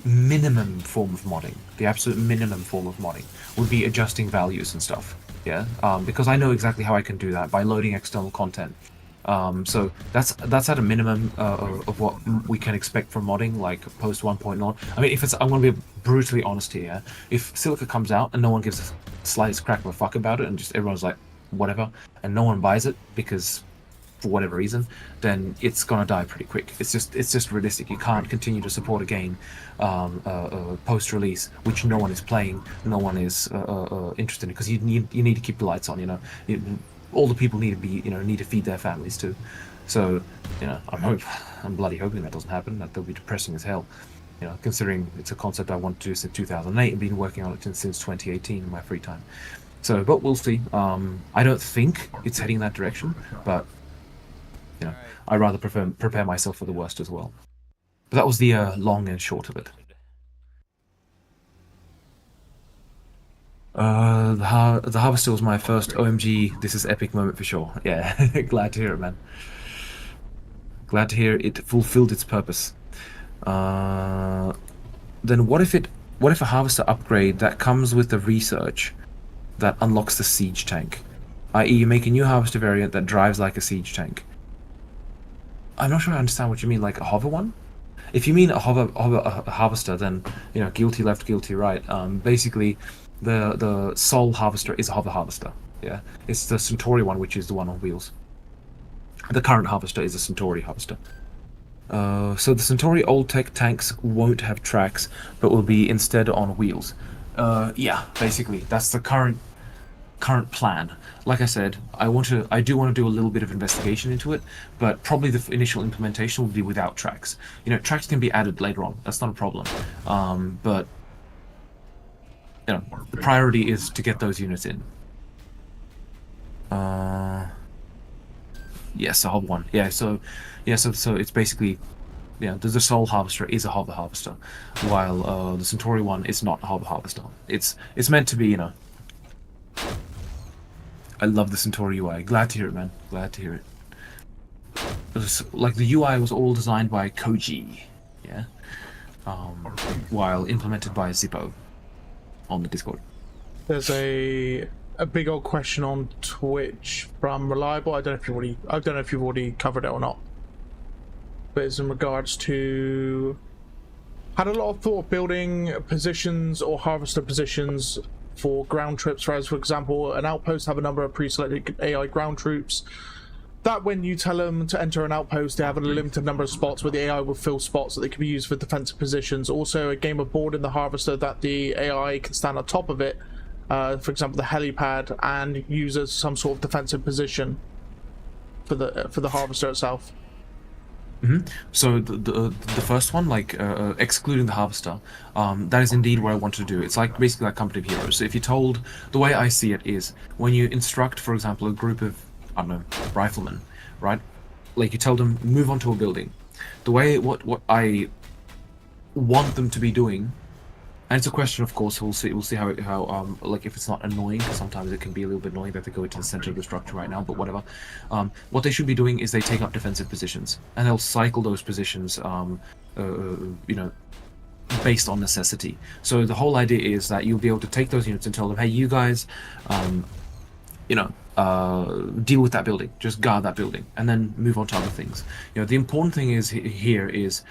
minimum form of modding, the absolute minimum form of modding, would be adjusting values and stuff. Yeah, because I know exactly how I can do that by loading external content. So that's at a minimum of what we can expect from modding, like post 1.0. I mean, I'm going to be brutally honest here. Yeah? If Silica comes out and no one gives a slightest crack of a fuck about it, and just everyone's like, whatever, and no one buys it because for whatever reason, then it's gonna die pretty quick. It's just realistic. You can't continue to support a game post release which no one is playing, no one is interested in, because you need to keep the lights on. All the people need to feed their families too. So I'm bloody hoping that doesn't happen. That will be depressing as hell. Considering it's a concept I want to do since 2008 and been working on it since 2018 in my free time. So, but we'll see. I don't think it's heading that direction, but you know, I rather prepare myself for the worst as well. But that was the long and short of it. The harvester was my first OMG. This is epic moment for sure. Yeah, glad to hear it, man. Glad to hear it fulfilled its purpose. Then what if a harvester upgrade that comes with the research that unlocks the siege tank, i.e., you make a new harvester variant that drives like a siege tank? I'm not sure I understand what you mean, like a hover one. If you mean a harvester, then guilty left, guilty right. Basically, the Soul harvester is a hover harvester. Yeah, it's the Centauri one, which is the one on wheels. The current harvester is a Centauri harvester. So the Centauri old tech tanks won't have tracks, but will be instead on wheels. Yeah, basically that's the current plan. Like I said, I do want to do a little bit of investigation into it, but probably the initial implementation will be without tracks. Tracks can be added later on. That's not a problem. But the priority is to get those units in. Yes, a hover one. Yeah, so it's basically, the Soul Harvester is a hover harvester, while the Centauri one is not a hover harvester. It's meant to be, I love the Centauri UI. Glad to hear it, man. Glad to hear it. Like the UI was all designed by Koji, yeah, while implemented by Zippo on the Discord. There's a big old question on Twitch from Reliable. I don't know if you've already covered it or not, but it's in regards to had a lot of thought of building positions or harvester positions for ground troops. For example, an outpost have a number of pre-selected AI ground troops that when you tell them to enter an outpost, they have a limited number of spots where the AI will fill spots that they can be used for defensive positions. Also, a game of board in the harvester that the AI can stand on top of it, for example the helipad, and use as some sort of defensive position for the harvester itself. Mm-hmm. So the first one, like excluding the harvester, that is indeed what I want to do. It's like basically like Company of Heroes. So if you're told, the way I see it is when you instruct, for example, a group of, I don't know, riflemen, right? Like you tell them move onto a building. The way what I want them to be doing, and it's a question, of course. We'll see how like if it's not annoying, because sometimes it can be a little bit annoying that they go into the center of the structure right now. But whatever. What they should be doing is they take up defensive positions, and they'll cycle those positions. Based on necessity. So the whole idea is that you'll be able to take those units and tell them, hey, you guys, deal with that building, just guard that building, and then move on to other things. The important thing is here is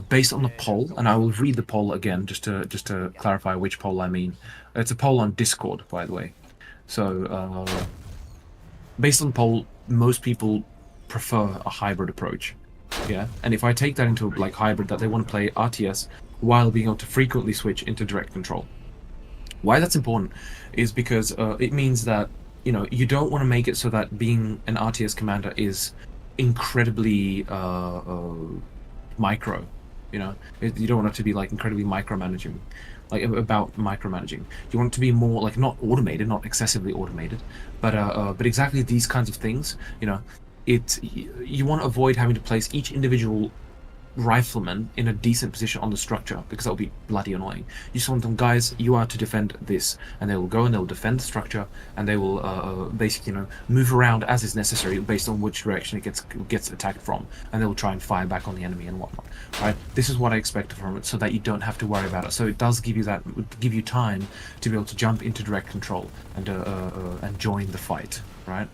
based on the poll, and I will read the poll again just to clarify which poll I mean. It's a poll on Discord, by the way. So based on the poll, most people prefer a hybrid approach. Yeah, and if I take that into like hybrid, that they want to play RTS while being able to frequently switch into direct control. Why that's important is because it means that you don't want to make it so that being an RTS commander is incredibly micro. You don't want it to be like incredibly micromanaging, like about micromanaging. You want it to be more like not automated, not excessively automated, but exactly these kinds of things. You want to avoid having to place each individual rifleman in a decent position on the structure, because that will be bloody annoying. You just want them, guys, you are to defend this, and they will go and they'll defend the structure, and they will basically move around as is necessary based on which direction it gets attacked from, and they will try and fire back on the enemy and whatnot. Right? This is what I expect from it, so that you don't have to worry about it. So it does give you time to be able to jump into direct control and join the fight, right?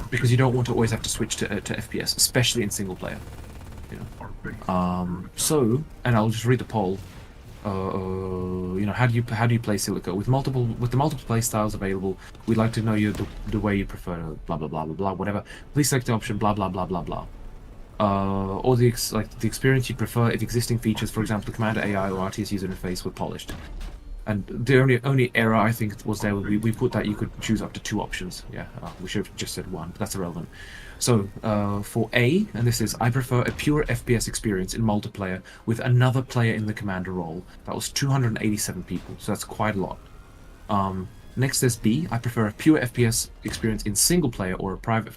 Because you don't want to always have to switch to FPS, especially in single player. So, and I'll just read the poll. How do you play Silica with the multiple play styles available? We'd like to know the way you prefer. Blah blah blah blah blah. Whatever. Please select the option. Blah blah blah blah blah. Or the experience you prefer if existing features, for example, the Commander AI or RTS user interface, were polished. And the only error I think was there, we put that you could choose up to 2 options. Yeah, we should have just said 1, but that's irrelevant. So for A, and this is, I prefer a pure FPS experience in multiplayer with another player in the commander role. That was 287 people, so that's quite a lot. Next there's B. I prefer a pure FPS experience in single player or a private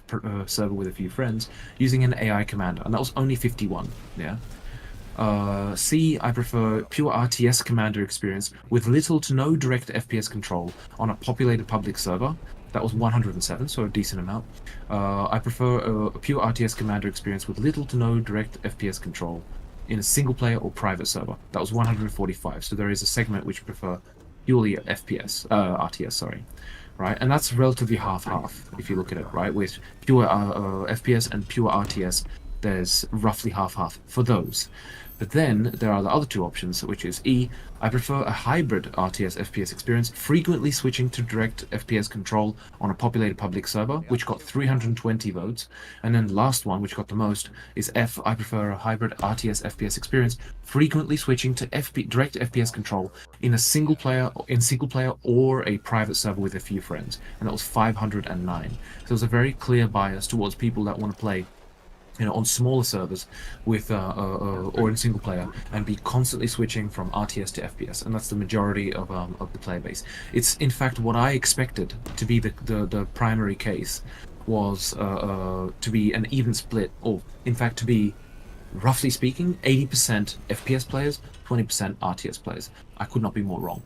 server with a few friends using an AI commander, and that was only 51. Yeah. C. I prefer pure RTS commander experience with little to no direct FPS control on a populated public server. That was 107, so a decent amount. I prefer a pure RTS commander experience with little to no direct FPS control in a single player or private server. That was 145, so there is a segment which prefer purely FPS, RTS, sorry. Right, and that's relatively half-half if you look at it, right? With pure FPS and pure RTS, there's roughly half-half for those. But then there are the other two options, which is E. I prefer a hybrid RTS FPS experience, frequently switching to direct FPS control on a populated public server, which got 320 votes. And then the last one, which got the most, is F. I prefer a hybrid RTS FPS experience, frequently switching to direct FPS control in a single player or a private server with a few friends. And that was 509. So there's a very clear bias towards people that want to play, you know, on smaller servers with or in single player and be constantly switching from RTS to FPS, and that's the majority of the player base. It's in fact what I expected to be the primary case, was to be an even split, or in fact to be, roughly speaking, 80% FPS players, 20% RTS players. I could not be more wrong.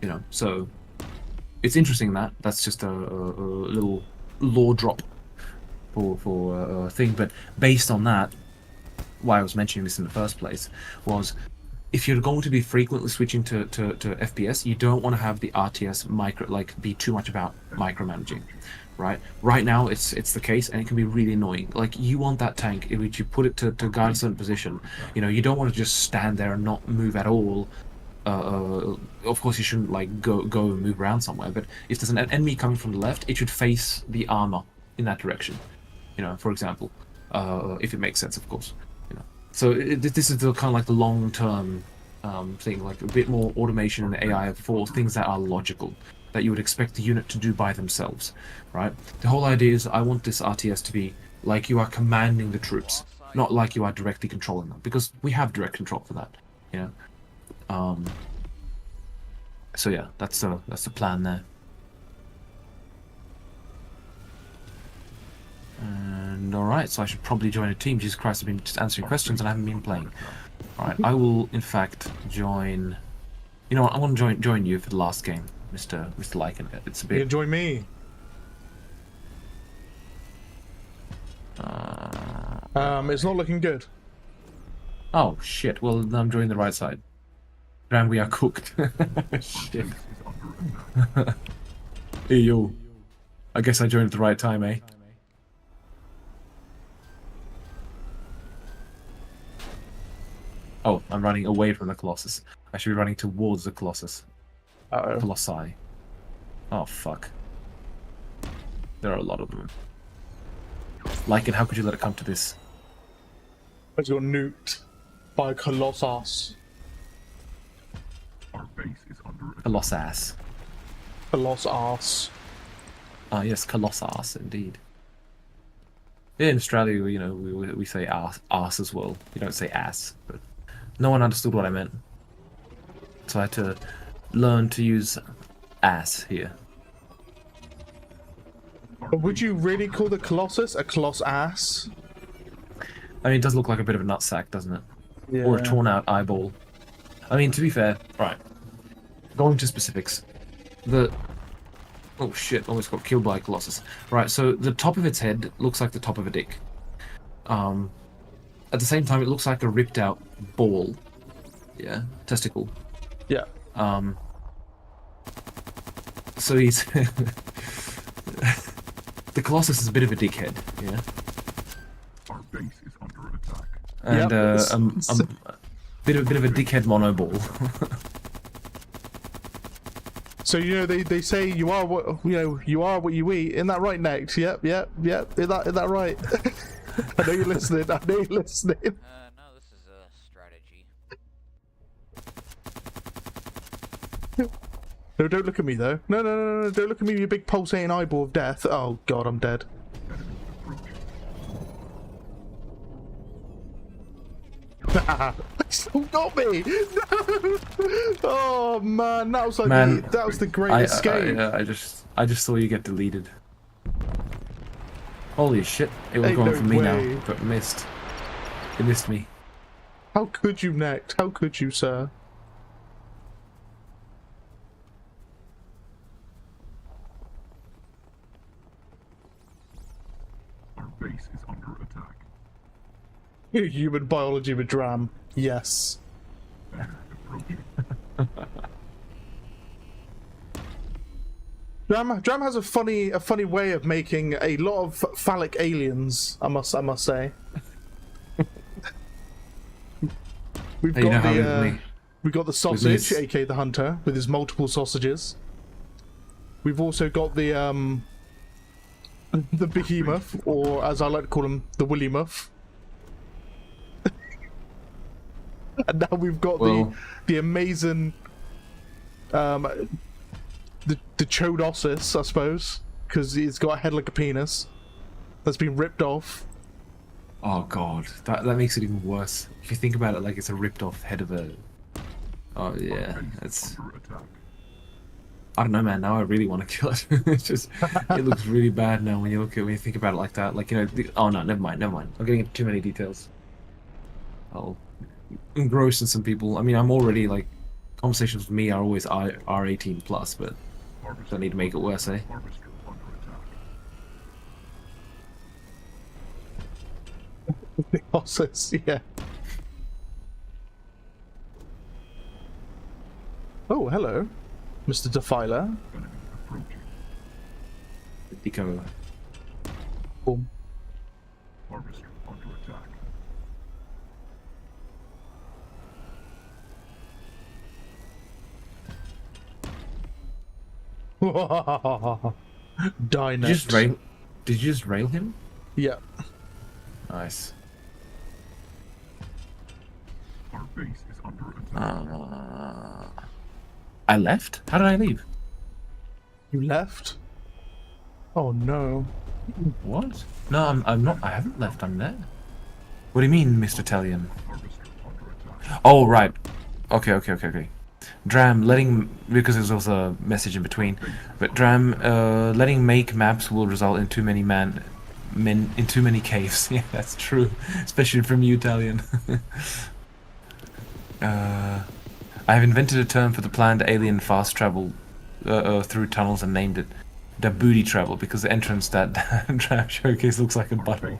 You know, so it's interesting that that's just a little law drop for a thing, but based on that, why I was mentioning this in the first place was, if you're going to be frequently switching to FPS, you don't want to have the RTS be too much about micromanaging, right? Right now it's the case, and it can be really annoying. Like, you want that tank in which you put it to guard a certain position. You know, you don't want to just stand there and not move at all. Of course you shouldn't like go and move around somewhere, but if there's an enemy coming from the left, it should face the armor in that direction. You know, for example, if it makes sense, of course. You know, so this is the kind of like the long-term thing, like a bit more automation and AI for things that are logical, that you would expect the unit to do by themselves, right? The whole idea is, I want this RTS to be like you are commanding the troops, not like you are directly controlling them, because we have direct control for that. You know, so yeah, that's the plan there. And alright, so I should probably join a team. Jesus Christ, I've been just answering questions and I haven't been playing. Alright, I will in fact join... You know what, I want to join you for the last game, Mr. Lycan. It's a bit... You join me. It's not looking good. Oh shit, well then I'm joining the right side. And we are cooked. Shit. Hey yo. I guess I joined at the right time, eh? Oh, I'm running away from the Colossus. I should be running towards the Colossus. Uh-oh. Colossi. Oh, fuck. There are a lot of them. Lycan, how could you let it come to this? I just got nuked by Colossus. Our base is under attack. Colossus. Colossus. Ah, yes, Colossus, indeed. Yeah, in Australia, you know, we say ass as well. You don't say ass, but no one understood what I meant. So I had to learn to use ass here. But would you really call the Colossus a Colossus? I mean, it does look like a bit of a nutsack, doesn't it? Yeah. Or a torn out eyeball. I mean, to be fair, right. Going to specifics. Oh shit, almost got killed by a Colossus. Right, so the top of its head looks like the top of a dick. At the same time, it looks like a ripped out ball. Yeah, testicle. Yeah. So he's... The Colossus is a bit of a dickhead, yeah? Our base is under attack. And Yep. bit of a dickhead monoball. So, you know, they say you are what you eat. Isn't that right, Next? Yep. Is that right? I know you're listening. No, this is a strategy. No, don't look at me though. No, don't look at me, you big pulsating eyeball of death. Oh god, I'm dead. Enemy approaching. Still got me. No. Oh man, that was like Man, that was the great escape. I just saw you get deleted. Holy shit! It was Ain't going no for me way. now, but missed. It missed me. How could you, Next? How could you, sir? Our base is under attack. Human biology with Dram. Yes. Enemy approaching. Dram has a funny way of making a lot of phallic aliens. I must say. We've Hey, you know got how we've got the sausage, aka the hunter, with his multiple sausages. We've also got the behemoth, or as I like to call him, the Willy Muff. And now we've got the amazing the Chodosis, I suppose, because he's got a head like a penis that's been ripped off. Oh god, that makes it even worse. If you think about it, like it's a ripped off head of a. Oh yeah, it's. I don't know, man. Now I really want to kill it. It's just, it looks really bad now when you think about it like that. Like, you know, oh no, never mind. I'm getting into too many details. I'll engross in some people. I mean, I'm already like, conversations with me are always R18 plus, but don't need to make it worse, eh? The Ossus, yeah. Oh, hello, Mr. Defiler. Deco. Boom. Harvester under attack. Dynet. Did you just rail him? Yeah. Nice. Our base is under attack. I left? How did I leave? You left? Oh no. What? No, I'm not. I haven't left. I'm there. What do you mean, Mr. Tellian? Harvester under attack. Oh, right. Okay. Dram, because there's also a message in between, but Dram, letting make maps will result in too many in too many caves. Yeah, that's true, especially from you, Italian. I have invented a term for the planned alien fast travel through tunnels and named it the booty travel because the entrance that Dram showcase looks like a butthole.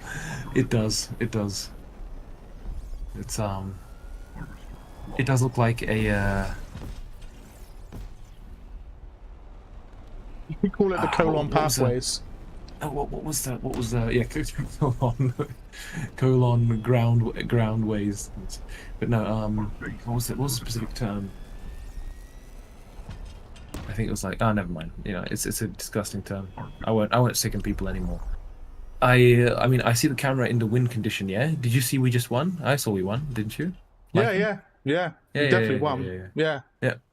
It does. It's it does look like a You could call it the colon pathways. what was the yeah colon ground ways, but no what was the specific term? I think it was like, oh, never mind, you know, it's a disgusting term. I won't sicken people anymore. I mean, I see the camera in the win condition. Yeah, did you see we just won? I saw we won, didn't you? Yeah, we definitely won. Yeah,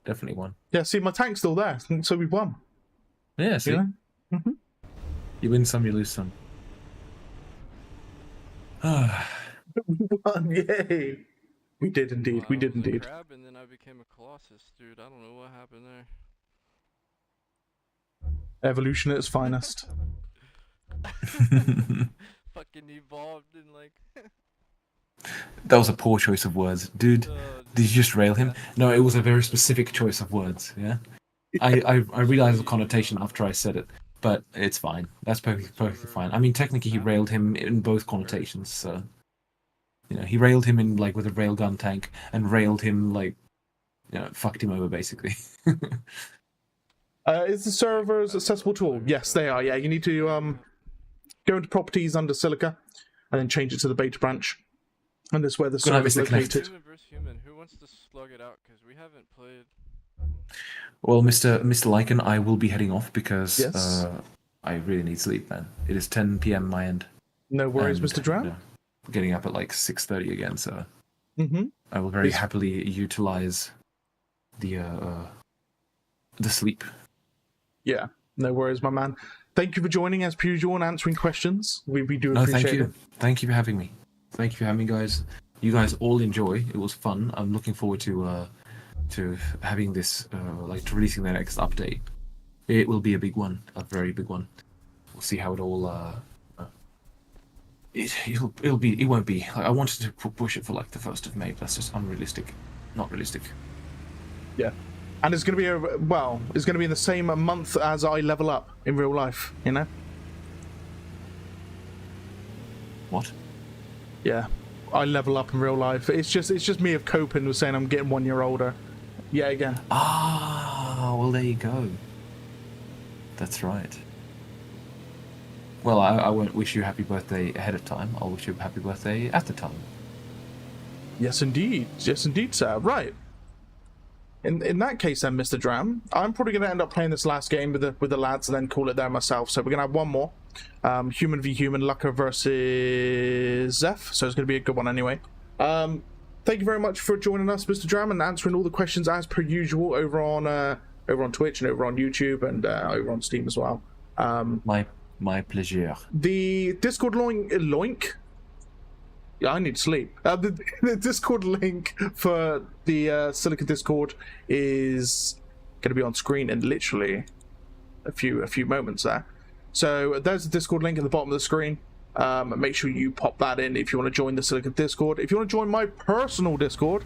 Definitely won. Yeah, see, my tank's still there, so we've won. Yeah, see, You know? you win some, you lose some. We won, yay! We did indeed. Well, We I did was a indeed. crab and then I became a colossus, dude. I don't know what happened there. Evolution at its finest. Fucking evolved in like. That was a poor choice of words, dude. Did you just rail him? No, it was a very specific choice of words. Yeah, I realized the connotation after I said it, but it's fine. That's perfectly fine. I mean, technically, he railed him in both connotations. So, you know, he railed him in like with a railgun tank, and railed him like, you know, fucked him over basically. Is the servers accessible to all? Yes, they are. Yeah, you need to go into properties under Silica, and then change it to the beta branch. And that's where the Good night, server is Mr. Connect. located. Human versus human. Who wants to slug it out? Because we haven't played. Well, Mr. Lycan, I will be heading off because Yes. I really need sleep, man. It is 10 p.m. my end. No worries, And, Mr. Dram. you know, getting up at like 6:30 again, so Mm-hmm. I will very Yes. happily utilize the sleep. Yeah, no worries, my man. Thank you for joining as per usual and answering questions. We do No, appreciate thank you. it. Thank you for having me. Thank you for having me, guys. you guys all enjoy. It was fun. I'm looking forward to having this, like to releasing the next update. It will be a big one, a very big one. We'll see how it all. It won't be. Like, I wanted to push it for like the 1st of May, but that's just unrealistic. Not realistic. Yeah. And it's going to be it's going to be in the same month as I level up in real life, you know? What? Yeah. I level up in real life. It's just me of coping with saying I'm getting 1 year older. Yeah, again. Ah, well, there you go. That's right. Well, I won't wish you happy birthday ahead of time. I'll wish you a happy birthday at the time. Yes, indeed. Yes, indeed, sir. Right. In that case, then, Mr. Dram, I'm probably going to end up playing this last game with the lads and then call it there myself. So we're going to have one more. Human v Human, Lucker versus Zeph. So it's going to be a good one anyway. Thank you very much for joining us, Mr. Dram, and answering all the questions as per usual over on Twitch and over on YouTube and over on Steam as well. My pleasure. The Discord link. Yeah, I need sleep. The Discord link for the Silica Discord is going to be on screen in literally a few moments there. So there's the Discord link at the bottom of the screen. Make sure you pop that in if you want to join the Silica Discord. If you want to join my personal Discord,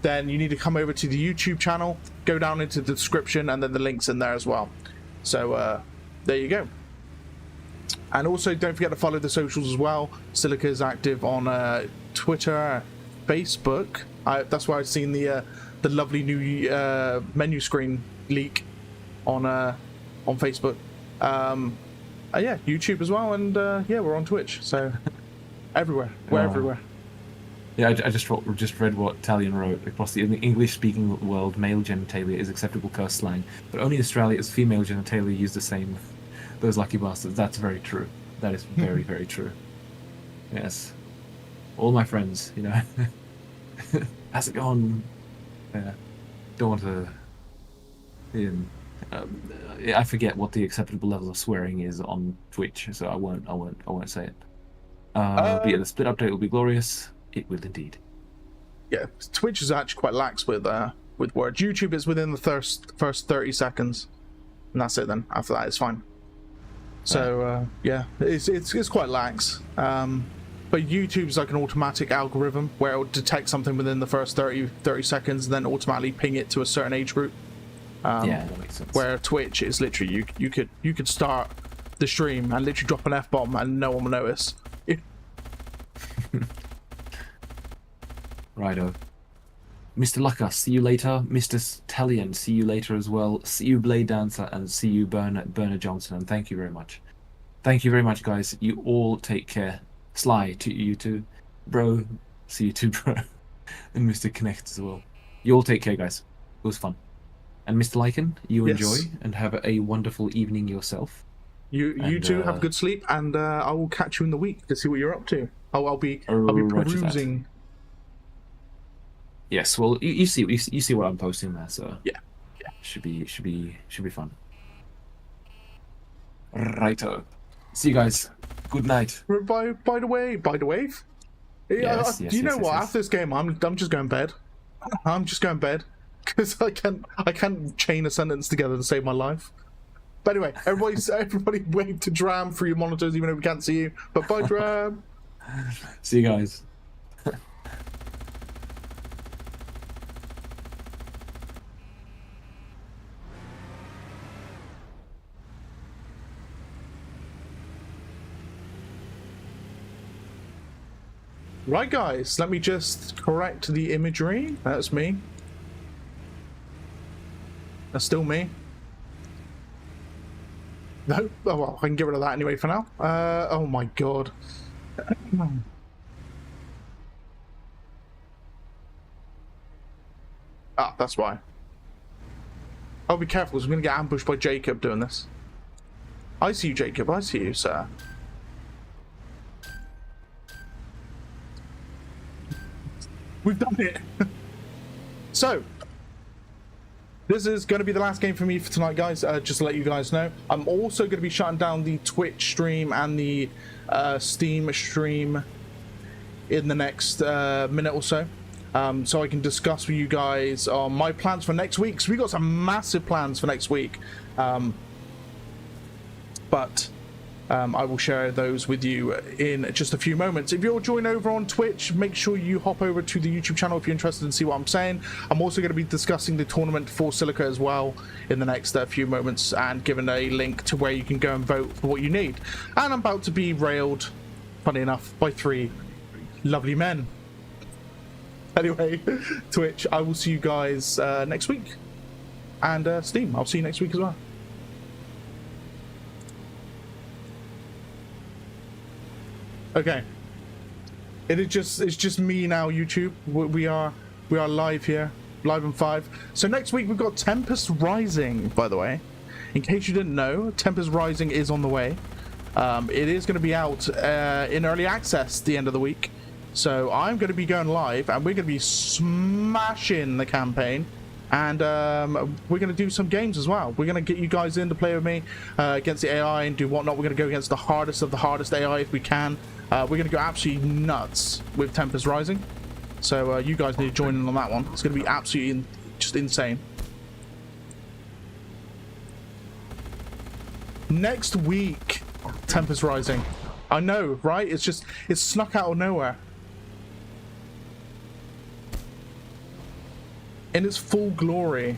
then you need to come over to the YouTube channel, go down into the description, and then the link's in there as well. So there you go. And also, don't forget to follow the socials as well. Silica is active on Twitter, Facebook. That's where I've seen the lovely new menu screen leak on Facebook. Yeah, YouTube as well, and yeah, we're on Twitch. So everywhere, we're everywhere. Yeah, I just read what Talion wrote. Across the English-speaking world, male genitalia is acceptable curse slang, but only Australia's female genitalia use the same. Those lucky bastards. That's very true. That is very, very true. Yes. All my friends, you know. How's it going? Yeah. Don't want to... I forget what the acceptable level of swearing is on Twitch, so I won't say it. But yeah, the split update will be glorious. It will indeed. Yeah, Twitch is actually quite lax with words. YouTube is within the first 30 seconds. And that's it then. After that, it's fine. So yeah, it's quite lax, but YouTube's like an automatic algorithm where it will detect something within the first 30 seconds and then automatically ping it to a certain age group. Yeah, that makes sense. Where Twitch is literally you could start the stream and literally drop an F-bomb and no one will notice. Righto. Mr. Lucka, see you later. Mr. Talion, see you later as well. See you, Blade Dancer, and see you, Bernard Johnson, and thank you very much. Thank you very much, guys. You all take care. Sly, to you too. Bro, see you too, bro. And Mr. Connect as well. You all take care, guys. It was fun. And Mr. Lycan, you enjoy and have a wonderful evening yourself. You too, have a good sleep, and I will catch you in the week to see what you're up to. I'll be perusing. Yes, well, you see what I'm posting there, so yeah, should be fun. Righto. See you guys. Good night. By the way, Yes, do you know what? Yes. After this game, I'm just going to bed. I'm just going to bed because I can't chain a sentence together to save my life. But anyway, everybody wave to Dram through your monitors, even though we can't see you. But bye, Dram. See you guys. Right, guys, let me just correct the imagery. That's me. That's still me. No, oh well, I can get rid of that anyway for now. Oh my god. Ah, that's why. I'll be careful because I'm going to get ambushed by Jacob doing this. I see you, Jacob. I see you, sir. We've done it. So, this is going to be the last game for me for tonight, guys. Just to let you guys know, I'm also going to be shutting down the Twitch stream and the Steam stream in the next minute or so. So I can discuss with you guys on my plans for next week. So we got some massive plans for next week. But I will share those with you in just a few moments. If you're joining over on Twitch, make sure you hop over to the YouTube channel if you're interested in see what I'm saying. I'm also going to be discussing the tournament for Silica as well in the next few moments, and giving a link to where you can go and vote for what you need. And I'm about to be railed, funny enough, by 3 lovely men. Anyway, Twitch, I will see you guys next week. And Steam, I'll see you next week as well. Okay, it's just me now, YouTube. We are live here, live on 5. So next week we've got Tempest Rising, by the way. In case you didn't know, Tempest Rising is on the way. It is going to be out in early access at the end of the week. So I'm going to be going live, and we're going to be smashing the campaign. And we're going to do some games as well. We're going to get you guys in to play with me against the AI and do whatnot. We're going to go against the hardest of the hardest AI if we can. We're going to go absolutely nuts with Tempest Rising. So you guys need to join in on that one. It's going to be absolutely just insane. Next week, Tempest Rising. I know, right? It's snuck out of nowhere. In its full glory.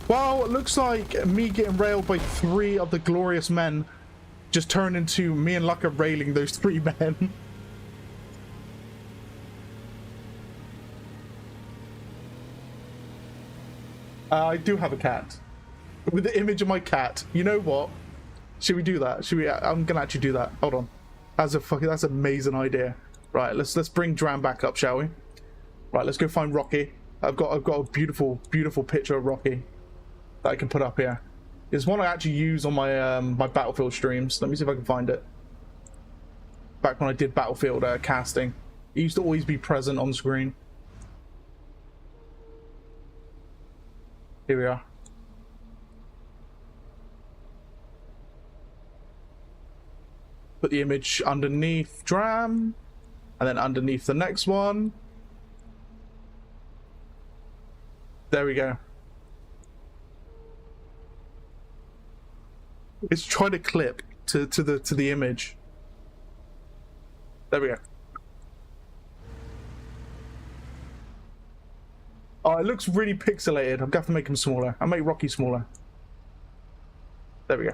Well, it looks like me getting railed by 3 of the glorious men just turned into me and Lucka railing those 3 men. I do have a cat. With the image of my cat. You know what? Should we do that? Should we? I'm gonna actually do that. Hold on. That's an amazing idea. Right, let's bring Dram back up, shall we? Right, let's go find Rocky. I've got a beautiful picture of Rocky that I can put up here. It's one I actually use on my my Battlefield streams. Let me see if I can find it. Back when I did Battlefield casting, it used to always be present on screen. Here we are. Put the image underneath Dram. And then underneath the next one. There we go. It's trying to clip to the image. There we go. Oh, it looks really pixelated. I'm gonna have to make him smaller. I'll make Rocky smaller. There we go.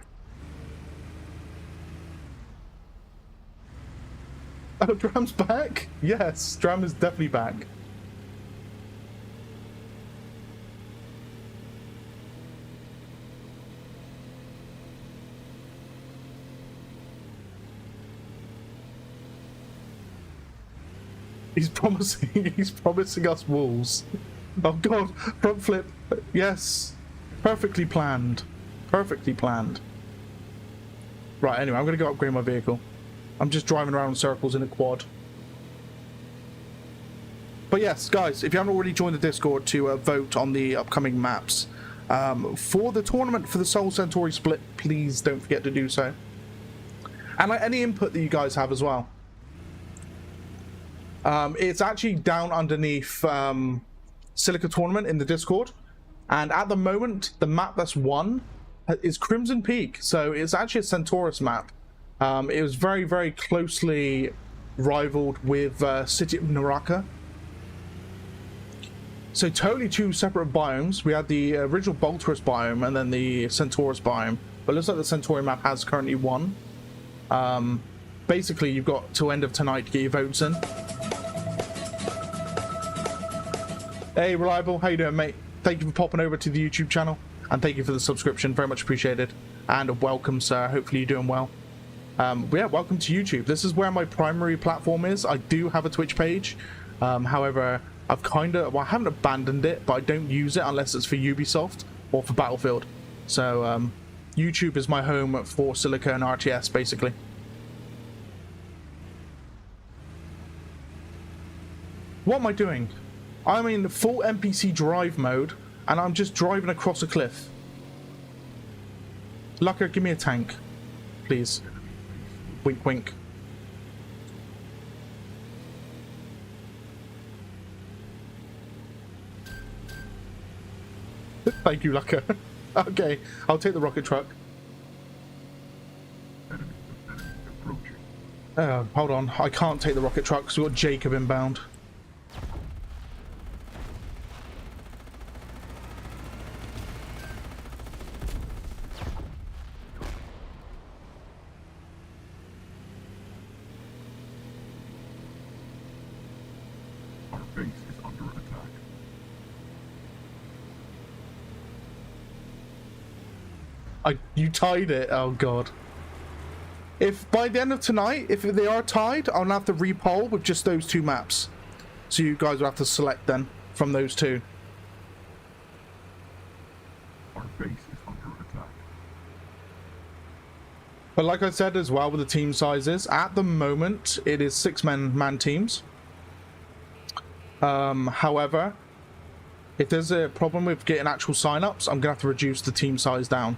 Oh, Dram's back? Yes, Dram is definitely back. He's promising us walls. Oh god, front flip. Yes. Perfectly planned. Perfectly planned. Right, anyway, I'm gonna go upgrade my vehicle. I'm just driving around in circles in a quad. But yes, guys, if you haven't already joined the Discord to vote on the upcoming maps for the tournament for the Soul Centauri split, please don't forget to do so. And like any input that you guys have as well. It's actually down underneath Silica Tournament in the Discord. And at the moment, the map that's won is Crimson Peak. So it's actually a Centaurus map. It was very, very closely rivaled with City of Naraka. So totally 2 separate biomes. We had the original Bolterus biome and then the Centaurus biome. But it looks like the Centauri map has currently won. Basically, you've got till end of tonight to get your votes in. Hey, Reliable. How you doing, mate? Thank you for popping over to the YouTube channel. And thank you for the subscription. Very much appreciated. And welcome, sir. Hopefully you're doing well. Yeah, welcome to YouTube. This is where my primary platform is. I do have a Twitch page. However, I've I haven't abandoned it, but I don't use it unless it's for Ubisoft or for Battlefield. So, YouTube is my home for Silica and RTS, basically. What am I doing? I'm in full NPC drive mode, and I'm just driving across a cliff. Lucka, give me a tank, please. Wink, wink. Thank you, Lucka. Okay, I'll take the rocket truck. Enemy approaching. Hold on. I can't take the rocket truck because we've got Jacob inbound. Our base is under attack. You tied it. Oh god. If by the end of tonight, if they are tied, I'll have to repoll with just those two maps. So you guys will have to select then from those two. Our base is under attack. But like I said as well with the team sizes, at the moment it is 6-man teams. However, if there's a problem with getting actual sign-ups, I'm gonna have to reduce the team size down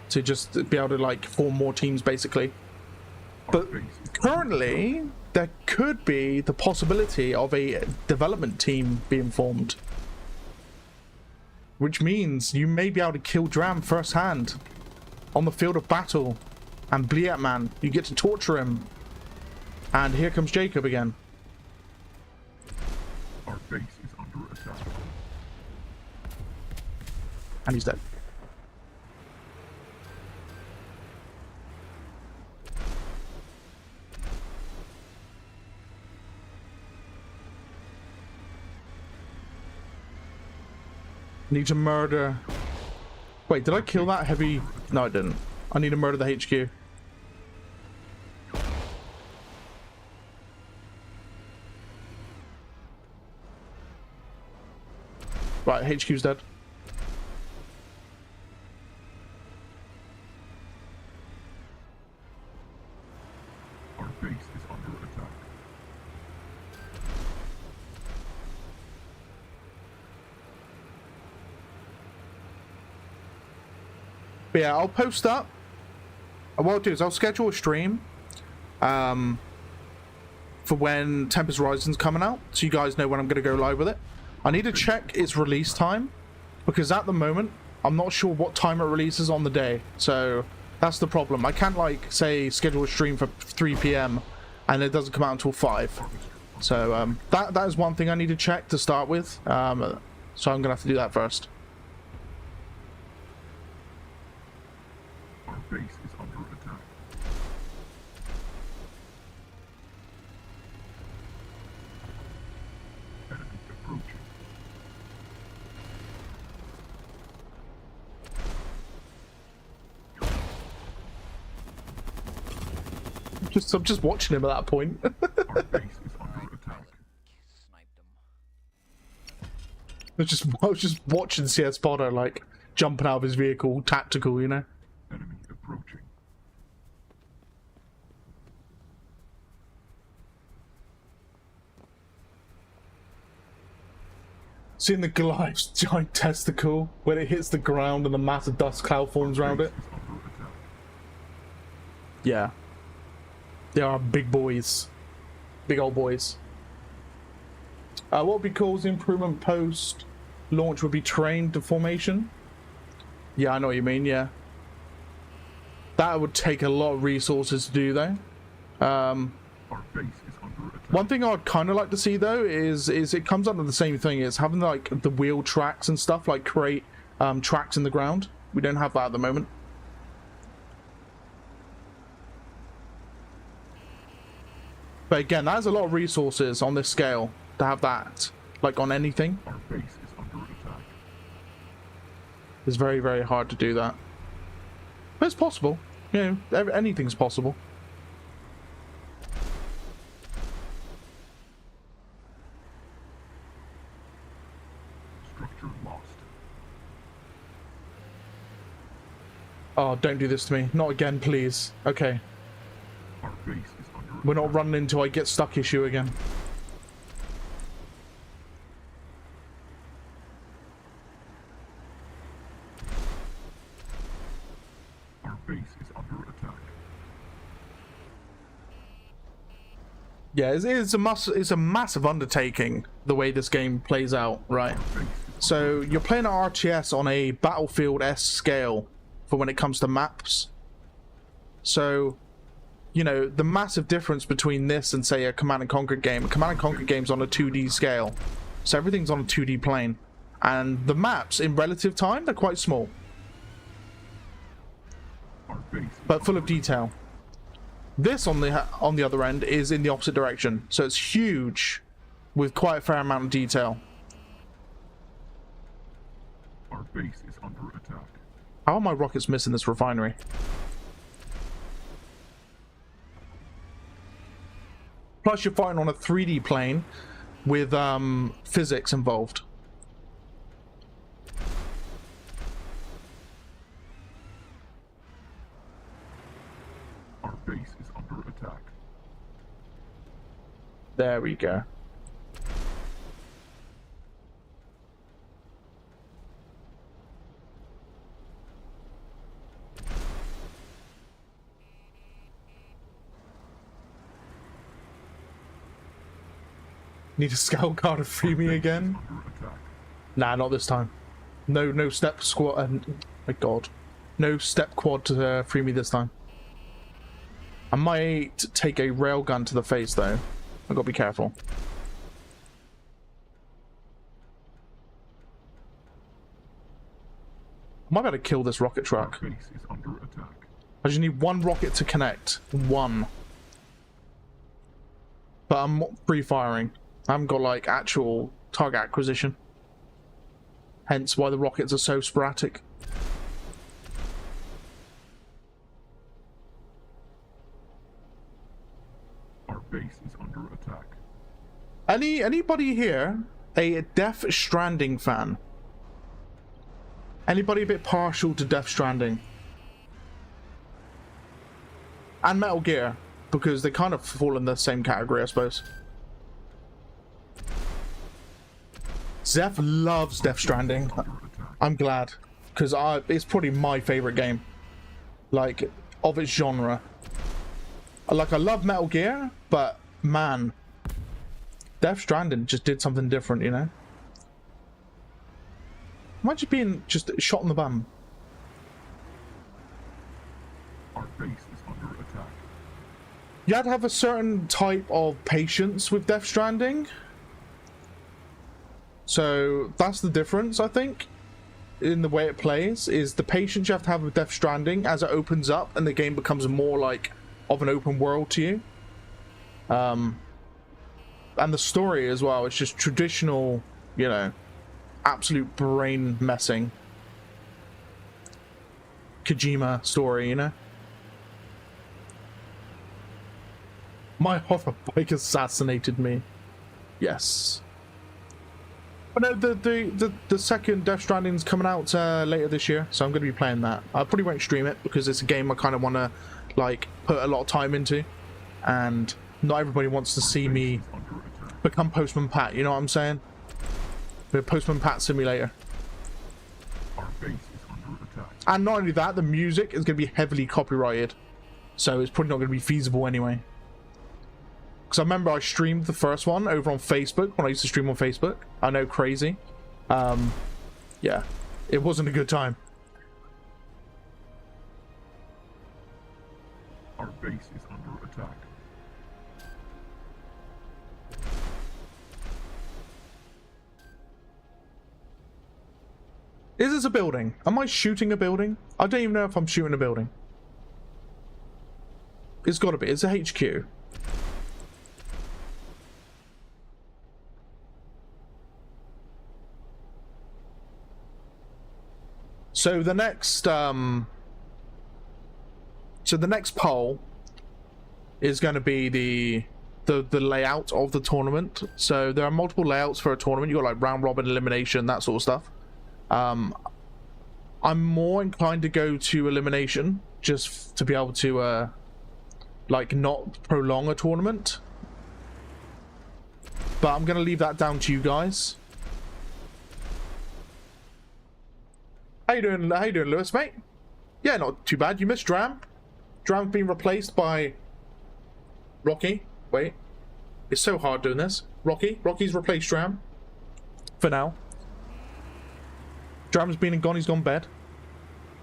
to just be able to like form more teams basically. But currently there could be the possibility of a development team being formed, which means you may be able to kill Dram firsthand on the field of battle. And Bliatman, you get to torture him. And here comes Jacob again. Our base is under attack. And he's dead. Need to murder. Wait, did I kill that heavy? No, I didn't. I need to murder the HQ. Right, HQ's dead. Our base is under attack. But yeah, I'll post up. What I'll do is I'll schedule a stream for when Tempest Rising's coming out, so you guys know when I'm going to go live with it. I need to check its release time, because at the moment I'm not sure what time it releases on the day, so that's the problem. I can't like say schedule a stream for 3 PM and it doesn't come out until 5. So that is one thing I need to check to start with, so I'm gonna have to do that first. Our base is under attack. Enemy approaching. I'm just watching him at that point. Our base is under attack. Sniped him. I was just watching CS Potter like jumping out of his vehicle, tactical, you know. Enemy approaching. Seeing the Goliath's giant testicle when it hits the ground and the massive dust cloud forms around it. Base is under attack. Yeah. They are big boys. Big old boys. What would be cool is the improvement post launch would be terrain deformation. Yeah, I know what you mean, yeah. That would take a lot of resources to do though. Our base is under attack. One thing I'd kind of like to see though is it comes under the same thing. It's having like the wheel tracks and stuff, like create tracks in the ground. We don't have that at the moment. But again, that is a lot of resources on this scale to have that, like on anything. Our base is under attack. It's very, very hard to do that. But it's possible. You know, anything's possible. Structure lost. Oh, don't do this to me. Not again, please. Okay. Our base is under We're not attack. running into I get stuck issue again. Our base is under attack. Yeah, it's a massive undertaking the way this game plays out, right? So you're playing an RTS on a Battlefield-esque scale for when it comes to maps. So, you know, the massive difference between this and, say, a Command and Conquer game. A Command and Conquer game's on a 2D scale. So everything's on a 2D plane. And the maps, in relative time, they're quite small. But full of detail. This, on the other end, is in the opposite direction. So it's huge, with quite a fair amount of detail. Our base is under attack. How are my rockets missing this refinery? Plus, you're fighting on a 3D plane with physics involved. Our base is under attack. There we go. Need a scout car to free me again? Nah, not this time. No step squad. My God, no step quad to free me this time. I might take a railgun to the face though. I gotta be careful. I might be able to kill this rocket truck. Our base is under attack. I just need one rocket to connect. One. But I'm free firing. I haven't got like actual target acquisition. Hence why the rockets are so sporadic. Our base is under attack. Anybody here a Death Stranding fan? Anybody a bit partial to Death Stranding? And Metal Gear, because they kind of fall in the same category, I suppose. Zeph loves Death Stranding. I'm glad, because it's probably my favorite game, like, of its genre. Like, I love Metal Gear, but man, Death Stranding just did something different, you know? Am I just being shot in the bum? Our base is under attack. You had to have a certain type of patience with Death Stranding. So that's the difference, I think, in the way it plays, is the patience you have to have with Death Stranding as it opens up and the game becomes more like of an open world to you. And the story as well, it's just traditional, you know, absolute brain messing Kojima story, you know? My hoverbike assassinated me. Yes. But no, the second Death Stranding's coming out later this year, so I'm going to be playing that. I probably won't stream it because it's a game I kind of want to like put a lot of time into, and not everybody wants to see me become Postman Pat. You know what I'm saying? The Postman Pat simulator. Our base is under attack. And not only that, the music is going to be heavily copyrighted, so it's probably not going to be feasible anyway. Because I remember I streamed the first one over on Facebook when I used to stream on Facebook. I know, crazy. Yeah, it wasn't a good time. Our base is under attack. Is this a building? Am I shooting a building? I don't even know if I'm shooting a building. It's got to be. It's a HQ. So the next poll is going to be the layout of the tournament. So there are multiple layouts for a tournament. You got like round robin, elimination, that sort of stuff. I'm more inclined to go to elimination just to be able to like not prolong a tournament. But I'm going to leave that down to you guys. How you doing, Lewis, mate? Yeah, not too bad. You missed Dram. Dram's been replaced by Rocky. Wait. It's so hard doing this. Rocky's replaced Dram. For now. Dram's been and gone, he's gone bed.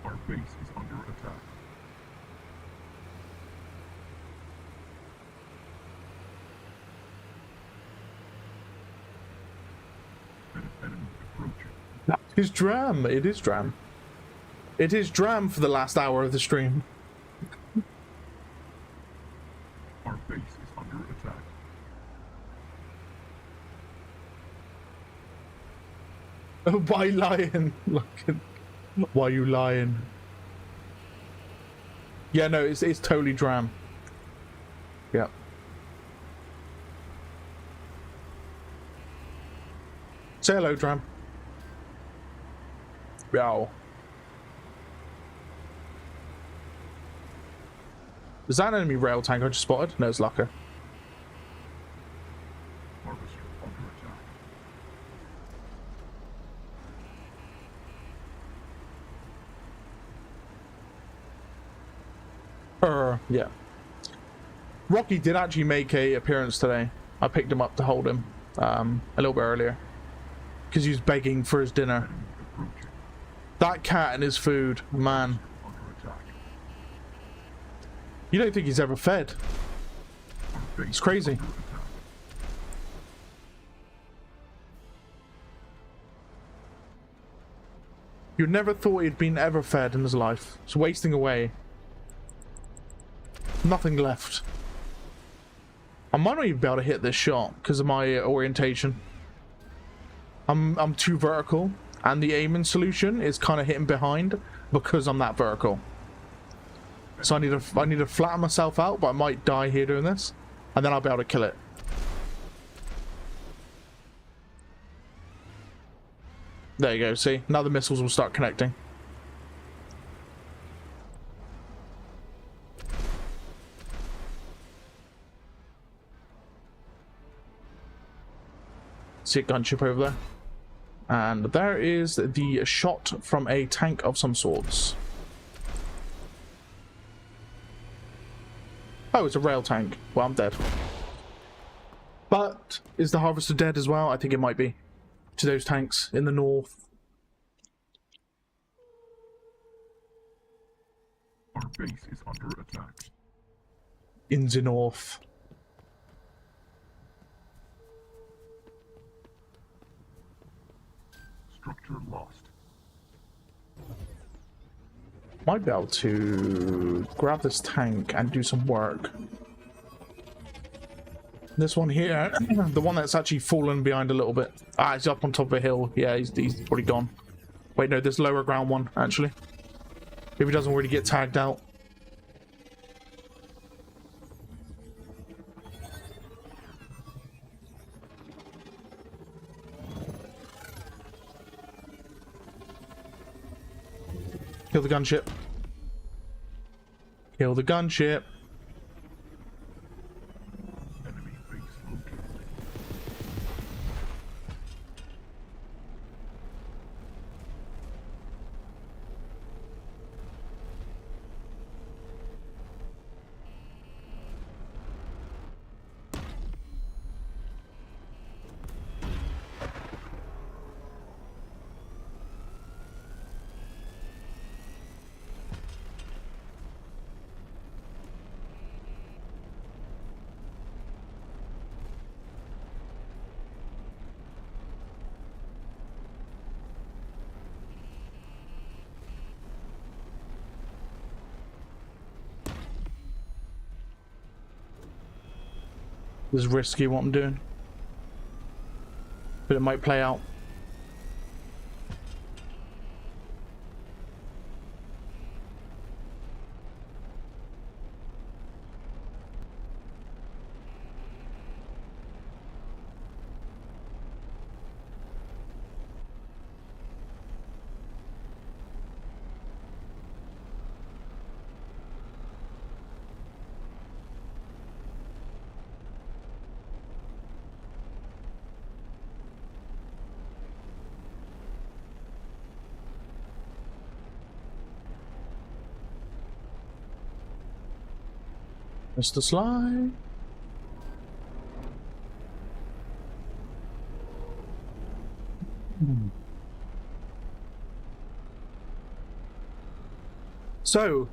Our base is under attack. An enemy approaching. It's Dram. It is Dram. It is Dram for the last hour of the stream. Our base is under attack. Why lying? Why you lying? Yeah, no, it's totally Dram. Yeah. Say hello, Dram. Yow. Is that an enemy rail tank I just spotted? No, it's Lucker. Harvester under attack. Yeah. Rocky did actually make a appearance today. I picked him up to hold him a little bit earlier because he was begging for his dinner. Approaching. That cat and his food, man. Under attack. You don't think he's ever fed? Our base It's crazy. is under attack. You never thought he'd been ever fed in his life. It's wasting away. Nothing left. I might not even be able to hit this shot because of my orientation. I'm too vertical, and the aiming solution is kind of hitting behind because I'm that vertical. So I need to flatten myself out, but I might die here doing this, and then I'll be able to kill it. There you go. See, now the missiles will start connecting. See a gunship over there. And there is the shot from a tank of some sorts. Oh, it's a rail tank. Well, I'm dead. But is the harvester dead as well? I think it might be. To those tanks in the north. Our base is under attack. In the north. Structure lost. Might be able to grab this tank and do some work. This one here, the one that's actually fallen behind a little bit. Ah, he's up on top of a hill. Yeah, he's probably gone. Wait, no, there's lower ground one, actually. If he doesn't already get tagged out. Kill the gunship. Kill the gunship. Enemy base located. This is risky what I'm doing. But it might play out. Mr. Sly. So,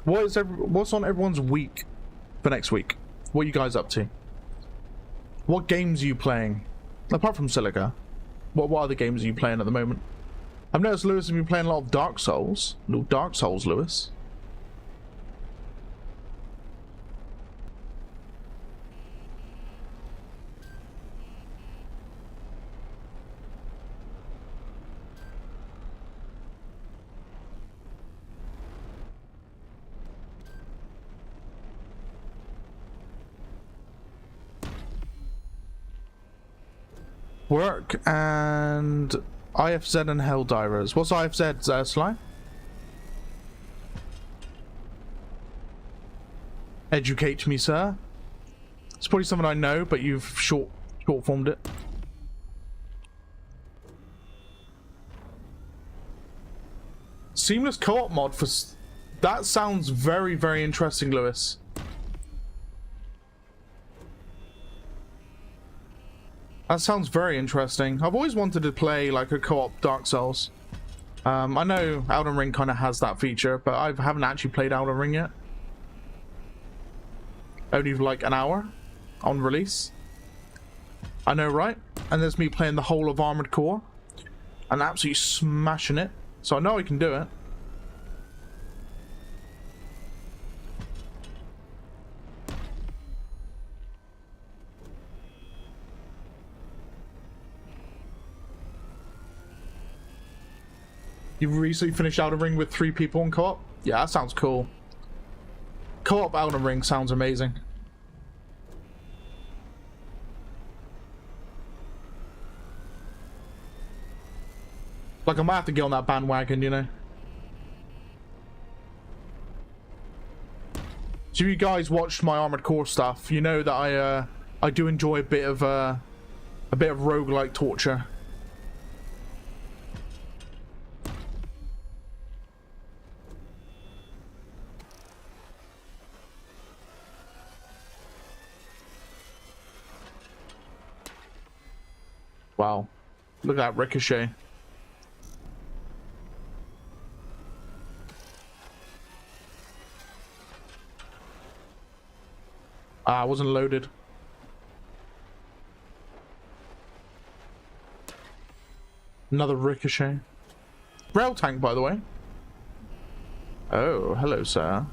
what's on everyone's week for next week? What are you guys up to? What games are you playing? Apart from Silica, what other games are you playing at the moment? I've noticed Lewis has been playing a lot of Dark Souls. No Dark Souls, Lewis. Work and IFZ and Helldivers. What's IFZ, Sly? Educate me, sir. It's probably something I know, but you've short formed it. Seamless co-op mod for... That sounds very, very interesting, Lewis. That sounds very interesting. I've always wanted to play like a co-op Dark Souls. I know Elden Ring kind of has that feature, but I haven't actually played Elden Ring yet. Only like an hour on release. I know, right? And there's me playing the whole of Armored Core and absolutely smashing it. So I know I can do it. You recently finished Elden Ring with 3 people in co-op? Yeah, that sounds cool. Co-op Elden Ring sounds amazing. Like, I might have to get on that bandwagon, you know? So if you guys watched my Armored Core stuff, you know that I do enjoy a bit of roguelike torture. Wow. Look at that ricochet. Ah, it wasn't loaded. Another ricochet. Rail tank, by the way. Oh, hello, sir.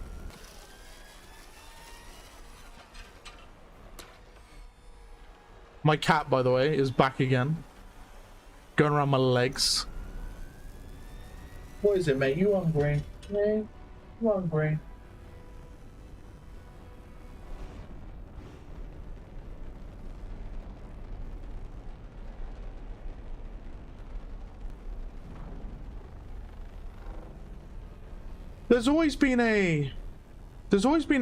My cat, by the way, is back again. Going around my legs. What is it, mate? You hungry? Yeah, you hungry? There's always been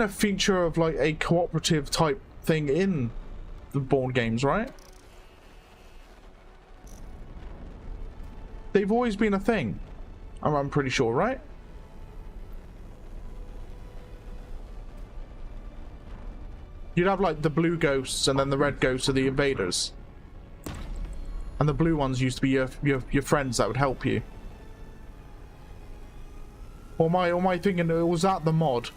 a feature of like a cooperative type thing in the board games, right? They've always been a thing. I'm pretty sure, right? You'd have like the blue ghosts and then the red ghosts are the invaders. And the blue ones used to be your friends that would help you. Or am I thinking, was that the mod?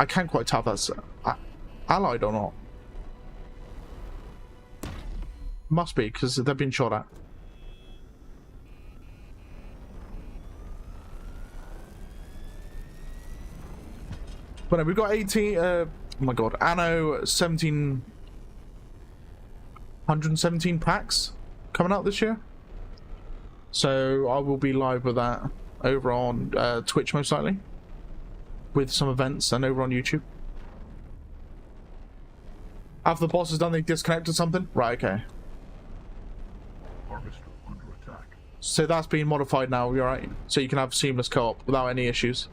I can't quite tell if that's allied or not. Must be, because they've been shot at. But no, we've got 18, oh my god, Anno 117 packs coming out this year. So I will be live with that over on Twitch most likely. With some events and over on YouTube. After the boss is done, they disconnected something? Right, okay. Harvester under attack. So that's being modified now, you're right. So you can have seamless co-op without any issues.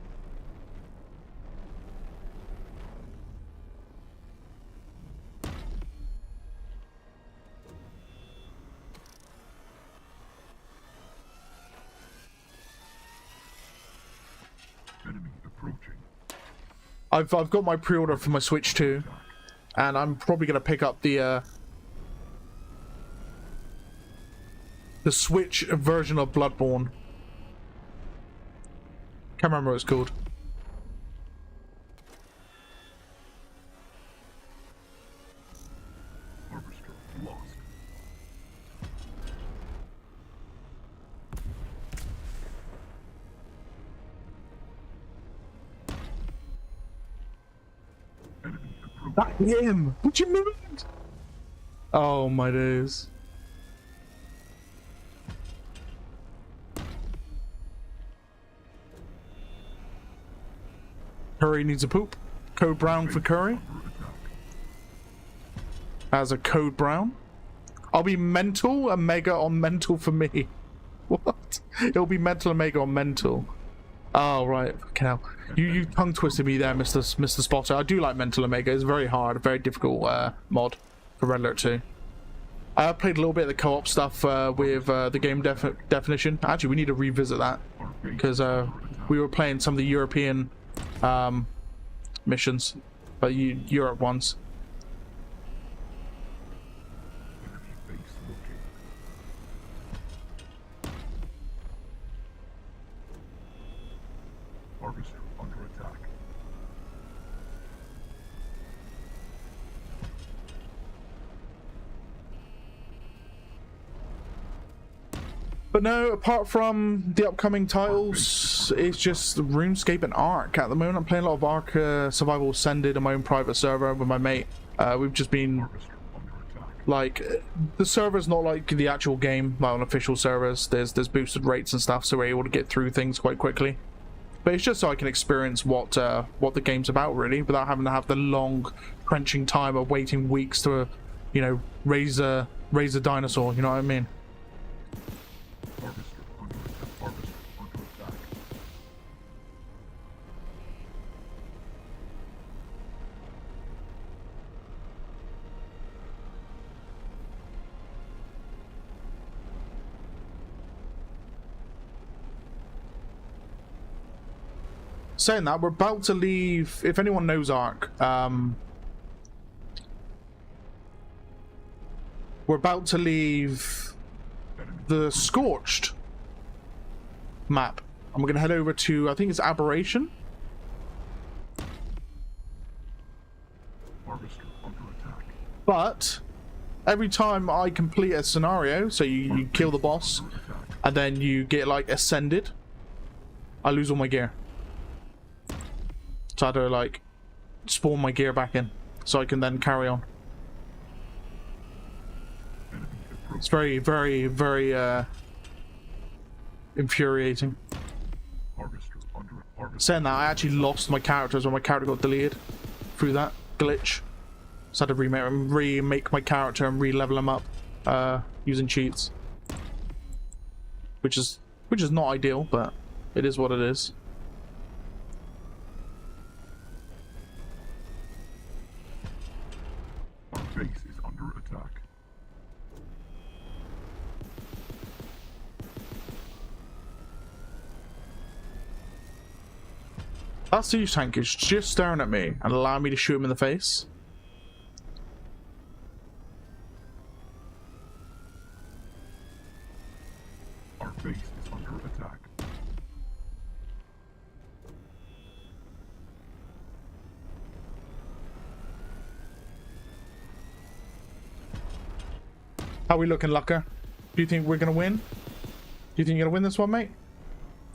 I've got my pre-order for my Switch 2, and I'm probably gonna pick up the Switch version of Bloodborne. Can't remember what it's called. Harvester lost. Enemy approaching. That him! What you mean? Oh my days. Curry needs a poop. Code brown for Curry. As a code brown. I'll be mental and mega on mental for me. What? It'll be mental and mega on mental. Oh right. Okay, now you tongue twisted me there, Mr. Spotter. I do like mental and mega. It's very hard, very difficult mod for Red Alert 2. I played a little bit of the co-op stuff with the game definition. Actually, we need to revisit that because we were playing some of the European missions, but Europe ones. Enemy base located. Harvester under attack. But no, apart from the upcoming titles, it's just RuneScape and Ark. At the moment, I'm playing a lot of Ark Survival Ascended on my own private server with my mate. We've just been Harvester under attack. like, the server's not like the actual game, like on official servers. There's boosted rates and stuff, so we're able to get through things quite quickly. But it's just so I can experience what the game's about, really, without having to have the long, crunching time of waiting weeks to, you know, raise a dinosaur. You know what I mean? Harvester under attack. Harvester under attack. Saying that, we're about to leave. If anyone knows Ark, we're about to leave the Scorched map, and we're gonna head over to, I think it's Aberration. Harvester under attack. But every time I complete a scenario, so you kill the boss and then you get like ascended, I lose all my gear. So I had to like spawn my gear back in so I can then carry on. Enemy approaching. It's very, very, very infuriating. Harvester under harvester. Saying that, I actually lost my characters when my character got deleted through that glitch. So I had to remake my character and re-level him up using cheats, which is not ideal, but it is what it is. Our base is under attack. That siege tank is just staring at me and allowing me to shoot him in the face. Our base is under attack. How we looking, Lucker? Do you think we're gonna win? Do you think you're gonna win this one, mate?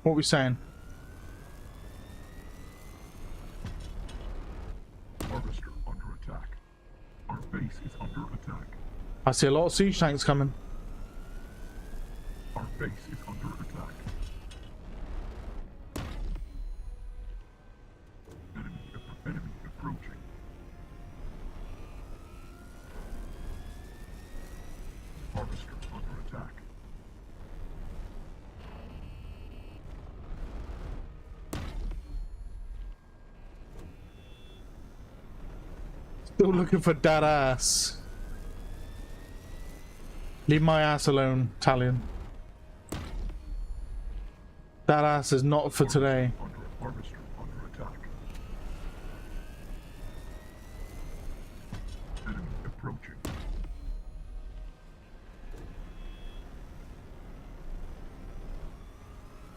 What are we saying? Harvester under attack. Our base is under attack. I see a lot of siege tanks coming. Our base is under attack. Enemy approaching. Harvester under attack. Still looking for that ass. Leave my ass alone, Talion. That ass is not for today. Harvester under attack.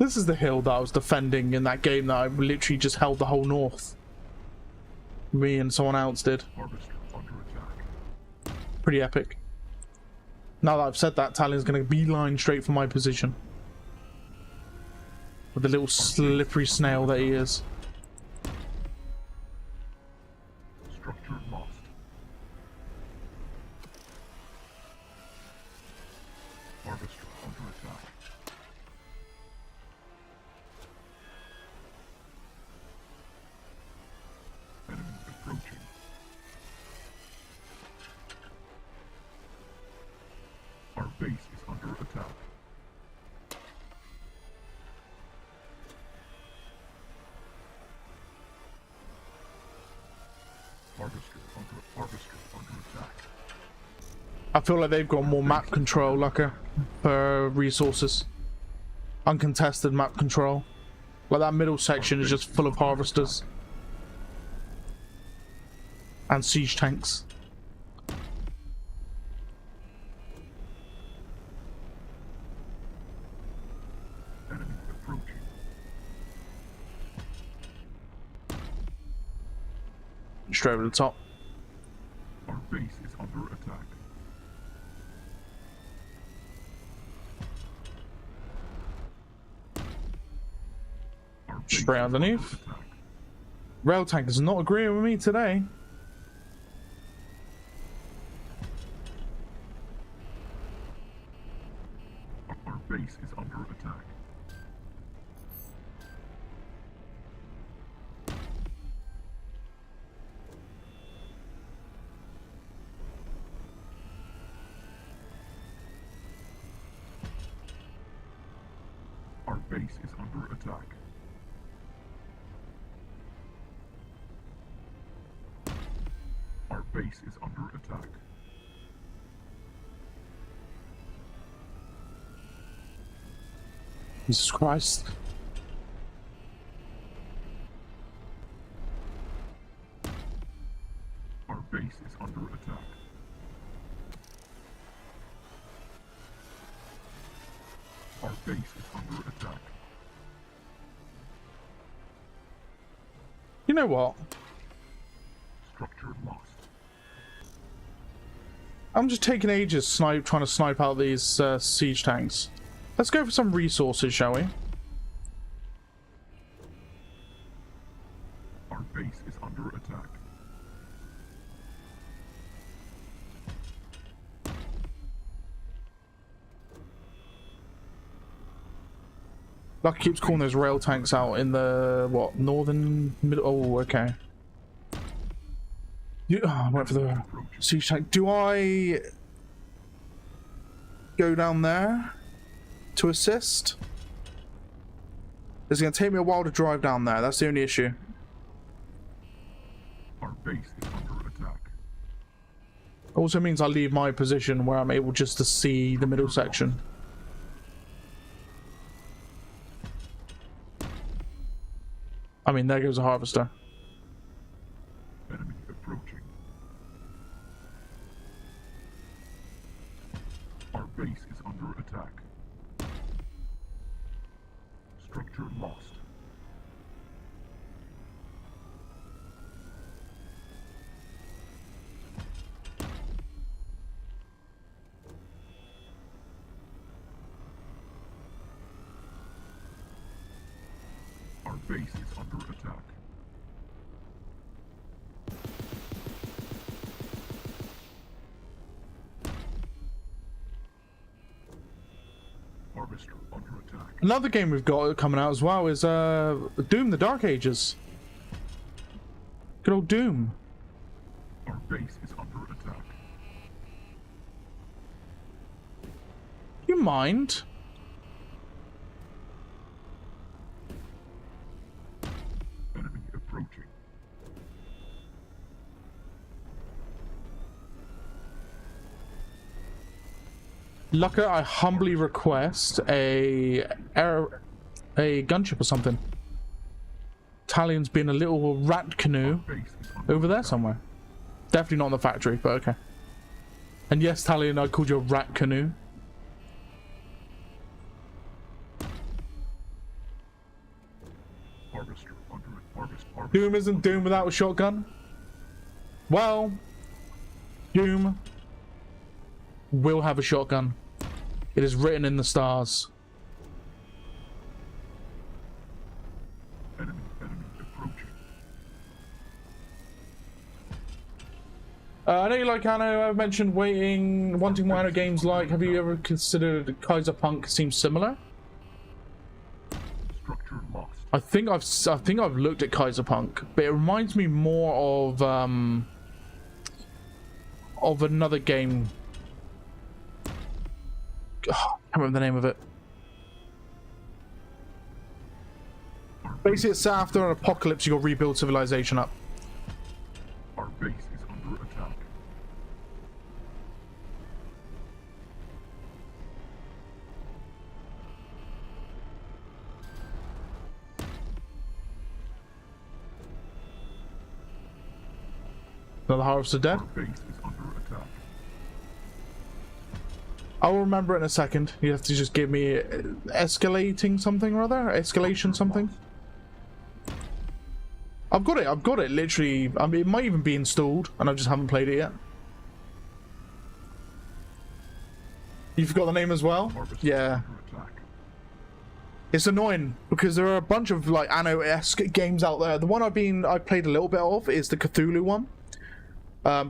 This is the hill that I was defending in that game that I literally just held the whole north. Me and someone else did. Harvester under attack. Pretty epic. Now that I've said that, Talion's going to beeline straight for my position. With the little slippery snail that he is. Structure lost. Harvester under attack. Enemy approaching. Our base is under attack. Harvester under attack. I feel like they've got more map control, like for resources. Uncontested map control. Like that middle section is just full of harvesters. And siege tanks. Enemy approaching. Straight over the top. Our base is under attack. Our base Straight is underneath. under attack. Rail tank is not agreeing with me today. Our base is under attack. Our base is under attack. Our base is under attack. Jesus Christ. Our base is under attack. Our base is under attack. You know what? Structure lost. I'm just taking ages trying to snipe out these siege tanks. Let's go for some resources, shall we? Our base is under attack. Lucky keeps calling those rail tanks out in the, what, northern middle? Oh, okay. I went for the siege tank. Do I go down there to assist? It's going to take me a while to drive down there. That's the only issue. Our base is under attack. Also means I leave my position where I'm able just to see the middle section. I mean, there goes a harvester. Enemy approaching. Our base is under attack. Structure lost. Our base is under attack. Harvester under attack. Another game we've got coming out as well is Doom: The Dark Ages. Good old Doom. Our base is under attack. You mind? Enemy approaching. Lucka, I humbly request a gunship or something. Talion's been a little rat canoe Base is under over there attack. somewhere. Definitely not in the factory, but okay. And yes, Talion, I called you a rat canoe. Harvester under harvest. Doom isn't Doom without a shotgun. Well, Doom will have a shotgun. It is written in the stars. Enemy approaching. I know you like Anno. I've mentioned wanting more Anno games. Like, have you ever considered Kaiser Punk? Seems similar. Structure lost. I think I've looked at Kaiser Punk, but it reminds me more of another game. I can't remember the name of it. Basically, it's after an apocalypse, you got to rebuild civilization up. Our base is under attack. Another Harvester dead. Our base is under attack. I'll remember it in a second. You have to just give me escalating something or other? Escalation something? I've got it literally. I mean, it might even be installed and I just haven't played it yet. You forgot the name as well? Harvester Yeah. under attack. It's annoying because there are a bunch of like Anno-esque games out there. The one I played a little bit of is the Cthulhu one.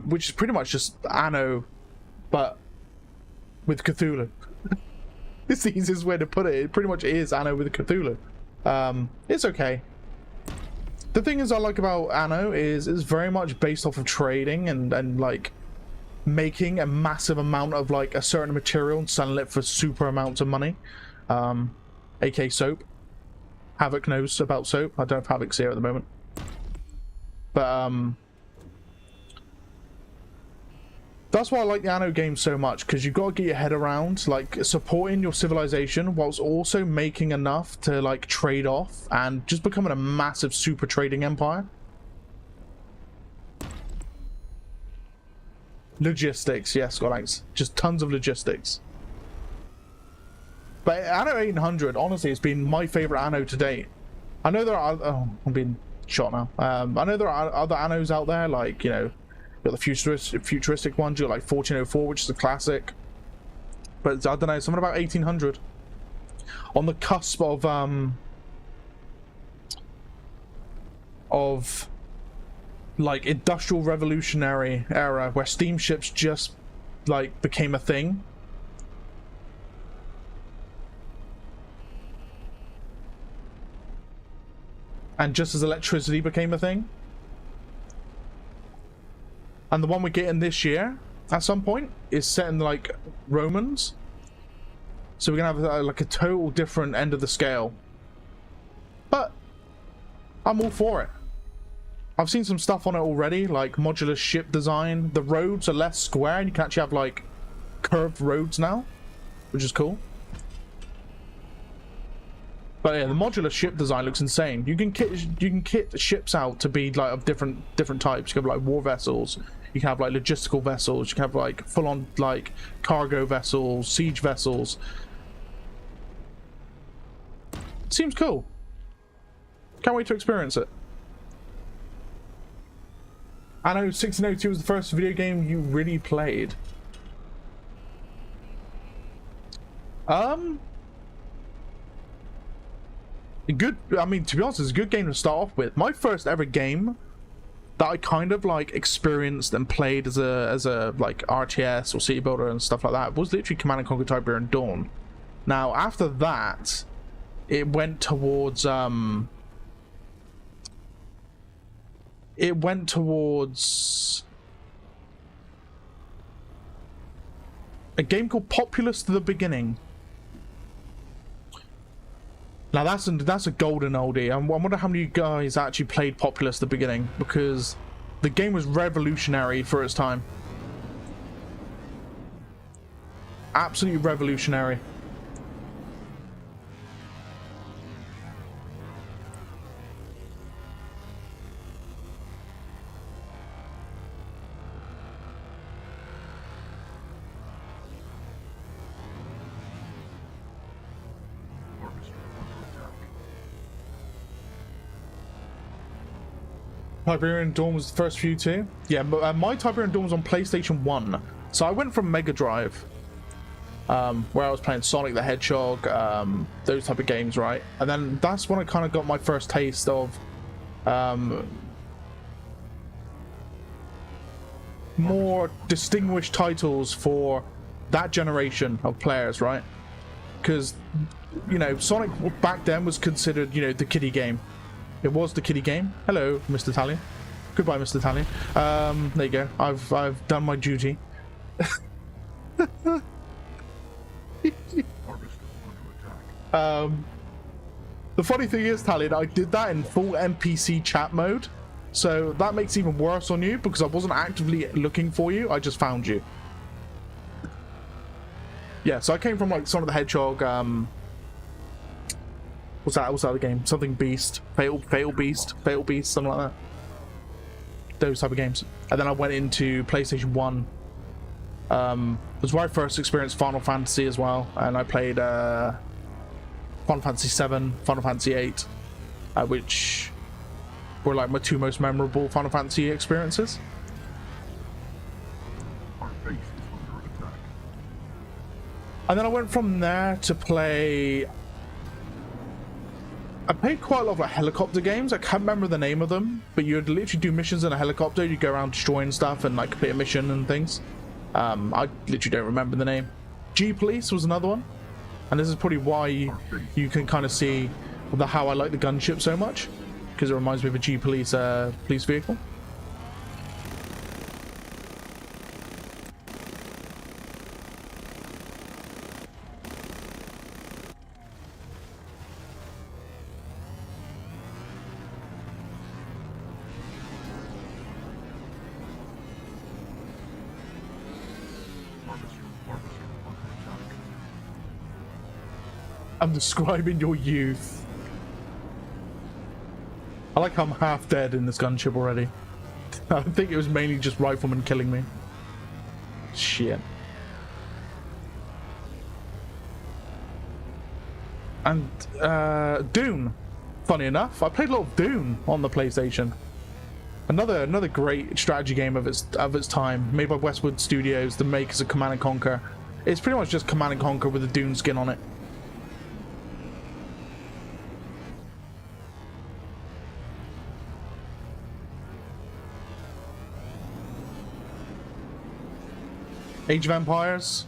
Which is pretty much just Anno, but with Cthulhu. It's the easiest way to put it. It pretty much is Anno with Cthulhu. It's okay. The thing is I like about Anno is it's very much based off of trading and like making a massive amount of like a certain material and selling it for super amounts of money. AK soap. Havoc knows about soap. I don't know if Havoc's here at the moment. But that's why I like the Anno game so much, because you've got to get your head around like supporting your civilization whilst also making enough to like trade off and just becoming a massive super trading empire. Logistics, yes, Scotlands. Just tons of logistics. But Anno 800, honestly, it's been my favorite Anno to date. I know there are... Oh, I'm being shot now. I know there are other Annos out there, like, you know, you got the futuristic ones, you got like 1404, which is a classic. But I don't know, something about 1800. On the cusp of like industrial revolutionary era where steamships just like became a thing. And just as electricity became a thing. And the one we're getting this year, at some point, is set in like Romans. So we're gonna have like a total different end of the scale. But I'm all for it. I've seen some stuff on it already, like modular ship design. The roads are less square, and you can actually have like curved roads now, which is cool. But yeah, the modular ship design looks insane. You can kit ships out to be like of different types. You can have like war vessels. You can have like logistical vessels. You can have like full-on like cargo vessels, siege vessels. Seems cool. Can't wait to experience it. I know 1602 was the first video game you really played. Good. I mean, to be honest, it's a good game to start off with. My first ever game that I kind of like experienced and played as a like RTS or city builder and stuff like that was literally Command and Conquer Tiberian Dawn. Now after that, it went towards a game called Populous to the Beginning. Now that's a golden oldie. I wonder how many of you guys actually played Populous at the beginning, because the game was revolutionary for its time. Absolutely revolutionary. Tiberian Dawn was the first few too. Yeah, but my Tiberian Dawn was on PlayStation 1. So I went from Mega Drive, where I was playing Sonic the Hedgehog, those type of games, right? And then that's when I kind of got my first taste of more distinguished titles for that generation of players, right? Because, you know, Sonic back then was considered, you know, the kiddie game. It was the kiddie game. Hello, Mr. Talion. Goodbye, Mr. Talion. There you go. I've done my duty. Harvester under attack. The funny thing is, Talion, I did that in full NPC chat mode, so that makes it even worse on you because I wasn't actively looking for you. I just found you. Yeah, so I came from like Sonic the Hedgehog. What's that? What's that other game? Something Beast, Fatal Beast, something like that. Those type of games. And then I went into PlayStation 1. Was where I first experienced Final Fantasy as well, and I played Final Fantasy 7, Final Fantasy 8, which were like my two most memorable Final Fantasy experiences. Our base is under attack. And then I went from there to play. I played quite a lot of like helicopter games. I can't remember the name of them, but you'd literally do missions in a helicopter. You'd go around destroying stuff and like complete a mission and things. I literally don't remember the name. G-Police was another one, and this is probably why you can kind of see how I like the gunship so much, because it reminds me of a G-Police police vehicle. I'm describing your youth. I like how I'm half dead in this gunship already. I think it was mainly just riflemen killing me. Shit. And Dune. Funny enough, I played a lot of Dune on the PlayStation. Another great strategy game of its time, made by Westwood Studios, the makers of Command and Conquer. It's pretty much just Command and Conquer with a Dune skin on it. Age of Empires.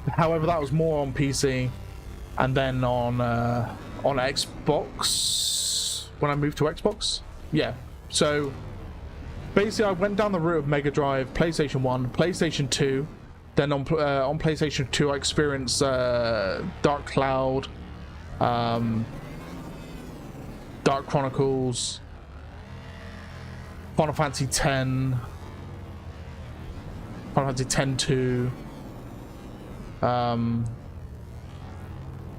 However, that was more on PC, and then on Xbox when I moved to Xbox. Yeah. So basically, I went down the route of Mega Drive, PlayStation 1, PlayStation 2. Then on PlayStation 2, I experienced Dark Cloud, Dark Chronicles, Final Fantasy X. Final Fantasy X-2.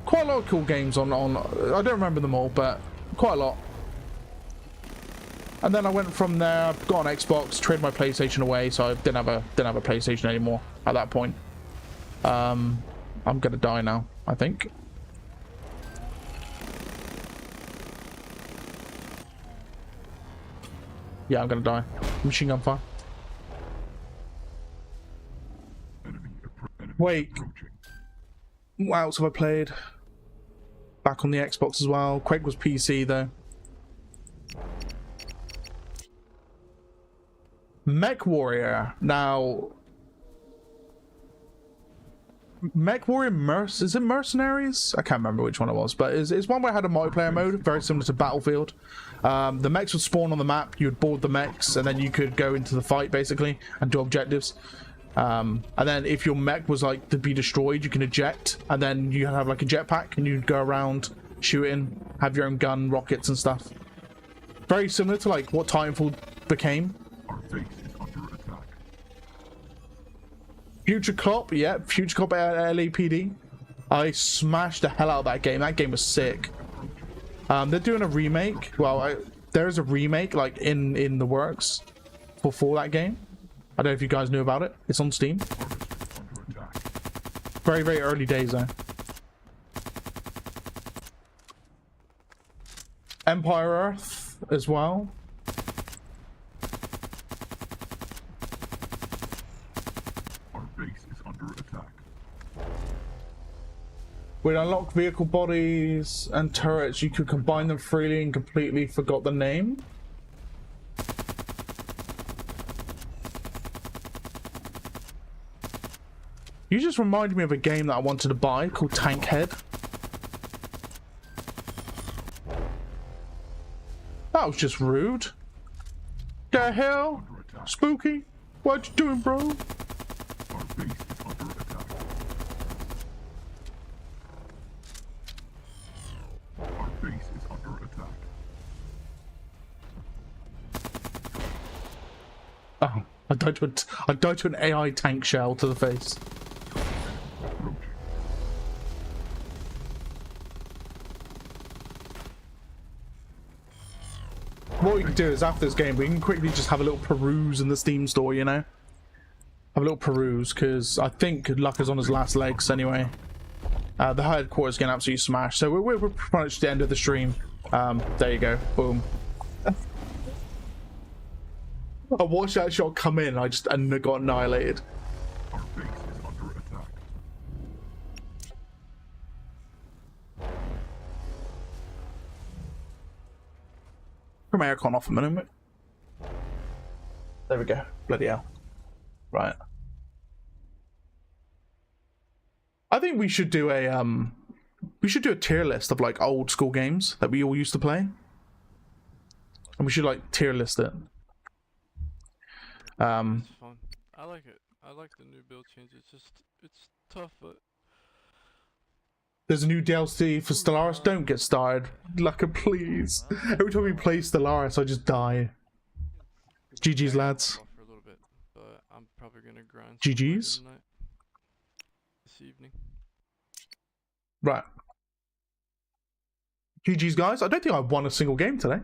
Quite a lot of cool games on. I don't remember them all, but quite a lot. And then I went from there, got an Xbox, traded my PlayStation away, so I didn't have a PlayStation anymore at that point. I'm gonna die now, I think. Yeah, I'm gonna die. Machine gun fire. Wait, what else have I played? Back on the Xbox as well. Quake was PC though. Mech Warrior. Now, Mech Warrior is it Mercenaries? I can't remember which one it was, but it's one where I had a multiplayer mode, very similar to Battlefield. The mechs would spawn on the map, you would board the mechs, and then you could go into the fight basically and do objectives. And then if your mech was like to be destroyed, you can eject, and then you have like a jetpack and you'd go around shooting, have your own gun, rockets and stuff. Very similar to like what Titanfall became. Our base is under attack. Future Cop, yeah, Future Cop at LAPD. I smashed the hell out of that game. That game was sick. They're doing a remake. Well, there's a remake like in the works for that game. I don't know if you guys knew about it. It's on Steam. Very, very early days though. Empire Earth as well. With unlocked vehicle bodies and turrets, you could combine them freely and completely forgot the name. You just reminded me of a game that I wanted to buy called Tankhead. That was just rude. The hell? Spooky? What you doing, bro? Our base is under attack. Our base is under attack. Oh, I died to an AI tank shell to the face. Approaching. What we can do is after this game, we can quickly just have a little peruse in the Steam store, you know? Have a little peruse, because I think Luck is on his last legs anyway. The headquarters getting absolutely smashed, so we're pretty much at the end of the stream. There you go, boom. I watched that shot come in, and got annihilated. Our base is under attack. Turn my aircon off a minute. There we go. Bloody hell. Right. I think we should do a tier list of like old school games that we all used to play. And we should like tier list it. It's fun. I like it. I like the new build change. It's tough, but There's a new DLC for Stellaris. Don't get started. Lucka, please. Every time we play Stellaris, I just die. GG's, lads. for a little bit, but I'm probably gonna grind. GG's? Tonight, this evening. Right. GG's, guys. I don't think I won a single game today.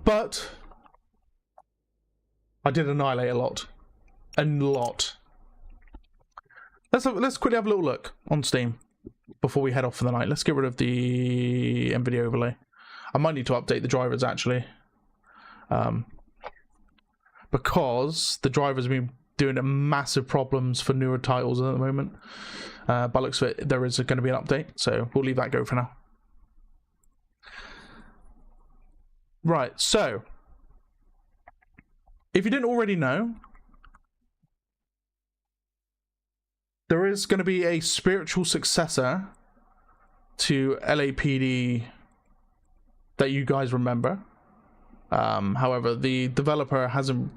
But I did annihilate a lot. A lot. Let's quickly have a little look on Steam before we head off for the night. Let's get rid of the NVIDIA overlay. I might need to update the drivers actually, because the drivers have been doing massive problems for newer titles at the moment. By looks of it, there is going to be an update, so we'll leave that go for now. Right, so if you didn't already know, there is going to be a spiritual successor to LAPD that you guys remember. However, the developer hasn't...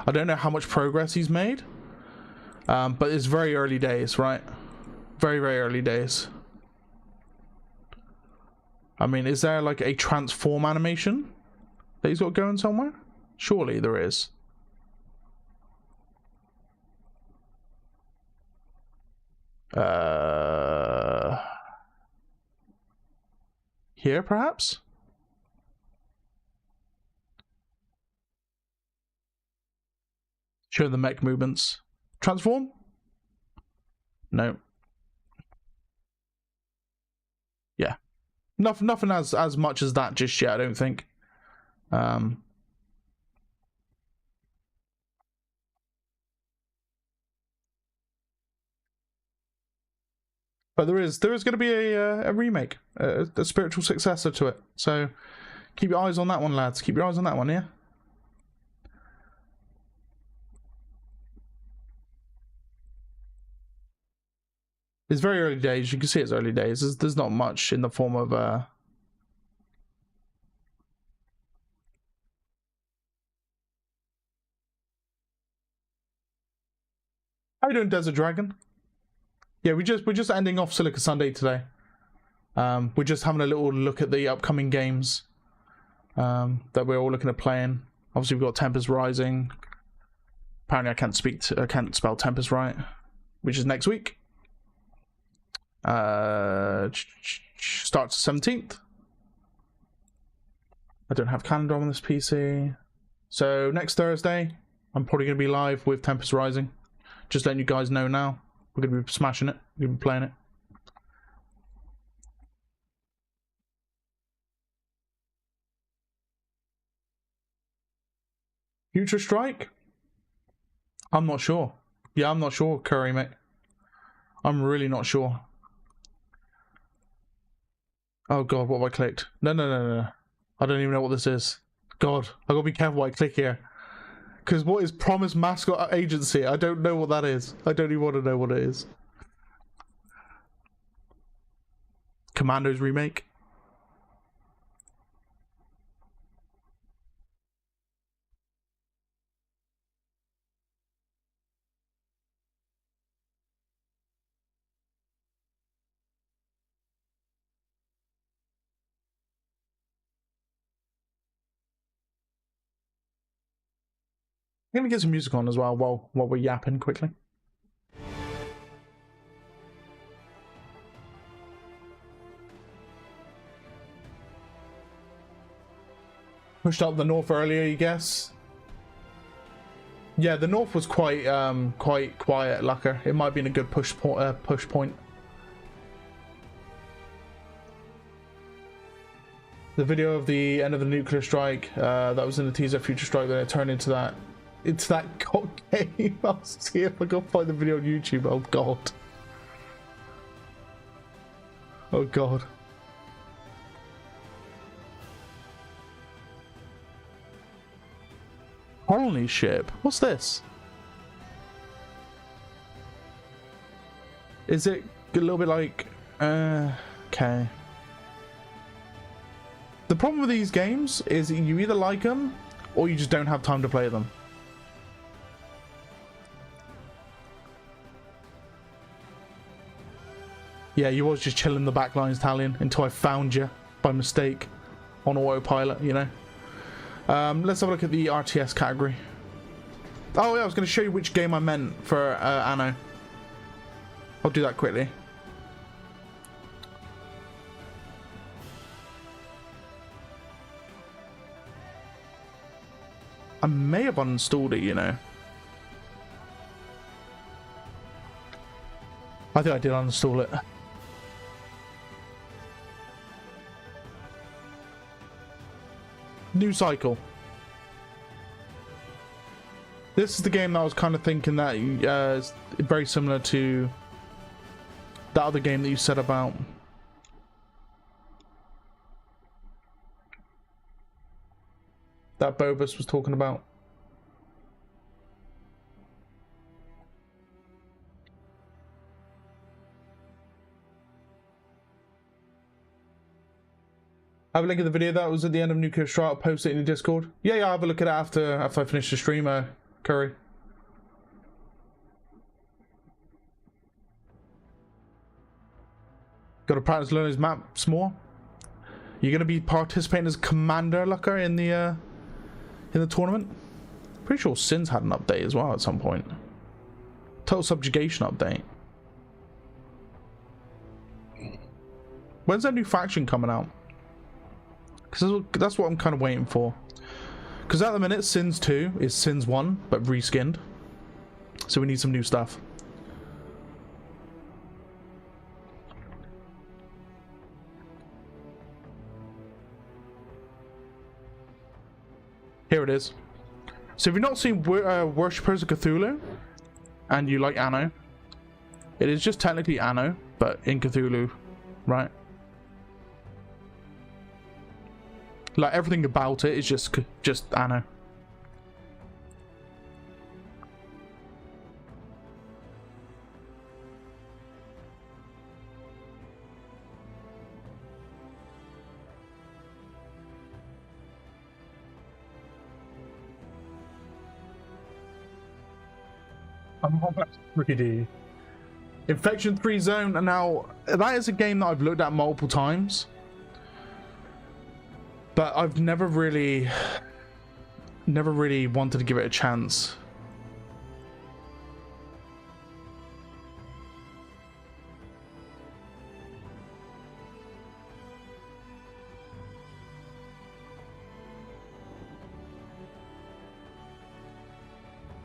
I don't know how much progress he's made. But it's very early days, right? Very, very early days. I mean, is there like a transform animation that he's got going somewhere? Surely there is. Here, perhaps? Show the mech movements. Transform? No. Yeah. Nothing as much as that just yet, I don't think. But there is going to be a remake, a spiritual successor to it. So keep your eyes on that one, lads. Keep your eyes on that one, yeah? It's very early days. You can see it's early days. There's not much in the form of... How you doing, Desert Dragon? Yeah, we're just ending off Silica Sunday today. We're just having a little look at the upcoming games that we're all looking at playing. Obviously, we've got Tempest Rising. Apparently, I can't spell Tempest right, which is next week. Starts 17th. I don't have calendar on this PC. So next Thursday, I'm probably going to be live with Tempest Rising. Just letting you guys know now. We're going to be smashing it. We're going to be playing it. Future Strike? I'm not sure. Yeah, I'm not sure, Curry, mate. I'm really not sure. Oh god, what have I clicked? No, no, no, no, no. I don't even know what this is. God, I gotta be careful what I click here. Because what is Promise Mascot Agency? I don't know what that is. I don't even want to know what it is. Commandos remake? I'm gonna get some music on as well while we're yapping quickly. Pushed up the north earlier, you guess? Yeah, the north was quite quiet, Lucker. It might have been a good push point. The video of the end of the nuclear strike that was in the teaser future strike, then it turned into that. It's that god game. I'll see if I can find the video on YouTube. Oh god. Oh god. Colony ship? What's this? Is it a little bit like... okay. The problem with these games is you either like them or you just don't have time to play them. Yeah, you was just chilling the backlines, Talion, until I found you by mistake on autopilot, you know. Let's have a look at the RTS category. Oh yeah, I was going to show you which game I meant for Anno. I'll do that quickly. I may have uninstalled it, you know. I think I did uninstall it. New cycle. This is the game that I was kind of thinking that is very similar to that other game that you said about. That Bobus was talking about. Have a link at the video that was at the end of Nuclear Strike. I'll post it in the Discord. Yeah, I'll have a look at it after I finish the stream, Curry. Got to practice learn his maps more. You're gonna be participating as Commander Lucker in the tournament. Pretty sure Sin's had an update as well at some point. Total Subjugation update. When's that new faction coming out? Because that's what I'm kind of waiting for. Because at the minute, Sins 2 is Sins 1, but reskinned. So we need some new stuff. Here it is. So if you've not seen Worshippers of Cthulhu, and you like Anno, it is just technically Anno, but in Cthulhu, right? Like everything about it is just Anno. I'm pretty. Infection 3 Zone, and now that is a game that I've looked at multiple times. But I've never really wanted to give it a chance.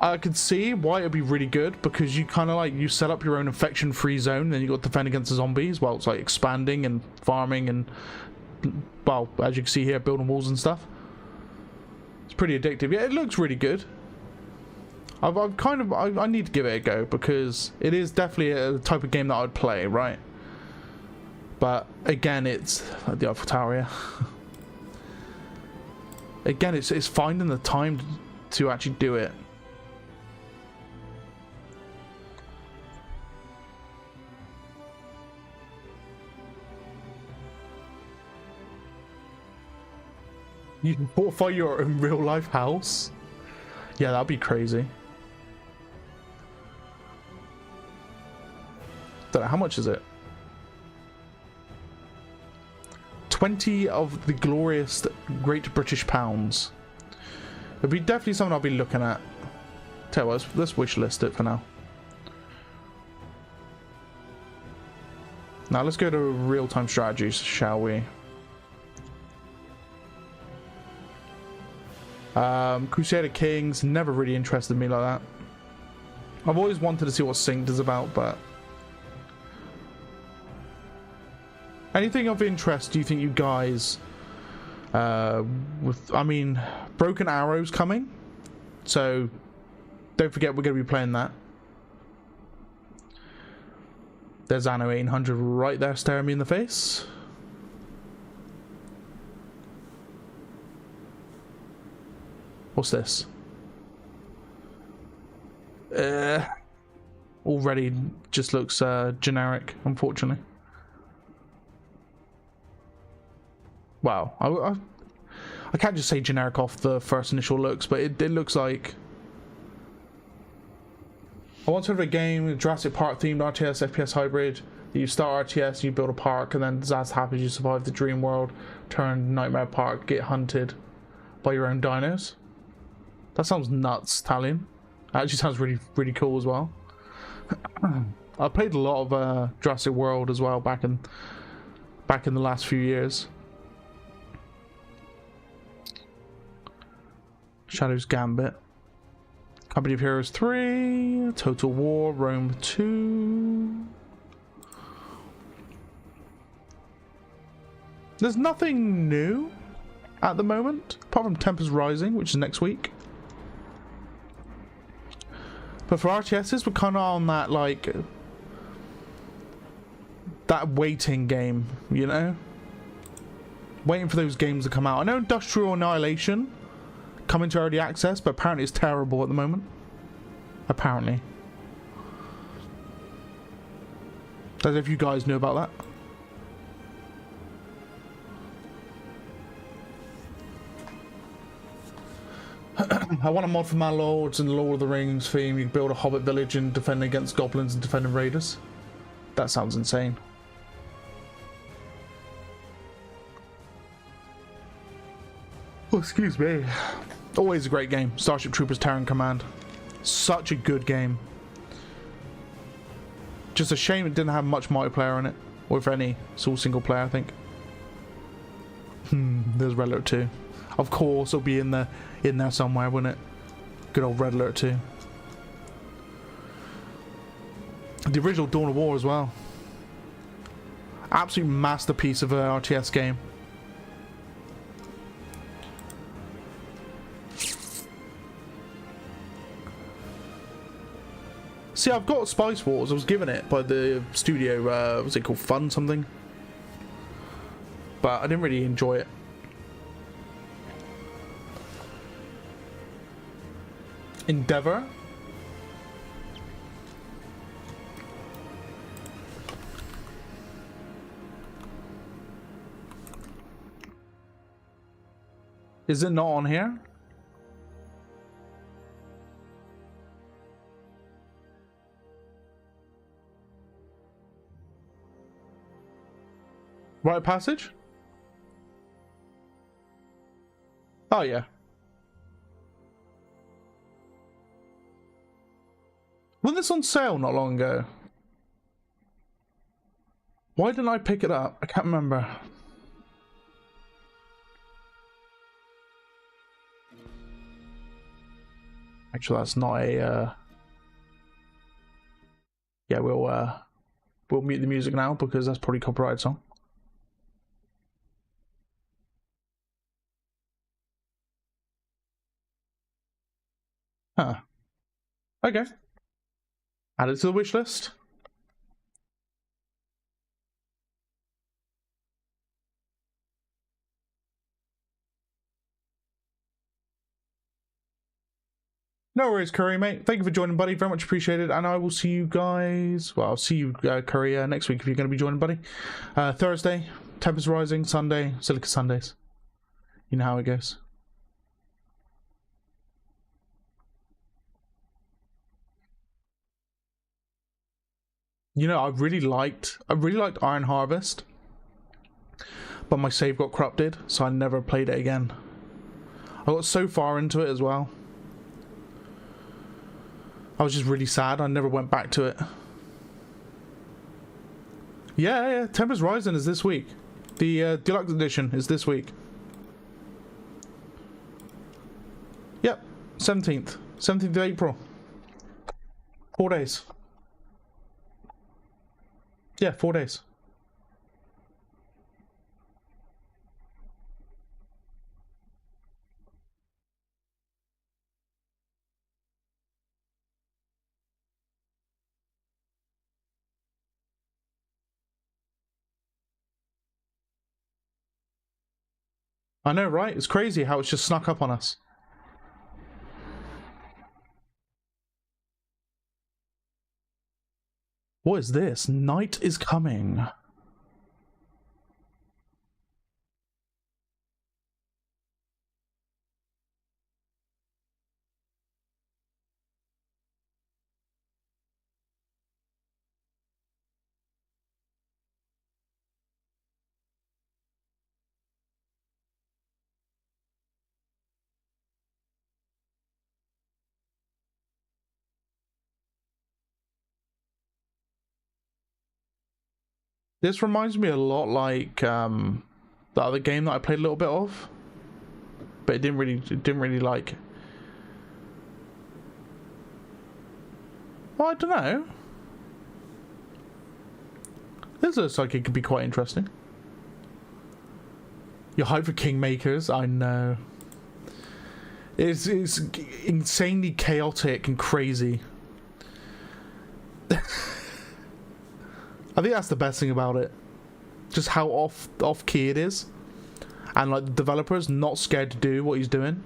I could see why it'd be really good, because you kind of like, you set up your own infection-free zone, then you got to defend against the zombies while it's like expanding and farming and, well, as you can see here, building walls and stuff. It's pretty addictive. Yeah, it looks really good. I need to give it a go, because it is definitely a type of game that I'd play, right? But again, it's the Eiffel Tower, yeah. Again, it's finding the time to actually do it. You can fortify your own real life house? Yeah, that'd be crazy. Don't know, how much is it? 20 of the glorious Great British Pounds. It'd be definitely something I'll be looking at. Tell you what, let's wish list it for now. Now let's go to real-time strategies, shall we? Crusader Kings never really interested me like that. I've always wanted to see what Synced is about, but anything of interest do you think you guys I mean, Broken Arrow's coming, so don't forget we're going to be playing that. There's Anno 800 right there staring me in the face. What's this? Already just looks generic, unfortunately. Wow, I can't just say generic off the first initial looks, but it looks like I once heard of a game, a Jurassic Park themed RTS FPS hybrid. You start RTS, you build a park, and then disaster happens, you survive the dream world, turn Nightmare Park, get hunted by your own dinos. That sounds nuts, Talion. That actually sounds really cool as well. I played a lot of Jurassic World as well back in the last few years. Shadow's Gambit, Company of Heroes 3, Total War, Rome 2. There's nothing new at the moment, apart from Tempest Rising, which is next week. But for RTSs, we're kind of on that, like, that waiting game, you know? Waiting for those games to come out. I know Industrial Annihilation coming to early access, but apparently it's terrible at the moment. Apparently. Don't know if you guys knew about that. I want a mod for my lords and Lord of the Rings theme. You can build a hobbit village and defend against goblins and defending raiders. That sounds insane. Oh, excuse me. Always a great game. Starship Troopers Terran Command. Such a good game. Just a shame it didn't have much multiplayer in it. Or if any. It's all single player, I think. There's Red Alert 2. Of course, it'll be in there somewhere, wouldn't it? Good old Red Alert 2. The original Dawn of War as well. Absolute masterpiece of an RTS game. See, I've got Spice Wars. I was given it by the studio, what's it called? Fun something? But I didn't really enjoy it. Endeavor. Is it not on here? Rite of Passage? Oh yeah. Wasn't this on sale not long ago? Why didn't I pick it up? I can't remember. Actually, that's not a yeah, we'll mute the music now because that's probably a copyrighted song. Huh. Okay. Add it to the wish list. No worries, Curry, mate. Thank you for joining, buddy. Very much appreciated. And I will see you guys. Well, I'll see you, Curry, next week if you're going to be joining, buddy. Thursday, Tempest Rising. Sunday, Silica Sundays. You know how it goes. You know, I really liked Iron Harvest, but my save got corrupted, so I never played it again. I got so far into it as well. I was just really sad. I never went back to it. Yeah, Tempest Rising is this week. The deluxe edition is this week. Yep, 17th of April. 4 days. Yeah, 4 days. I know, right? It's crazy how it's just snuck up on us. What is this? Night is coming. This reminds me a lot like the other game that I played a little bit of, but it didn't really like. Well, I don't know. This looks like it could be quite interesting. You're hyped for Kingmakers, I know. It's insanely chaotic and crazy. I think that's the best thing about it. Just how off key it is. And like the developer's not scared to do what he's doing.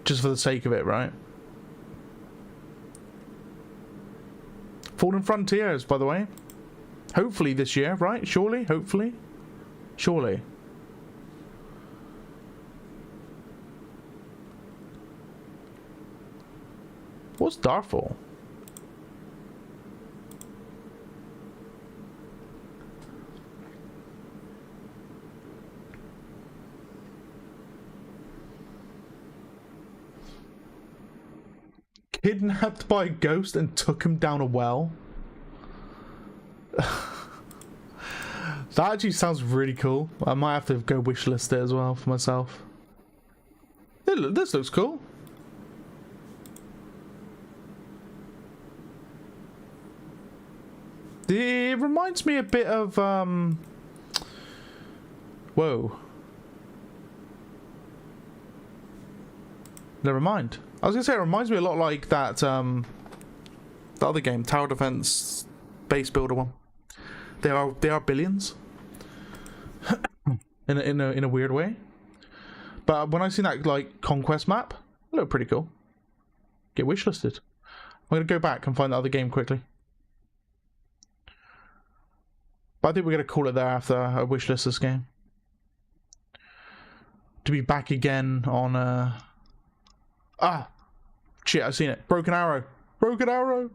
Just for the sake of it, right? Fallen Frontiers, by the way. Hopefully this year, right? Surely? Hopefully? Surely. What's Darfall? Kidnapped by a ghost and took him down a well. That actually sounds really cool. I might have to go wishlist it as well for myself. This looks cool. It reminds me a bit of whoa. Never mind. I was gonna say it reminds me a lot like that the other game, Tower Defense Base Builder one. They are billions. in a weird way. But when I seen that like conquest map, it looked pretty cool. Get wishlisted. I'm gonna go back and find the other game quickly. But I think we're gonna call it there after I wishlist this game. To be back again on shit, I've seen it. Broken Arrow. Broken Arrow.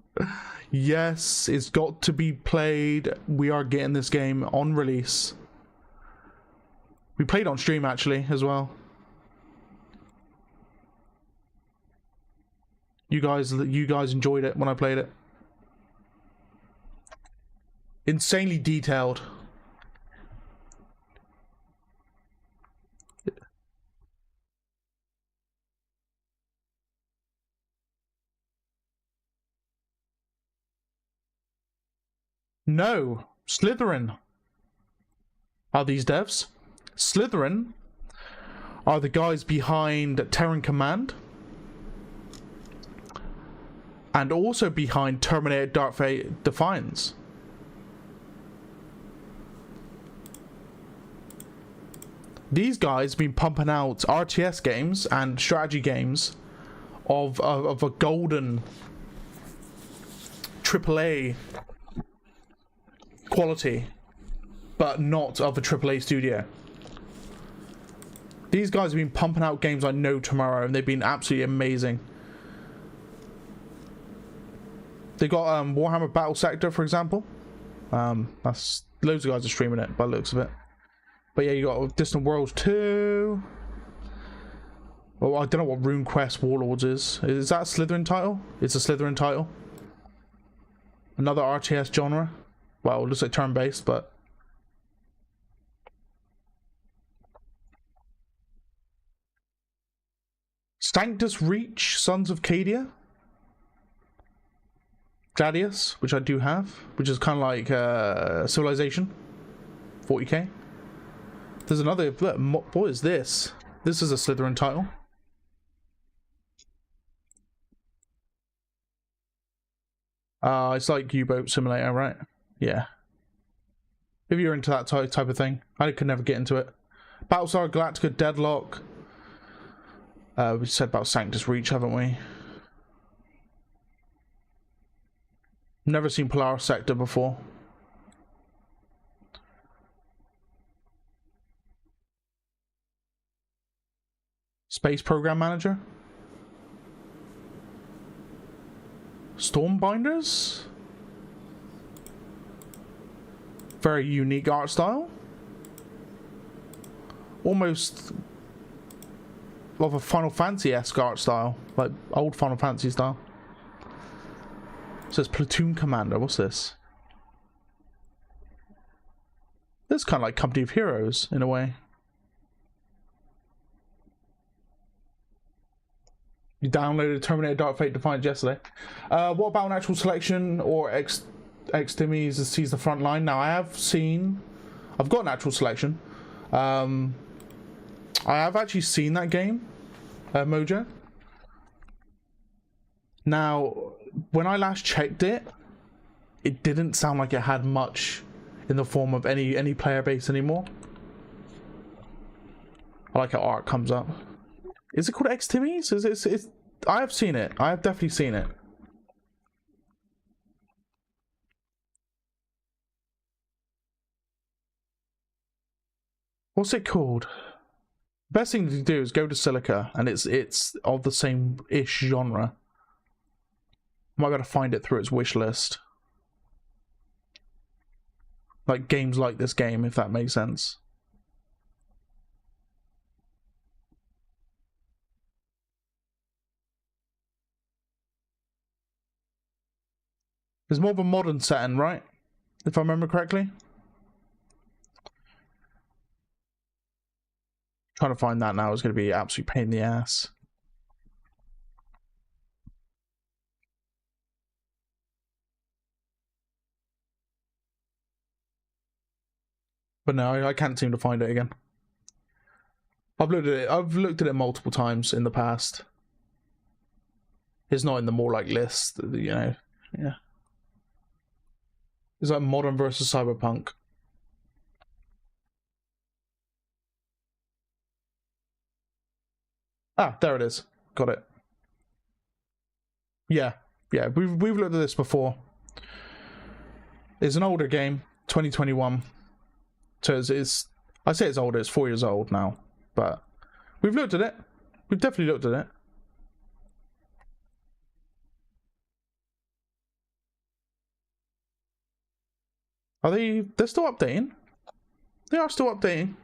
Yes, it's got to be played. We are getting this game on release. We played on stream actually as well. You guys enjoyed it when I played it. Insanely detailed. No, Slytherin are these devs. Slytherin are the guys behind Terran Command and also behind Terminator Dark Fate Defiance. These guys have been pumping out RTS games and strategy games of a golden AAA quality, but not of a AAA studio. These guys have been pumping out games like no tomorrow, and they've been absolutely amazing. They got Warhammer Battle Sector, for example. That's loads of guys are streaming it by the looks of it. But yeah, you got Distant Worlds 2. Well, I don't know what RuneQuest Warlords is. Is that a Slytherin title? It's a Slytherin title. Another RTS genre. Well, it looks like turn-based, but... Sanctus Reach, Sons of Cadia. Gladius, which I do have, which is kind of like Civilization. 40k. There's another... What is this? This is a Slytherin title. It's like U-Boat Simulator, right? Yeah. If you're into that type of thing. I could never get into it. Battlestar Galactica Deadlock. We said about Sanctus Reach, haven't we? Never seen Polaris Sector before. Space Program Manager. Stormbinders. Very unique art style. Almost of a Final Fantasy-esque art style, like old Final Fantasy style. It says Platoon Commander. What's this? This is kind of like Company of Heroes in a way. You downloaded Terminator Dark Fate Defiant yesterday. What about an actual selection or X-Timmies sees the front line? Now I've got an actual selection. I have actually seen that game, Mojo. Now, when I last checked it, it didn't sound like it had much in the form of any player base anymore. I like how art comes up. Is it called X-Timmies? I have seen it. I have definitely seen it. What's it called? Best thing to do is go to Silica, and it's of the same-ish genre. Might be able to find it through its wish list. Like games like this game, if that makes sense. There's more of a modern setting, right? If I remember correctly. Trying to find that now is going to be an absolute pain in the ass. But no, I can't seem to find it again. I've looked at it multiple times in the past. It's not in the more like list, you know. Yeah. It's like modern versus cyberpunk. Ah, there it is. Got it. Yeah, we've looked at this before. It's an older game, 2021. So it's I say it's older. It's 4 years old now, but we've looked at it. We've definitely looked at it. They're still updating. They are still updating.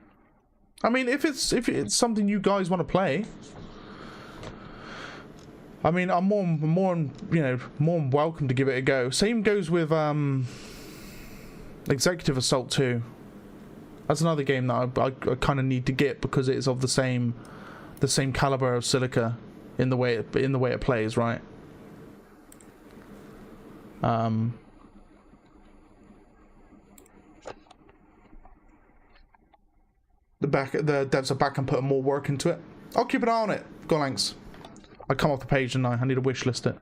I mean, if it's something you guys want to play, I mean, I'm more welcome to give it a go. Same goes with Executive Assault 2. That's another game that I kind of need to get because it's of the same caliber of Silica in the way it plays, right? The devs are back and putting more work into it. I'll keep an eye on it. Go thanks. I come off the page and I need to wish list it.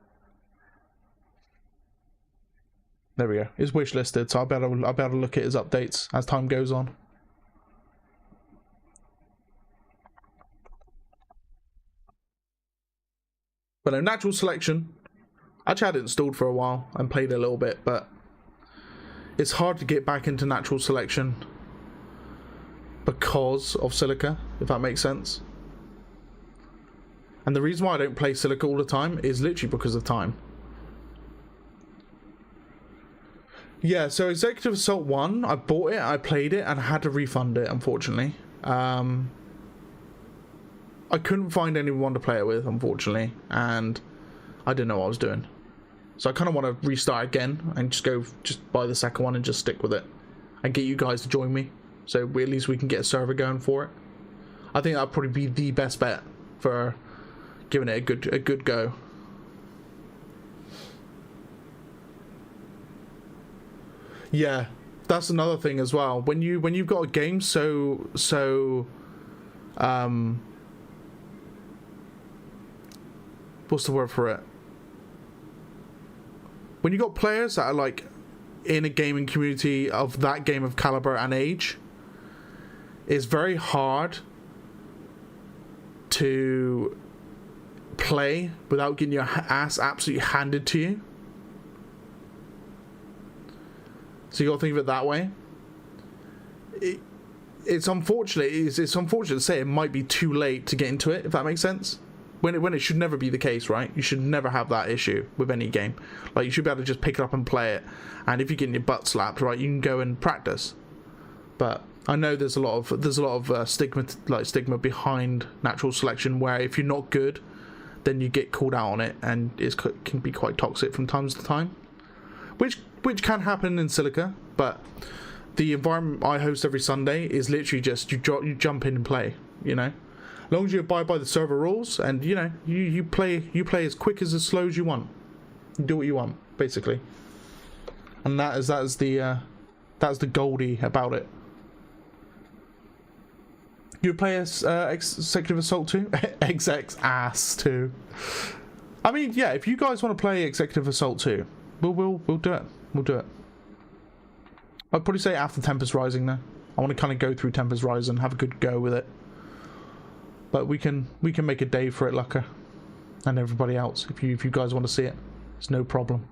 There we go. It's wish listed, so I'll be able to look at his updates as time goes on. But no, natural selection. Actually, I had it installed for a while and played a little bit, but it's hard to get back into natural selection because of Silica, if that makes sense. And the reason why I don't play Silica all the time is literally because of time. Yeah, so Executive Assault 1, I bought it, I played it, and I had to refund it, unfortunately. I couldn't find anyone to play it with, unfortunately, and I didn't know what I was doing. So I kind of want to restart again and just buy the second one and just stick with it. And get you guys to join me, so at least we can get a server going for it. I think that'd probably be the best bet for giving it a good go. Yeah, that's another thing as well. When you've got a game so what's the word for it? When you got players that are like in a gaming community of that game of caliber and age, it's very hard to play without getting your ass absolutely handed to you. So you got to think of it that way. It's unfortunate. It's unfortunate to say it might be too late to get into it, if that makes sense. When it should never be the case, right? You should never have that issue with any game. Like, you should be able to just pick it up and play it. And if you're getting your butt slapped, right, you can go and practice. But I know there's a lot of stigma behind natural selection, where if you're not good, then you get called out on it, and it can be quite toxic from time to time. Which can happen in Silica, but the environment I host every Sunday is literally just you jump in and play, you know. As long as you abide by the server rules, and you know you play as quick as slow as you want. You do what you want, basically. And that's the Goldie about it. You play as Executive Assault 2? Exec's ass 2. I mean, yeah, if you guys want to play Executive Assault 2, we'll do it. We'll do it. I'd probably say after Tempest Rising though. I want to kind of go through Tempest Rising and have a good go with it. But we can make a day for it, Lucker, and everybody else. If you guys want to see it, it's no problem.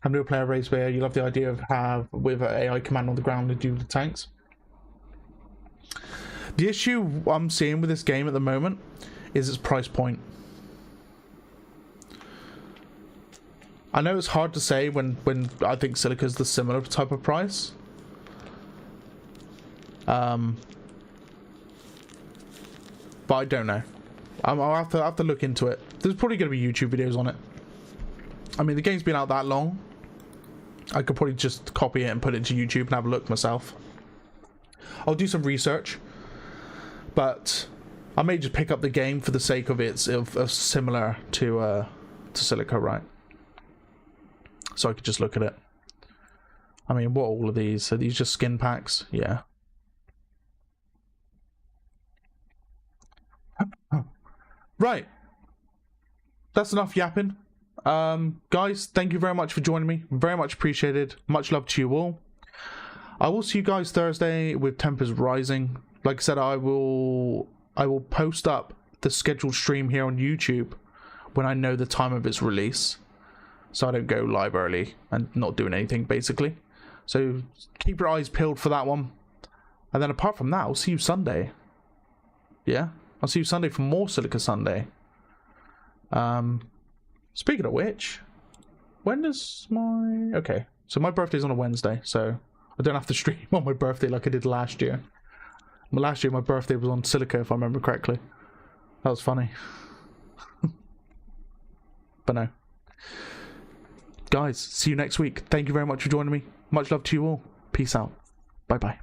I'm new player race where you love the idea of with an AI command on the ground to do the tanks. The issue I'm seeing with this game at the moment is its price point. I know it's hard to say when I think Silica's the similar type of price. But I don't know. I'll have to look into it. There's probably going to be YouTube videos on it. I mean, the game's been out that long. I could probably just copy it and put it to YouTube and have a look myself. I'll do some research. But I may just pick up the game for the sake of it's similar to Silica, right? So I could just look at it. I mean, what are all of these? Are these just skin packs? Yeah. Right. That's enough yapping. Guys, thank you very much for joining me. Very much appreciated. Much love to you all. I will see you guys Thursday with Tempest Rising. Like I said, I will post up the scheduled stream here on YouTube when I know the time of its release, so I don't go live early and not doing anything, basically. So keep your eyes peeled for that one. And then apart from that, I'll see you Sunday. Yeah? I'll see you Sunday for more Silica Sunday. Speaking of which, when does my... Okay, so my birthday's on a Wednesday, so I don't have to stream on my birthday like I did last year. Last year my birthday was on Silica, if I remember correctly. That was funny. But no. Guys, see you next week. Thank you very much for joining me. Much love to you all. Peace out. Bye bye.